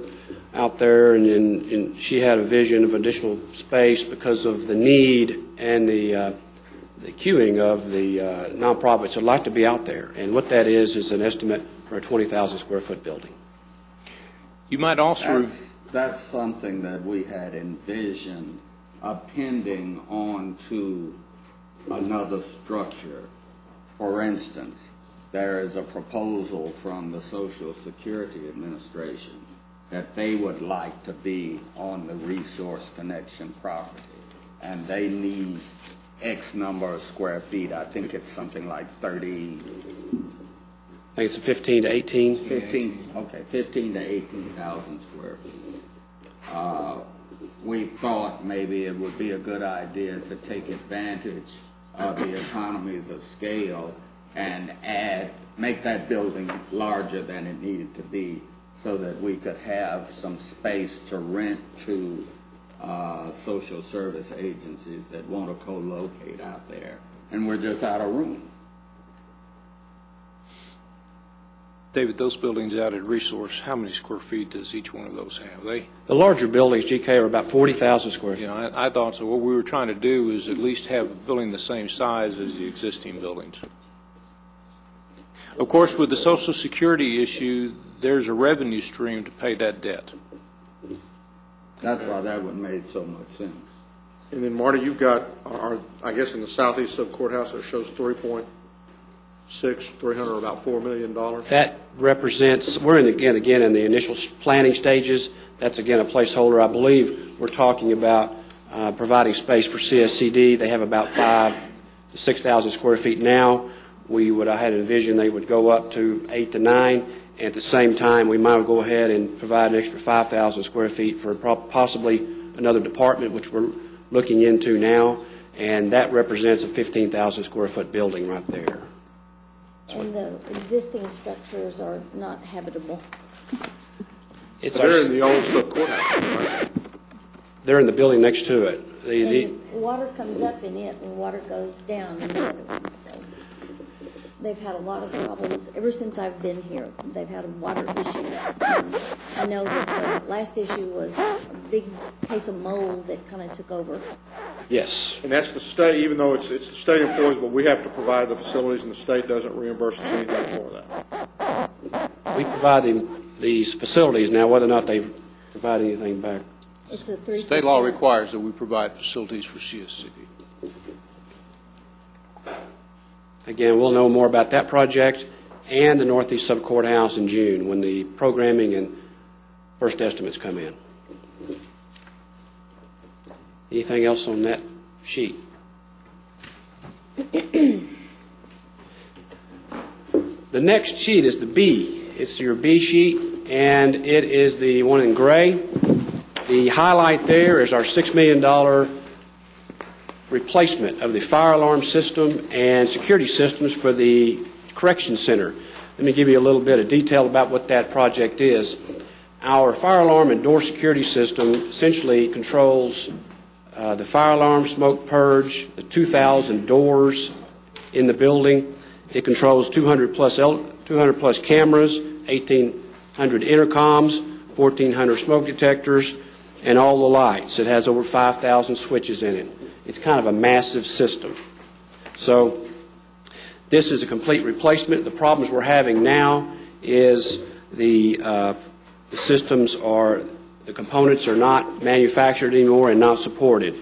out there, and she had a vision of additional space because of the need and the queuing of the nonprofits that would like to be out there. And what that is an estimate for a 20,000 square foot building. You might also... That's something that we had envisioned appending onto another structure. For instance, there is a proposal from the Social Security Administration that they would like to be on the resource connection property, and they need X number of square feet. I think it's something like 30. I think it's 15 to 18. 15 to 18,000 square feet. We thought maybe it would be a good idea to take advantage of the economies of scale and make that building larger than it needed to be, so that we could have some space to rent to social service agencies that want to co-locate out there, and we're just out of room. David, those buildings out at Resource, how many square feet does each one of those have? The larger buildings, GK, are about 40,000 square feet. Yeah, I thought so. What we were trying to do is at least have a building the same size as the existing buildings. Of course, with the Social Security issue, there's a revenue stream to pay that debt. That's why that would make so much sense. And then, Marty, you've got, I guess in the southeast sub courthouse, it shows 300, about $4 million. That represents, we're again in the initial planning stages. That's again a placeholder. I believe we're talking about providing space for CSCD. They have about 5,000 to 6,000 square feet now. I had envisioned they would go up to 8 to 9. And at the same time, we might go ahead and provide an extra 5,000 square feet for possibly another department, which we're looking into now. And that represents a 15,000 square foot building right there. And the existing structures are not habitable. They're in the old sub courthouse, right? They're in the building next to it. And water comes up in it and water goes down in the other one. So they've had a lot of problems ever since I've been here. They've had water issues. I know that the last issue was a big case of mold that kind of took over. Yes. And that's the state, even though it's the state employees, but we have to provide the facilities, and the state doesn't reimburse us anything for that. We provide these facilities now, whether or not they provide anything back. It's a 3%. State law requires that we provide facilities for CSCD. Again, we'll know more about that project and the Northeast Sub Courthouse in June when the programming and first estimates come in. Anything else on that sheet? The next sheet is the B. It's your B sheet, and it is the one in gray. The highlight there is our $6 million replacement of the fire alarm system and security systems for the correction center. Let me give you a little bit of detail about what that project is. Our fire alarm and door security system essentially controls the fire alarm, smoke purge, the 2,000 doors in the building. It controls 200 plus cameras, 1,800 intercoms, 1,400 smoke detectors, and all the lights. It has over 5,000 switches in it. It's kind of a massive system. So this is a complete replacement. The problems we're having now is the systems are, the components are not manufactured anymore and not supported.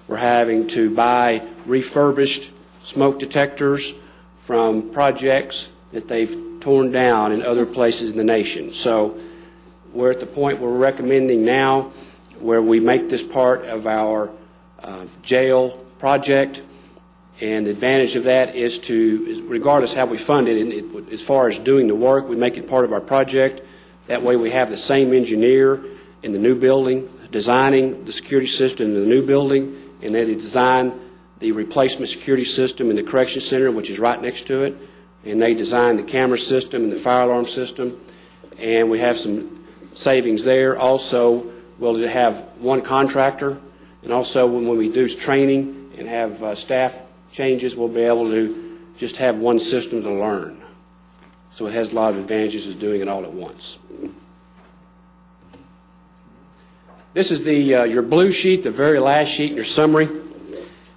We're having to buy refurbished smoke detectors from projects that they've torn down in other places in the nation. So we're at the point we're recommending now where we make this part of our jail project, and the advantage of that is regardless how we fund it, as far as doing the work, we make it part of our project. That way we have the same engineer in the new building designing the security system in the new building, and they design the replacement security system in the correction center, which is right next to it, and they design the camera system and the fire alarm system, and we have some savings there. Also, we'll have one contractor, and also when we do training and have staff changes, we'll be able to just have one system to learn. So it has a lot of advantages of doing it all at once. This is your blue sheet, the very last sheet in your summary.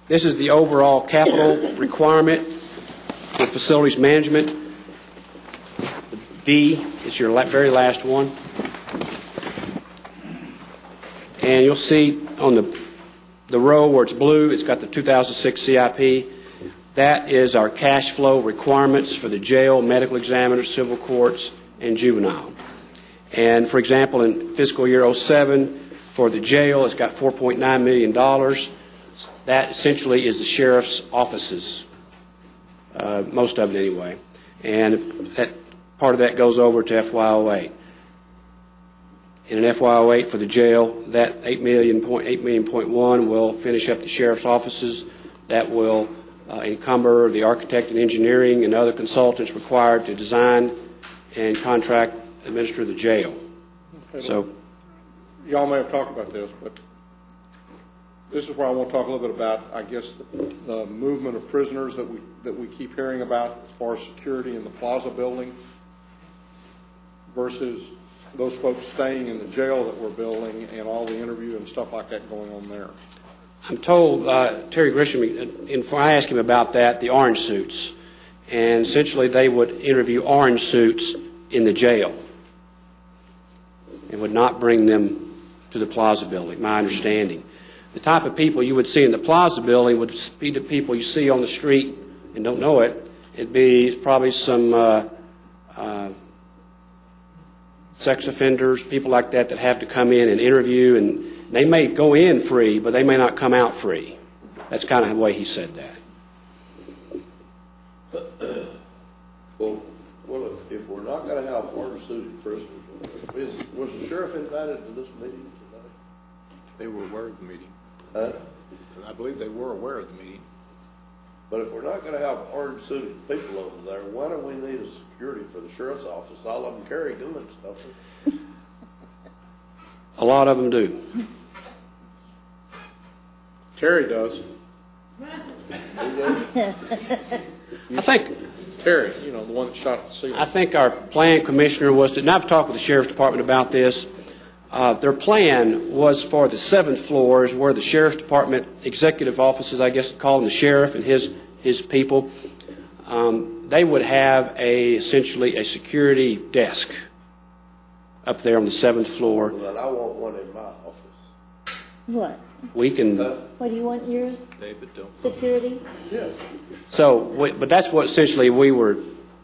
This is the overall capital requirement for facilities management. D is your very last one. And you'll see on the row where it's blue, it's got the 2006 CIP. That is our cash flow requirements for the jail, medical examiners, civil courts, and juvenile. And, for example, in fiscal year 07, for the jail, it's got $4.9 million. That essentially is the sheriff's offices, most of it anyway. And that, part of that goes over to FY08. In an FY08 for the jail, that $8 million.1 will finish up the sheriff's offices. That will encumber the architect and engineering and other consultants required to design and contract administer the jail. Okay, so, y'all may have talked about this, but this is where I want to talk a little bit about, I guess, the movement of prisoners that we keep hearing about as far as security in the Plaza building versus those folks staying in the jail that we're building and all the interview and stuff like that going on there. I'm told Terry Grisham, when I asked him about that, the orange suits, and essentially they would interview orange suits in the jail and would not bring them to the Plaza building, my understanding. The type of people you would see in the Plaza building would be the people you see on the street and don't know it. It'd be probably some sex offenders, people like that that have to come in and interview, and they may go in free, but they may not come out free. That's kind of the way he said that. Well, if we're not going to have orange-suited prisoners, was the sheriff invited to this meeting tonight? They were aware of the meeting. Huh? I believe they were aware of the meeting. But if we're not going to have orange-suited people over there, why do we need a security for the sheriff's office? All of them carry guns, don't they? A lot of them do. Terry does. I think Terry, the one that shot at the ceiling. I think our plan, Commissioner, was to, and I've talked with the Sheriff's Department about this, their plan was for the 7th floor is where the Sheriff's Department executive offices, I guess call them the sheriff and his people, they would have essentially a security desk up there on the 7th floor. Well, I want one in my office. What? We can... What do you want yours? David, don't. Security? Yeah. So, but that's what essentially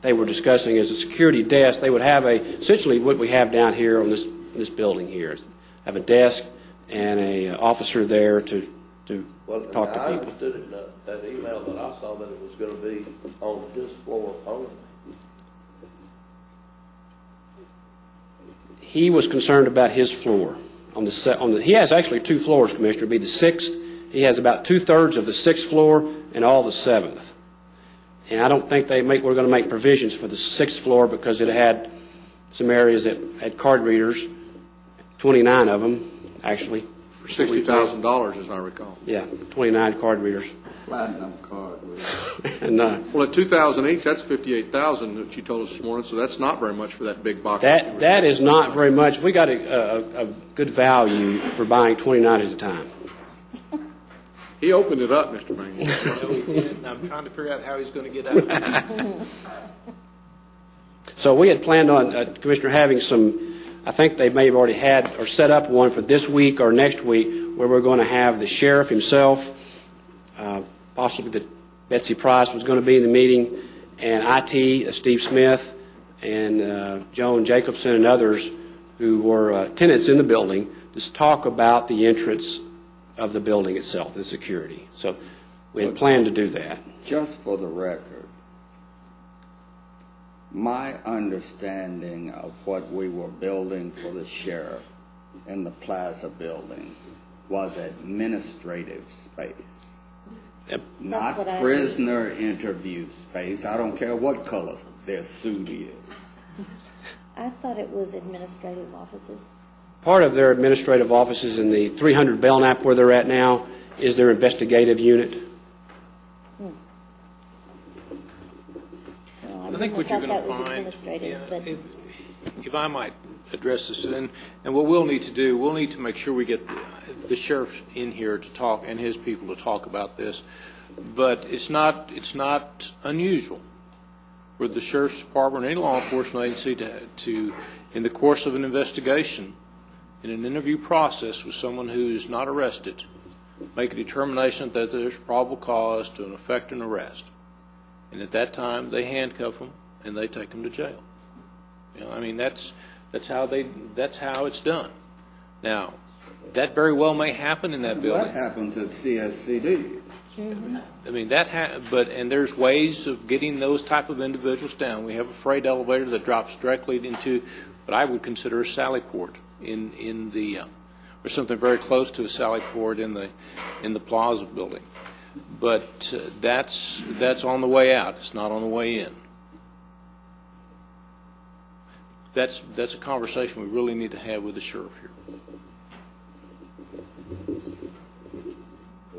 they were discussing is a security desk. They would have essentially what we have down here on this building here. Have a desk and an officer there to talk to people. I understood in that email that I saw that it was going to be on his floor only. He was concerned about his floor. He has actually 2 floors, Commissioner. It'd be the 6th. He has about 2/3 of the 6th floor and all the 7th. And I don't think we're going to make provisions for the 6th floor because it had some areas that had card readers, 29 of them, actually. For $60,000, as I recall. Yeah, 29 card readers. Platinum card readers. And, well, at 2,000 each, that's $58,000 that you told us this morning, so that's not very much for that big box. That is not very much. We got a good value for buying 29 at a time. He opened it up, Mr. Manning. I'm trying to figure out how he's going to get out. So we had planned on, Commissioner, having some, I think they may have already had or set up one for this week or next week where we're going to have the sheriff himself, possibly that Betsy Price was going to be in the meeting, and IT, Steve Smith, and Joan Jacobson and others who were tenants in the building to talk about the entrance of the building itself, the security. So we had planned to do that. Just for the record, my understanding of what we were building for the sheriff in the Plaza building was administrative space. Yep. Not prisoner interview space. I don't care what color their suit is. I thought it was administrative offices. Part of their administrative offices in the 300 Belknap where they're at now is their investigative unit. I think what you're going to find, if I might address this. And what we'll need to do, we'll need to make sure we get the sheriff in here to talk, and his people to talk about this. But it's not unusual for the sheriff's department or any law enforcement agency to, in the course of an investigation, in an interview process with someone who is not arrested, make a determination that there's probable cause to effect an arrest. And at that time, they handcuff them and they take them to jail. You know, I mean, that's how it's done. Now, that very well may happen in that building. What happens at CSCD? I mean, and there's ways of getting those type of individuals down. We have a freight elevator that drops directly into what I would consider a sally port or something very close to a sally port in the Plaza building. But that's on the way out. It's not on the way in. That's a conversation we really need to have with the sheriff here.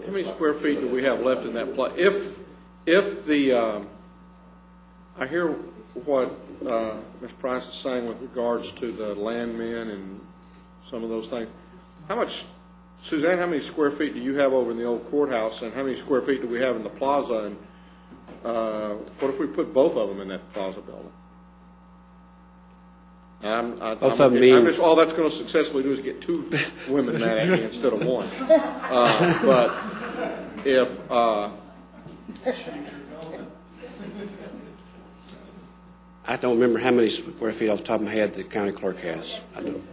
How many square feet do we have left in that place? If the, I hear what Ms. Price is saying with regards to the landmen and some of those things. How much, Suzanne, how many square feet do you have over in the old courthouse, and how many square feet do we have in the plaza? And what if we put both of them in that plaza building? All that's going to successfully do is get two women mad at me instead of one. But if I don't remember how many square feet off the top of my head the county clerk has. I don't.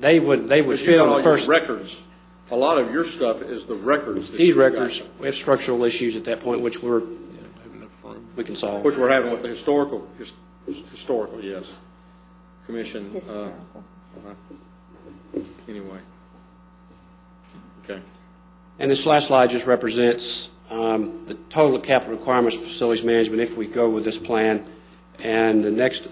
They would fill the first records. A lot of your stuff is the records. These records, we have structural issues at that point, which we can solve. Which we're having with the historical, yes, commission. Anyway, okay. And this last slide just represents the total capital requirements for facilities management if we go with this plan, and the next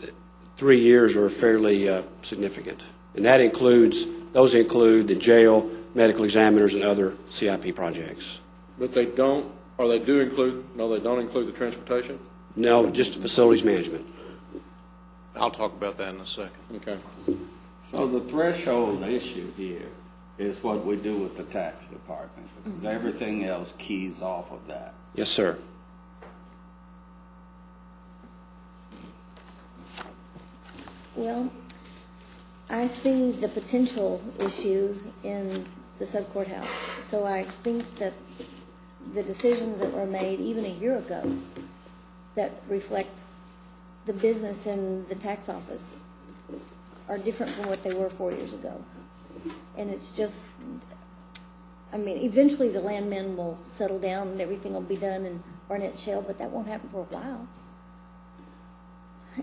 3 years are fairly significant. And those include the jail, medical examiners, and other CIP projects. But they don't, or they do include, no, they don't include the transportation? No, just facilities management. I'll talk about that in a second. Okay. So the threshold issue here is what we do with the tax department, because everything else keys off of that. Yes, sir. Well, I see the potential issue in the sub-courthouse. So I think that the decisions that were made even a year ago that reflect the business in the tax office are different from what they were 4 years ago. And it's just, I mean, eventually the landmen will settle down and everything will be done in Barnett Shell, but that won't happen for a while.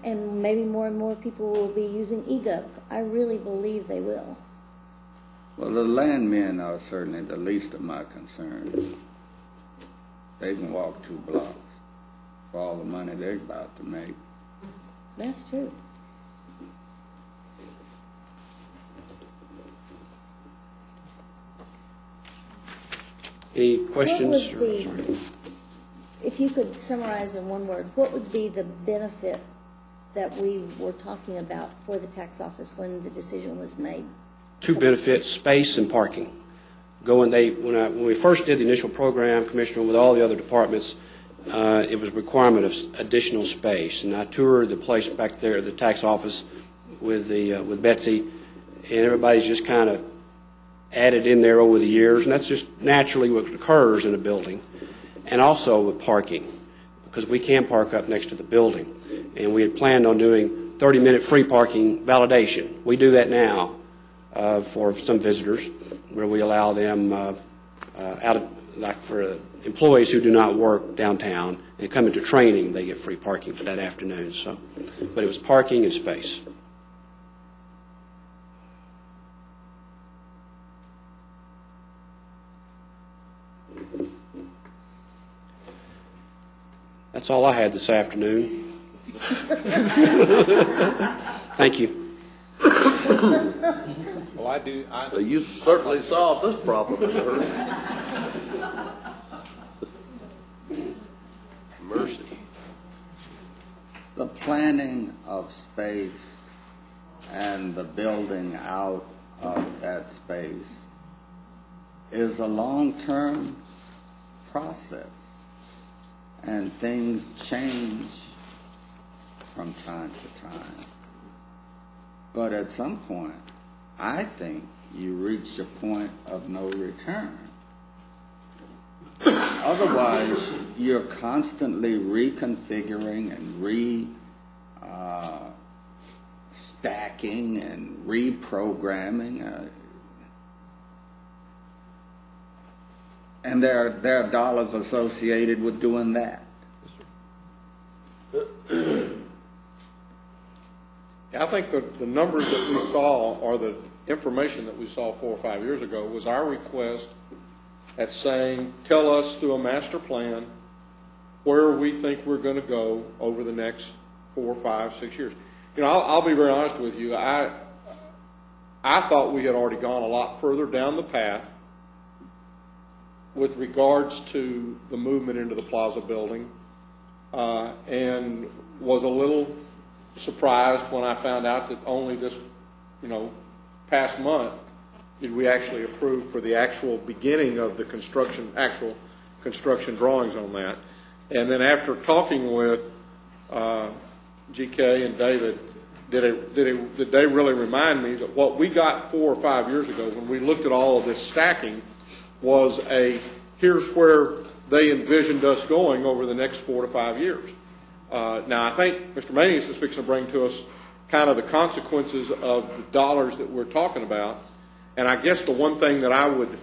And maybe more and more people will be using EGOV. I really believe they will. Well, the landmen are certainly the least of my concerns. They can walk 2 blocks for all the money they're about to make. That's true. Any questions? If you could summarize in one word, what would be the benefit that we were talking about for the tax office when the decision was made? 2 benefits: space and parking. When we first did the initial program, Commissioner, with all the other departments, it was a requirement of additional space. And I toured the place back there, the tax office, with Betsy, and everybody's just kind of added in there over the years, and that's just naturally what occurs in a building. And also with parking, because we can park up next to the building. And we had planned on doing 30-minute free parking validation. We do that now for some visitors, where we allow them like for employees who do not work downtown and come into training, they get free parking for that afternoon. So, but it was parking and space. That's all I had this afternoon. Thank you. Well, you certainly solved this problem. Mercy. The planning of space and the building out of that space is a long-term process, and things change from time to time. But at some point, I think you reach a point of no return. Otherwise, you're constantly reconfiguring and stacking and reprogramming. And there are dollars associated with doing that. I think the numbers that we saw, or the information that we saw 4 or 5 years ago, was our request at saying, tell us through a master plan where we think we're going to go over the next 4, 5, 6 years. You know, I'll be very honest with you. I thought we had already gone a lot further down the path with regards to the movement into the Plaza building, and was a little surprised when I found out that only this, past month did we actually approve for the actual beginning of the actual construction drawings on that. And then after talking with GK and David, did they really remind me that what we got 4 or 5 years ago when we looked at all of this stacking was here's where they envisioned us going over the next 4 to 5 years. Now, I think Mr. Manius is fixing to bring to us kind of the consequences of the dollars that we're talking about. And I guess the one thing that I would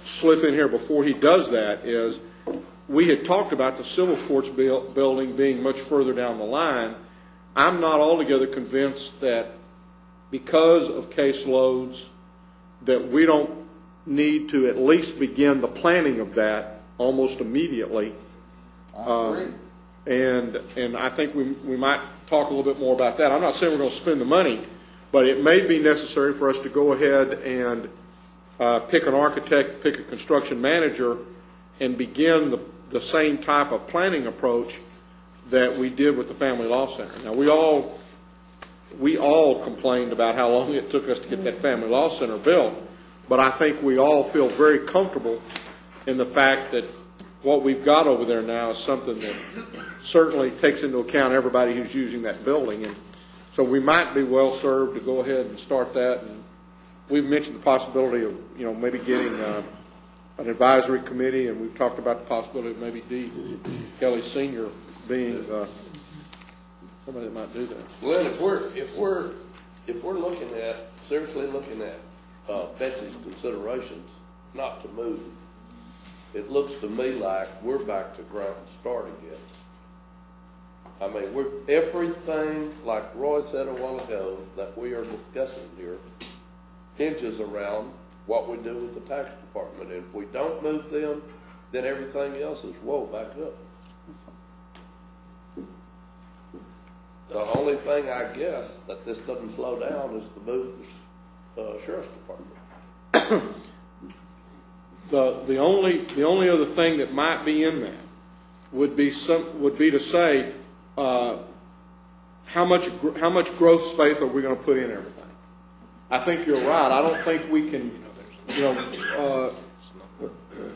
slip in here before he does that is we had talked about the civil courts building being much further down the line. I'm not altogether convinced that because of caseloads that we don't need to at least begin the planning of that almost immediately. And I think we might talk a little bit more about that. I'm not saying we're going to spend the money, but it may be necessary for us to go ahead and pick an architect, pick a construction manager, and begin the same type of planning approach that we did with the Family Law Center. Now, we all complained about how long it took us to get that Family Law Center built, but I think we all feel very comfortable in the fact that what we've got over there now is something that certainly takes into account everybody who's using that building. And so we might be well served to go ahead and start that. And we've mentioned the possibility of, maybe getting an advisory committee, and we've talked about the possibility of maybe D. Kelly Sr. being somebody that might do that. Lynn, if we're seriously looking at Betsy's considerations not to move, it looks to me like we're back to ground start again. I mean, everything, like Roy said a while ago, that we are discussing here hinges around what we do with the tax department. And if we don't move them, then everything else is back up. The only thing, I guess, that this doesn't slow down is to move the sheriff's department. The only other thing that might be in that would be to say how much growth space are we going to put in everything. I think you're right. I don't think we can.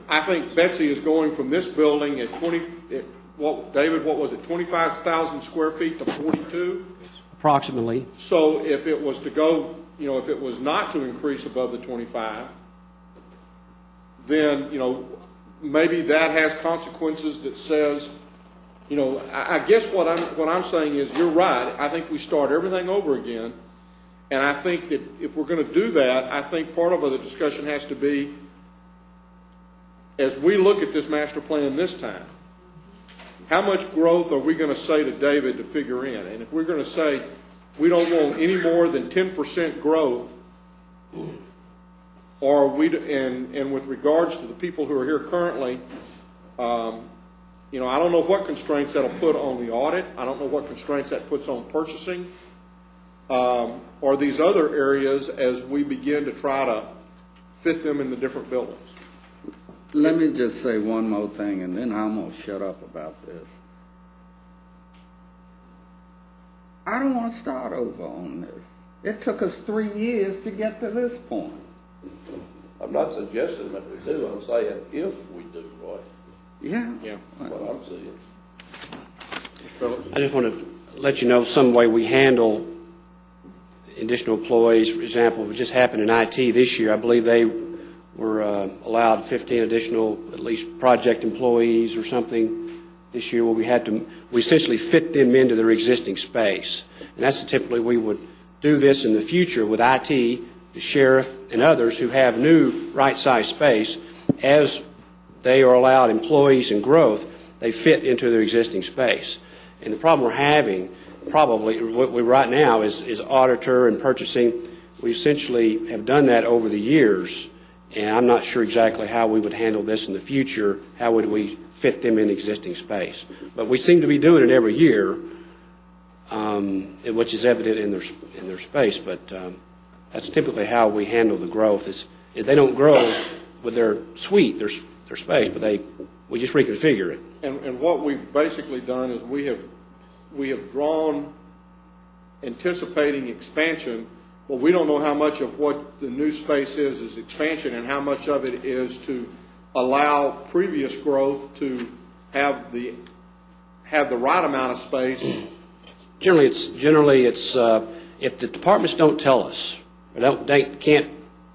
I think Betsy is going from this building at David, what was it, 25,000 square feet to 42? Approximately. So if it was to go, if it was not to increase above the 25, then, maybe that has consequences that says, I guess what I'm saying is you're right. I think we start everything over again. And I think that if we're going to do that, I think part of the discussion has to be, as we look at this master plan this time, how much growth are we going to say to David to figure in? And if we're going to say we don't want any more than 10% growth, or and with regards to the people who are here currently, I don't know what constraints that'll put on the audit. I don't know what constraints that puts on purchasing, or these other areas as we begin to try to fit them in the different buildings. Let me just say one more thing, and then I'm going to shut up about this. I don't want to start over on this. It took us 3 years to get to this point. I'm not suggesting that we do. I'm saying if we do, Roy. Yeah. That's what I'm saying. I just want to let you know some way we handle additional employees. For example, it just happened in IT this year. I believe they were allowed 15 additional, at least, project employees or something this year, where we essentially fit them into their existing space. And that's typically we would do this in the future with IT, the sheriff, and others who have new right-sized space. As they are allowed employees and growth, they fit into their existing space. And the problem we're having, probably, what we right now is auditor and purchasing. We essentially have done that over the years, and I'm not sure exactly how we would handle this in the future. How would we fit them in existing space? But we seem to be doing it every year, which is evident in their space. But that's typically how we handle the growth. Is they don't grow with their suite, their space, but we just reconfigure it. And what we've basically done is we have drawn anticipating expansion, but we don't know how much of what the new space is expansion and how much of it is to allow previous growth to have the right amount of space. Generally it's if the departments don't tell us or they can't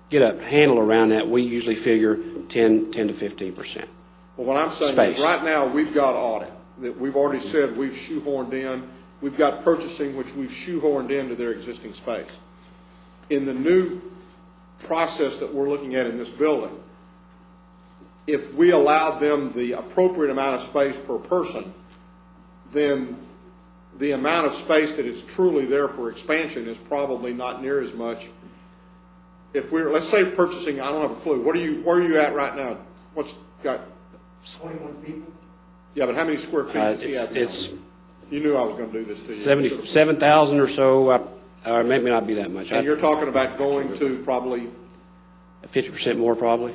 get a handle around that, we usually figure 10 to 15%. Well, what I'm saying is right now we've got audit that we've already said we've shoehorned in. We've got purchasing, which we've shoehorned into their existing space. In the new process that we're looking at in this building, if we allowed them the appropriate amount of space per person, then the amount of space that is truly there for expansion is probably not near as much. If let's say purchasing, I don't have a clue. Where are you at right now? What's got 21 people. Yeah, but how many square feet does he have now? You knew I was going to do this to you. 77,000 or so, or maybe not be that much. And you're talking about going to probably 50% more, probably.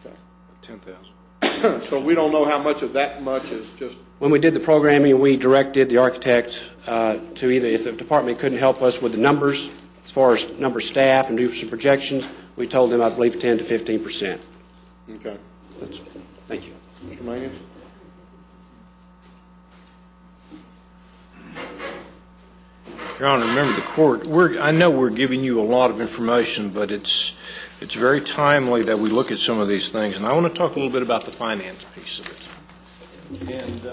Okay. 10,000. So we don't know how much of that much is just. When we did the programming, we directed the architect to either, if the department couldn't help us with the numbers, as far as number of staff and do some projections, we told them, I believe, 10 to 15%. Okay. Thank you. Mr. Manion? Your Honor, remember the court, I know we're giving you a lot of information, but it's very timely that we look at some of these things. And I want to talk a little bit about the finance piece of it. And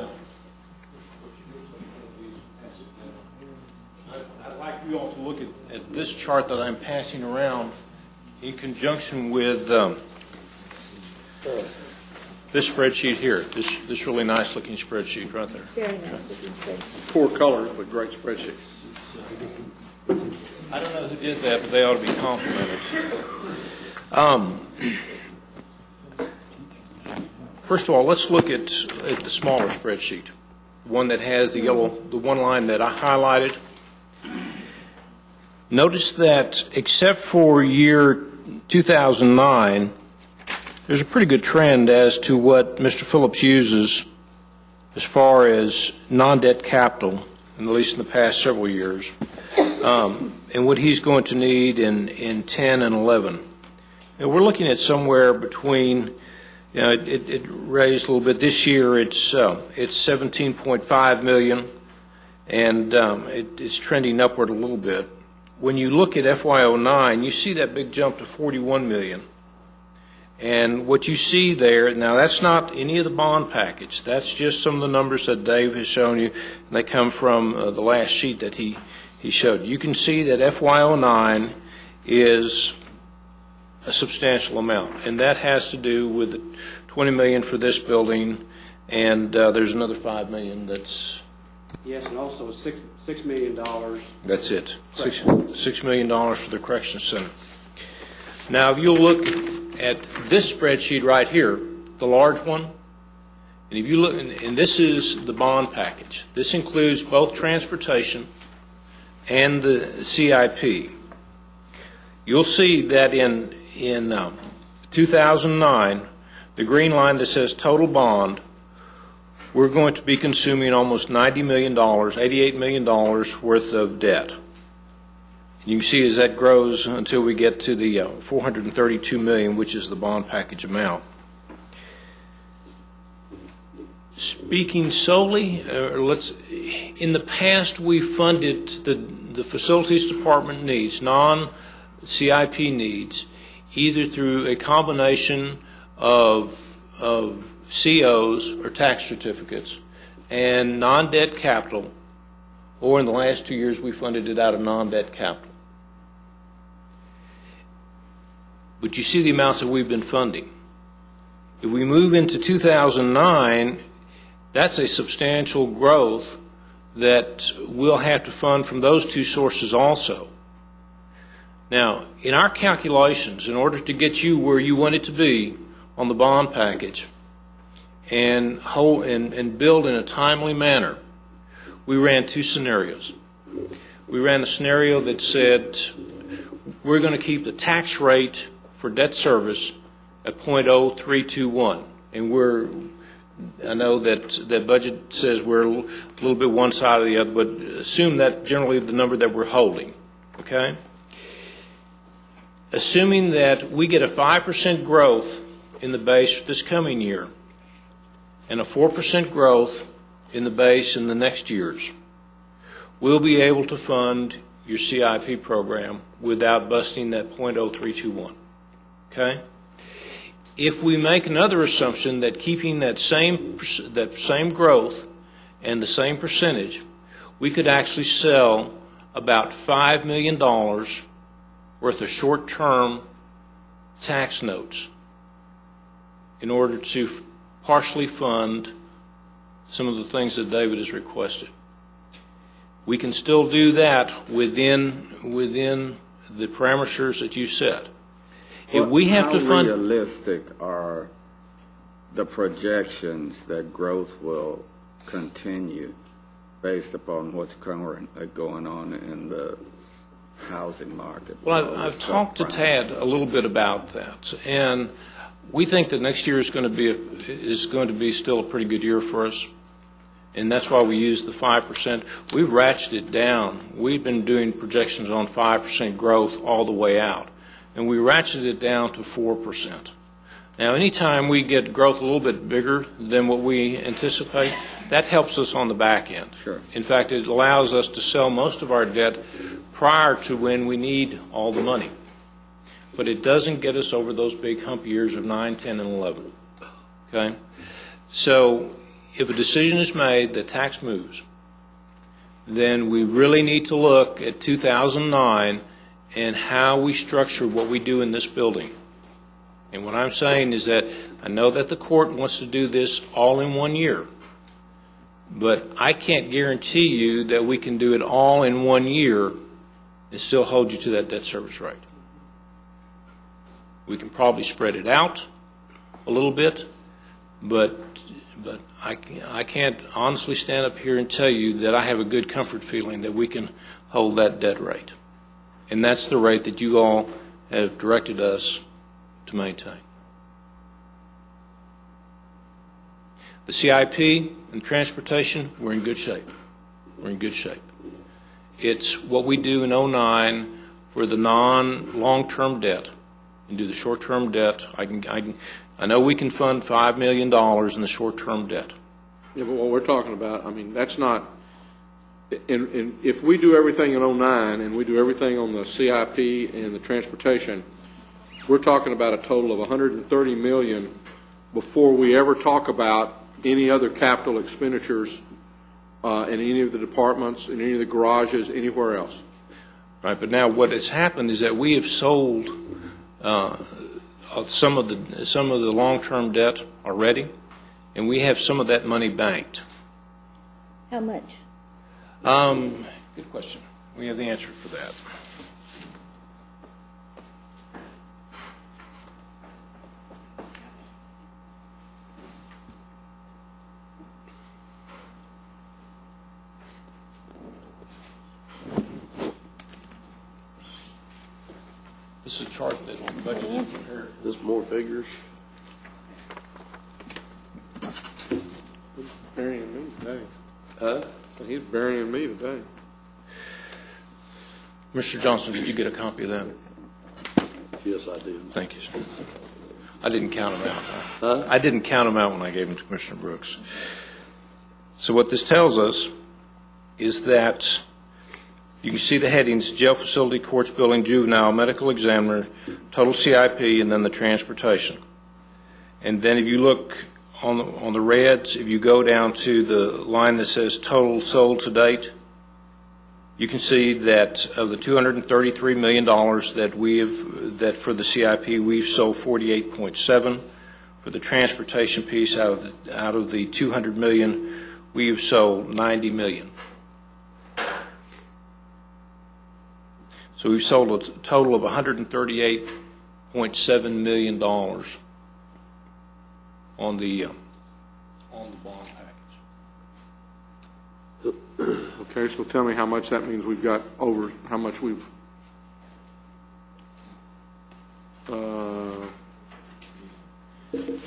I'd like you all to look at this chart that I'm passing around in conjunction with this spreadsheet here, this really nice looking spreadsheet right there. Very nice looking spreadsheet. Poor colors, but great spreadsheets. I don't know who did that, but they ought to be complimented. First of all, let's look at the smaller spreadsheet, one that has the one line that I highlighted. Notice that except for year 2009, there's a pretty good trend as to what Mr. Phillips uses as far as non-debt capital, at least in the past several years, and what he's going to need in 10 and 11. And we're looking at somewhere between, it raised a little bit. This year it's 17.5 million, and it's trending upward a little bit. When you look at FY09, you see that big jump to 41 million. And what you see there, now that's not any of the bond package. That's just some of the numbers that Dave has shown you, and they come from the last sheet that he showed. You can see that FY09 is a substantial amount, and that has to do with the $20 million for this building, and there's another $5 million that's... Yes, and also $6 million. That's it, $6 million for the Correction Center. Now, if you'll look at this spreadsheet right here, the large one, and if you look, and this is the bond package. This includes both transportation and the CIP. You'll see that in 2009, the green line that says total bond we're going to be consuming almost $90 million, $88 million worth of debt. You can see as that grows until we get to the $432 million, which is the bond package amount. Speaking solely, in the past we funded the facilities department needs, non-CIP needs, either through a combination of COs or tax certificates and non-debt capital, or in the last 2 years we funded it out of non-debt capital. But you see the amounts that we've been funding. If we move into 2009, that's a substantial growth that we'll have to fund from those two sources also. Now, in our calculations, in order to get you where you want it to be on the bond package and build in a timely manner, we ran two scenarios. We ran a scenario that said we're going to keep the tax rate for debt service at 0.0321, and I know that budget says we're a little bit one side or the other, but assume that generally the number that we're holding, okay? Assuming that we get a 5% growth in the base this coming year and a 4% growth in the base in the next years, we'll be able to fund your CIP program without busting that 0.0321, okay? If we make another assumption that keeping that same growth and the same percentage, we could actually sell about $5 million worth of short-term tax notes in order to partially fund some of the things that David has requested. We can still do that within the parameters that you set. If we have to fund, how realistic are the projections that growth will continue based upon what's currently going on in the housing market? Well, I've talked to Tad a little bit about that, and we think that next year is going to be still a pretty good year for us, and that's why we use the 5%. We've ratcheted it down. We've been doing projections on 5% growth all the way out, and we ratcheted it down to 4%. Now, anytime we get growth a little bit bigger than what we anticipate, that helps us on the back end. Sure. In fact, it allows us to sell most of our debt prior to when we need all the money. But it doesn't get us over those big hump years of 9, 10, and 11. Okay? So if a decision is made that tax moves, then we really need to look at 2009 and how we structure what we do in this building. And what I'm saying is that I know that the court wants to do this all in 1 year, but I can't guarantee you that we can do it all in 1 year and still hold you to that debt service rate. We can probably spread it out a little bit, but I can't honestly stand up here and tell you that I have a good comfort feeling that we can hold that debt rate. And that's the rate that you all have directed us to maintain. The CIP and transportation, we're in good shape. We're in good shape. It's what we do in 2009 for the non-long-term debt and do the short-term debt. I know we can fund $5 million in the short-term debt. Yeah, but what we're talking about, I mean, that's not, if we do everything in 2009 and we do everything on the CIP and the transportation, we're talking about a total of $130 million before we ever talk about any other capital expenditures in any of the departments, in any of the garages, anywhere else. Right, but now what has happened is that we have sold some of the long-term debt already, and we have some of that money banked. How much? Good question. We have the answer for that. This is a chart that the budget is prepared. Just more figures. Burying me today. He's burying me today. Mr. Johnson, did you get a copy of that? Yes, I did. Thank you, sir. I didn't count them out. I didn't count them out when I gave them to Commissioner Brooks. So what this tells us is that you can see the headings: jail facility, courts building, juvenile, medical examiner, total CIP, and then the transportation. And then if you look on the reds, if you go down to the line that says total sold to date, you can see that of the $233 million that for the CIP, we've sold 48.7. For the transportation piece, out of the $200 million, we've sold $90 million. So we've sold a total of $138.7 million on the bond package. Okay, so tell me how much that means we've got over, how much we've, so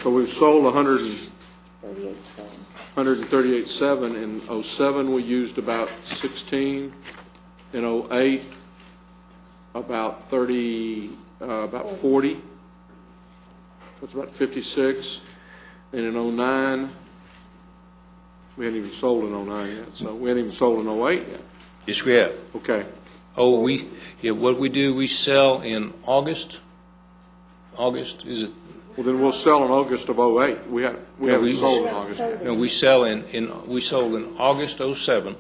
we've sold 138.7. In 07 we used about 16. In 08 about 30, about 40. That's about 56. And in 09, we hadn't even sold in 09 yet, so we hadn't even sold in 08 yet. Yes, we have. Okay. Oh, what we do, we sell in August. August, is it? Well, then we'll sell in August of 08. We haven't sold in August yet. No, we sold in August 07,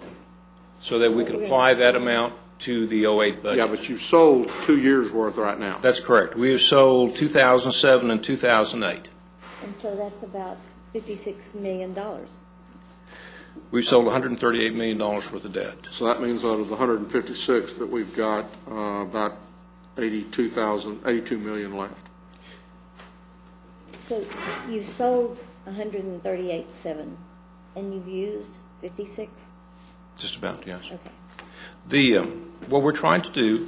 so that we could apply that amount to the 08 budget. Yeah, but you've sold 2 years' worth right now. That's correct. We have sold 2007 and 2008. And so that's about $56 million. We've sold $138 million worth of debt. So that means out of the 156 that we've got about 82 million left. So you've sold 138.7, and you've used 56? Just about, yes. Okay. What we're trying to do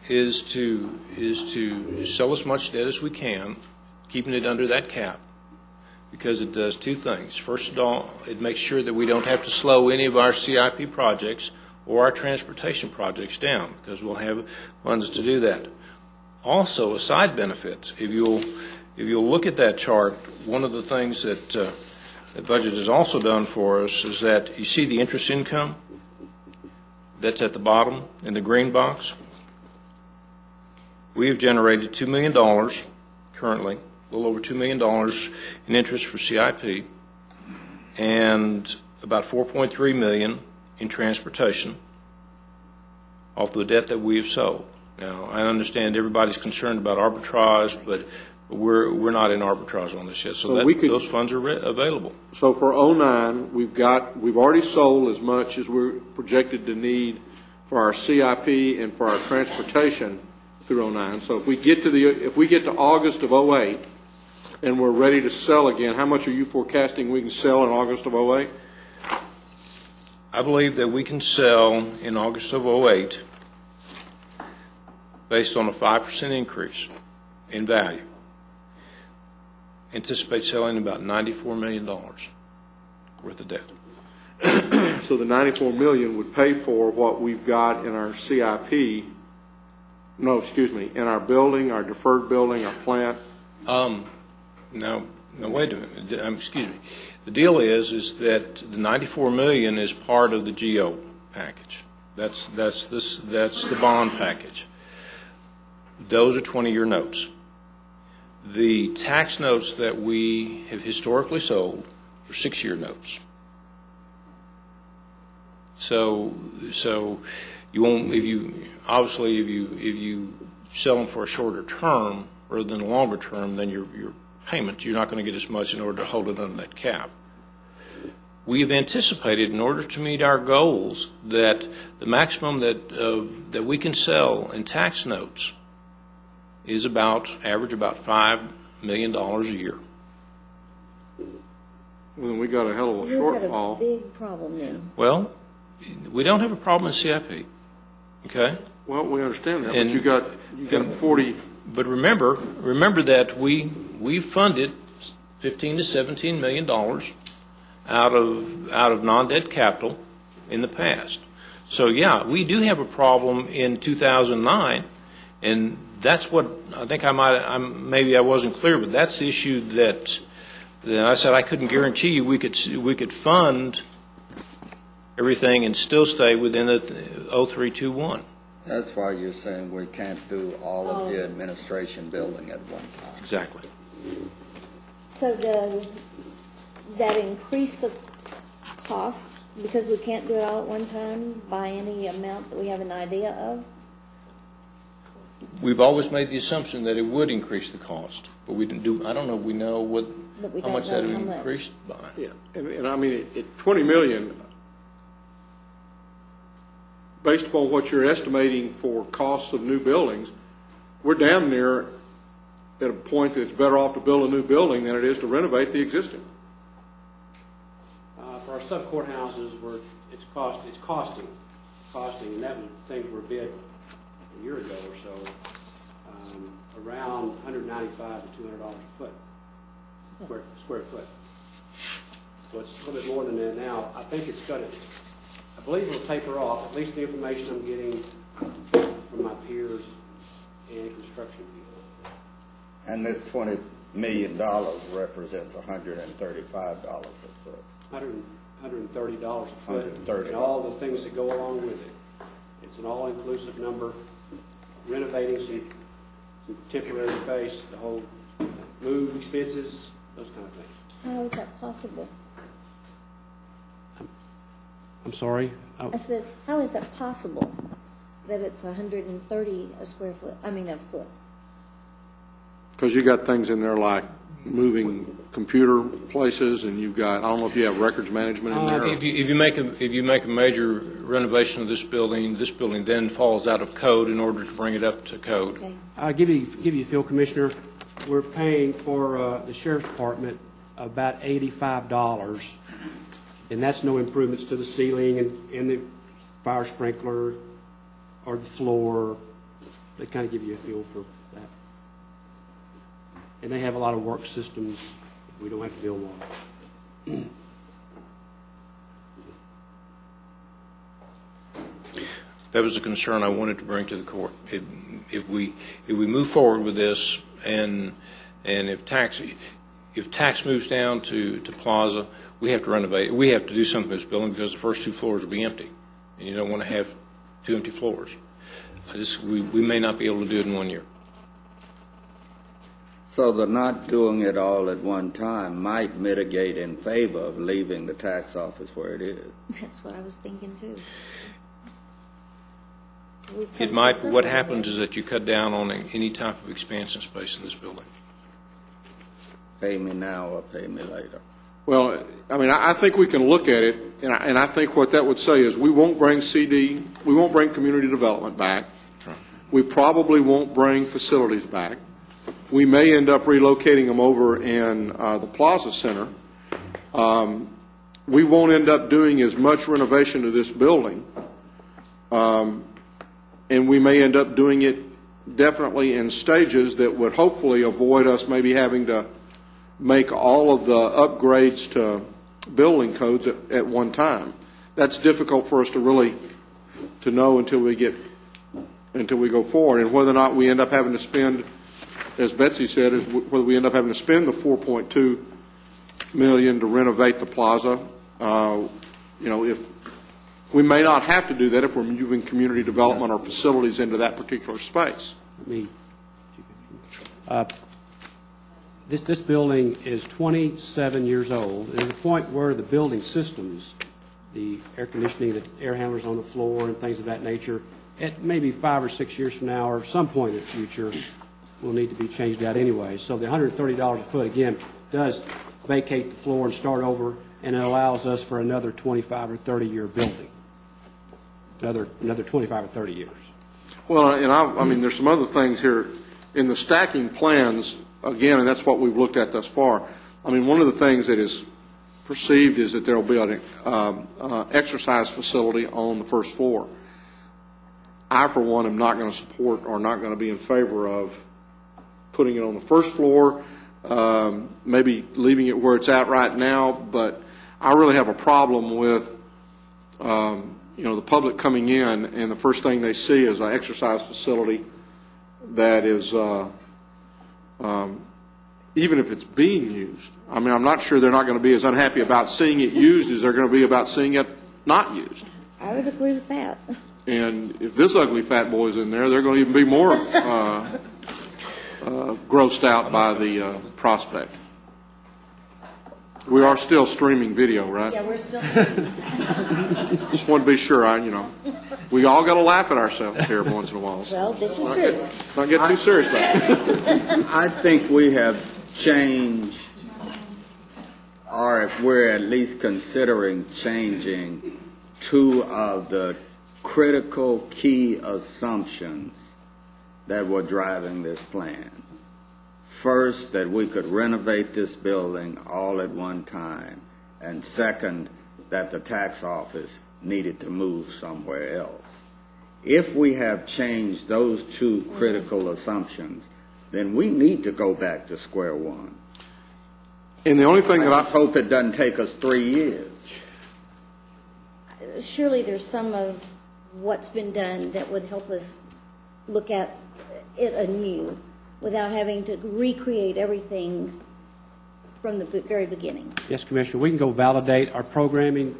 is to sell as much debt as we can, keeping it under that cap, because it does two things. First of all, it makes sure that we don't have to slow any of our CIP projects or our transportation projects down, because we'll have funds to do that. Also, a side benefit, if you'll look at that chart, one of the things that the budget has also done for us is that you see the interest income that's at the bottom in the green box. We have generated $2 million currently, a little over $2 million in interest for CIP, and about $4.3 million in transportation off the debt that we have sold. Now, I understand everybody's concerned about arbitrage, but we're not in arbitrage on this yet, so those funds are available. So for 09, we've already sold as much as we're projected to need for our CIP and for our transportation through 09. So if we get to August of 08 and we're ready to sell again, how much are you forecasting we can sell in August of 08? I believe that we can sell in August of 08 based on a 5% increase in value. Anticipate selling about $94 million worth of debt. So the $94 million would pay for what we've got in our CIP, in our building, our deferred building, our plant. Now wait a minute. Excuse me. The deal is that the $94 million is part of the GO package. That's the bond package. Those are 20-year notes. The tax notes that we have historically sold are 6-year notes. So you won't, if you sell them for a shorter term rather than a longer term, then your payment, you're not going to get as much in order to hold it under that cap. We have anticipated, in order to meet our goals, that the maximum that we can sell in tax notes is average about $5 million a year. Well, then we got a hell of a shortfall. We've got a big problem then. Well, we don't have a problem in CIP. Okay? Well, we understand that, but you got 40. But remember that we funded $15 to $17 million out of non-debt capital in the past. So, yeah, we do have a problem in 2009, and that's what I think maybe I wasn't clear, but that's the issue that I said I couldn't guarantee you we could fund everything and still stay within the 0321. That's why you're saying we can't do all of the administration building at one time. Exactly. So does that increase the cost because we can't do it all at one time by any amount that we have an idea of? We've always made the assumption that it would increase the cost, but we didn't do. I don't know. We know how much that would increased by. Yeah, and I mean, at $20 million, based upon what you're estimating for costs of new buildings, we're damn near at a point that it's better off to build a new building than it is to renovate the existing. For our sub-courthouses, it's costing, and that was things were bid a year ago or so, around $195 to $200 a foot, square foot. So it's a little bit more than that now. I think I believe it'll taper off, at least the information I'm getting from my peers and construction people. And this $20 million represents $135 a foot. $130 a foot, $130. and all the things that go along with it. It's an all-inclusive number, renovating some temporary space, the whole move expenses, those kind of things. How is that possible? I'm sorry? I said, how is that possible that it's 130 a square foot, a foot? Because you got things in there like moving computer places, and you've got, I don't know if you have records management in there. If you make a major renovation of this building then falls out of code in order to bring it up to code. Okay. I'll give you a feel, Commissioner. We're paying for the Sheriff's Department about $85, and that's no improvements to the ceiling and the fire sprinkler or the floor. They kind of give you a feel for that. And they have a lot of work systems. We don't have to build one. That was a concern I wanted to bring to the court. If we move forward with this, and if tax moves down to Plaza, we have to renovate. We have to do something with this building because the first two floors will be empty, and you don't want to have two empty floors. We may not be able to do it in 1 year. So the not doing it all at one time might mitigate in favor of leaving the tax office where it is. That's what I was thinking too. It might. What happens is that you cut down on any type of expansion space in this building. Pay me now or pay me later. Well, I think we can look at it, and I think what that would say is we won't bring community development back. Right. We probably won't bring facilities back. We may end up relocating them over in the Plaza Center. We won't end up doing as much renovation to this building, and we may end up doing it definitely in stages that would hopefully avoid us maybe having to make all of the upgrades to building codes at one time. That's difficult for us to really to know until we go forward, and whether or not we end up having to spend, as Betsy said, is whether we end up having to spend the $4.2 million to renovate the plaza. If we may not have to do that if we're moving community development or facilities into that particular space. This building is 27 years old, and at the point where the building systems, the air conditioning, the air handlers on the floor, and things of that nature, at maybe 5 or 6 years from now, or some point in the future, will need to be changed out anyway. So the $130 a foot, again, does vacate the floor and start over, and it allows us for another 25 or 30-year building, another 25 or 30 years. Well, and there's some other things here in the stacking plans, again, and that's what we've looked at thus far. One of the things that is perceived is that there will be an exercise facility on the first floor. I, for one, am not going to support or not going to be in favor of putting it on the first floor, maybe leaving it where it's at right now, but I really have a problem with, the public coming in and the first thing they see is an exercise facility that is, even if it's being used. I mean, I'm not sure they're not going to be as unhappy about seeing it used as they're going to be about seeing it not used. I would agree with that. And if this ugly fat boy's in there, they're going to even be more grossed out by the prospect. We are still streaming video, right? Yeah, we're still streaming. Just want to be sure, we all got to laugh at ourselves here every once in a while. Well, this is true. Not get too serious about it. I think we have changed, or if we're at least considering changing, two of the critical key assumptions that were driving this plan. First, that we could renovate this building all at one time, and second, that the tax office needed to move somewhere else. If we have changed those two critical assumptions, then we need to go back to square one. And the only thing that I hope it doesn't take us 3 years. Surely there's some of what's been done that would help us look at it anew without having to recreate everything from the very beginning. Yes, Commissioner, we can go validate our programming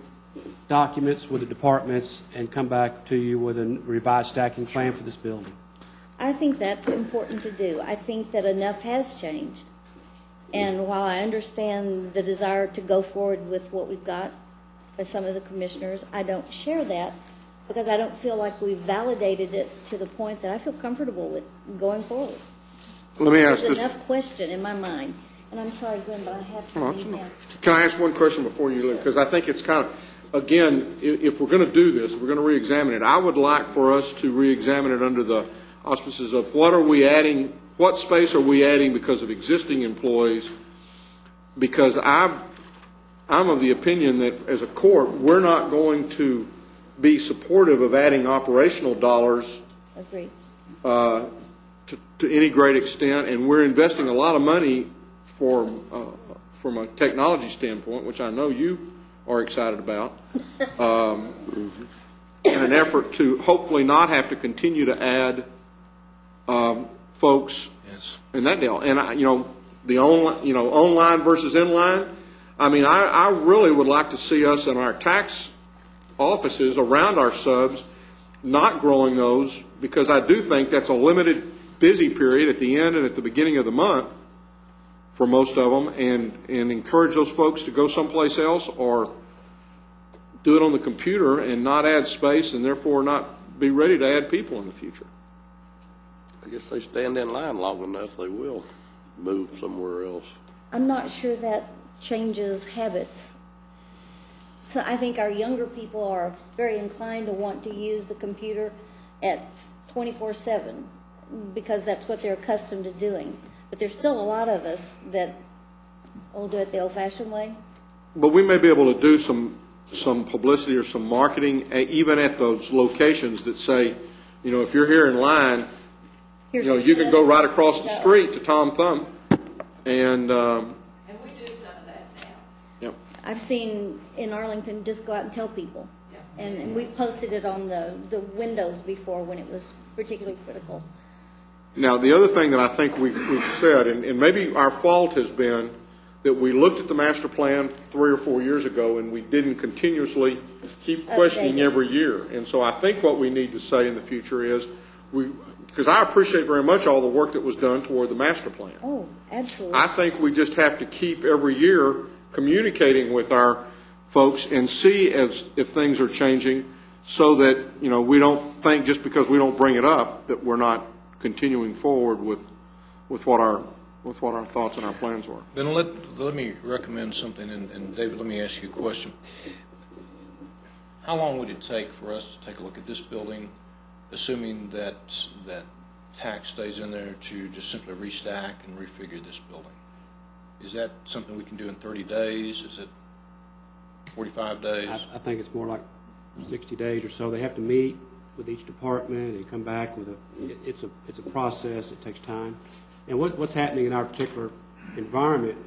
documents with the departments and come back to you with a revised stacking plan for this building. I think that's important to do. I think that enough has changed. And while I understand the desire to go forward with what we've got by some of the commissioners, I don't share that because I don't feel like we've validated it to the point that I feel comfortable with going forward. Let me ask There's this. enough question in my mind. And I'm sorry, Glenn, but I have to leave now. Can I ask one question before you leave? Because I think it's kind of, again, if we're going to do this, if we're going to re-examine it, I would like for us to re-examine it under the auspices of what are we adding, what space are we adding because of existing employees? Because I'm of the opinion that as a court, we're not going to be supportive of adding operational dollars Agreed. To any great extent, and we're investing a lot of money from a technology standpoint, which I know you are excited about, in an effort to hopefully not have to continue to add folks in that deal. And the online versus inline. I mean, I really would like to see us in our tax offices around our subs not growing those, because I do think that's a limited busy period at the end and at the beginning of the month for most of them, and encourage those folks to go someplace else or do it on the computer and not add space and therefore not be ready to add people in the future. I guess they stand in line long enough, they will move somewhere else. I'm not sure that changes habits. So I think our younger people are very inclined to want to use the computer at 24/7 because that's what they're accustomed to doing. But there's still a lot of us that will do it the old-fashioned way. But we may be able to do some publicity or some marketing even at those locations that say, if you're here in line, you can go right across the street to Tom Thumb. And we do some of that now. Yep. I've seen in Arlington just go out and tell people. And we've posted it on the windows before when it was particularly critical. Now, the other thing that I think we've said, and maybe our fault has been that we looked at the master plan 3 or 4 years ago and we didn't continuously keep questioning every year. And so I think what we need to say in the future is, because I appreciate very much all the work that was done toward the master plan. Oh, absolutely. I think we just have to keep every year communicating with our folks and see if things are changing, so that we don't think just because we don't bring it up that we're not continuing forward with what our thoughts and our plans were. Then let me recommend something, and David, let me ask you a question. How long would it take for us to take a look at this building, assuming that tax stays in there, to just simply restack and refigure this building? Is that something we can do in 30 days? Is it 45 days? I think it's more like 60 days or so. They have to meet with each department and come back with it's a process. It takes time. And what's happening in our particular environment,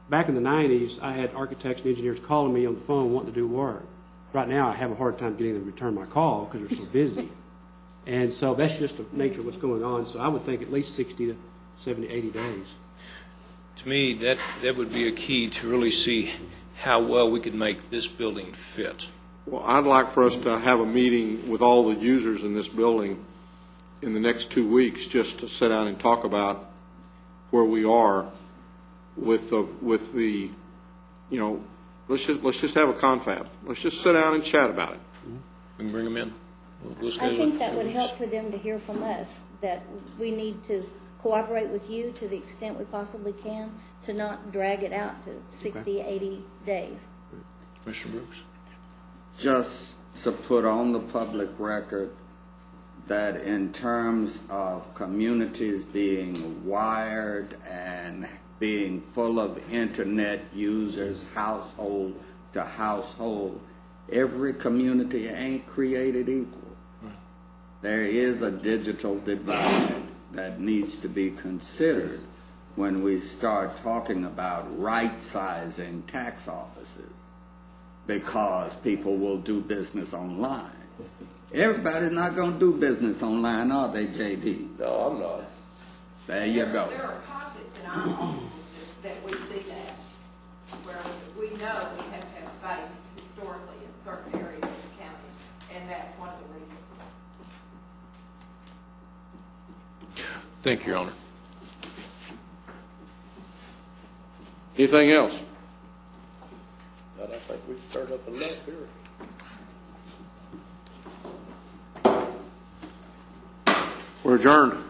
back in the 90s, I had architects and engineers calling me on the phone wanting to do work. Right now, I have a hard time getting them to return my call because they're so busy. And so that's just the nature of what's going on. So I would think at least 60 to 70, 80 days. To me, that would be a key to really see how well we could make this building fit. Well, I'd like for us to have a meeting with all the users in this building in the next 2 weeks, just to sit down and talk about where we are with the, you know, let's just have a confab. Let's just sit down and chat about it. We can bring them in. We'll I think that would help for them to hear from us, that we need to cooperate with you to the extent we possibly can, to not drag it out to 60, 80 days. Mr. Brooks? Just to put on the public record that in terms of communities being wired and being full of internet users, household to household, every community ain't created equal. There is a digital divide that needs to be considered when we start talking about right-sizing tax offices, because people will do business online. Everybody's not going to do business online, are they, JD? No, I'm not. There you go. There are pockets in our offices that we see that, where we know we have to have space historically in certain areas of the county, and that's one of the reasons. Thank you, Your Honor. Anything else? I think we've stirred up enough here. We're adjourned.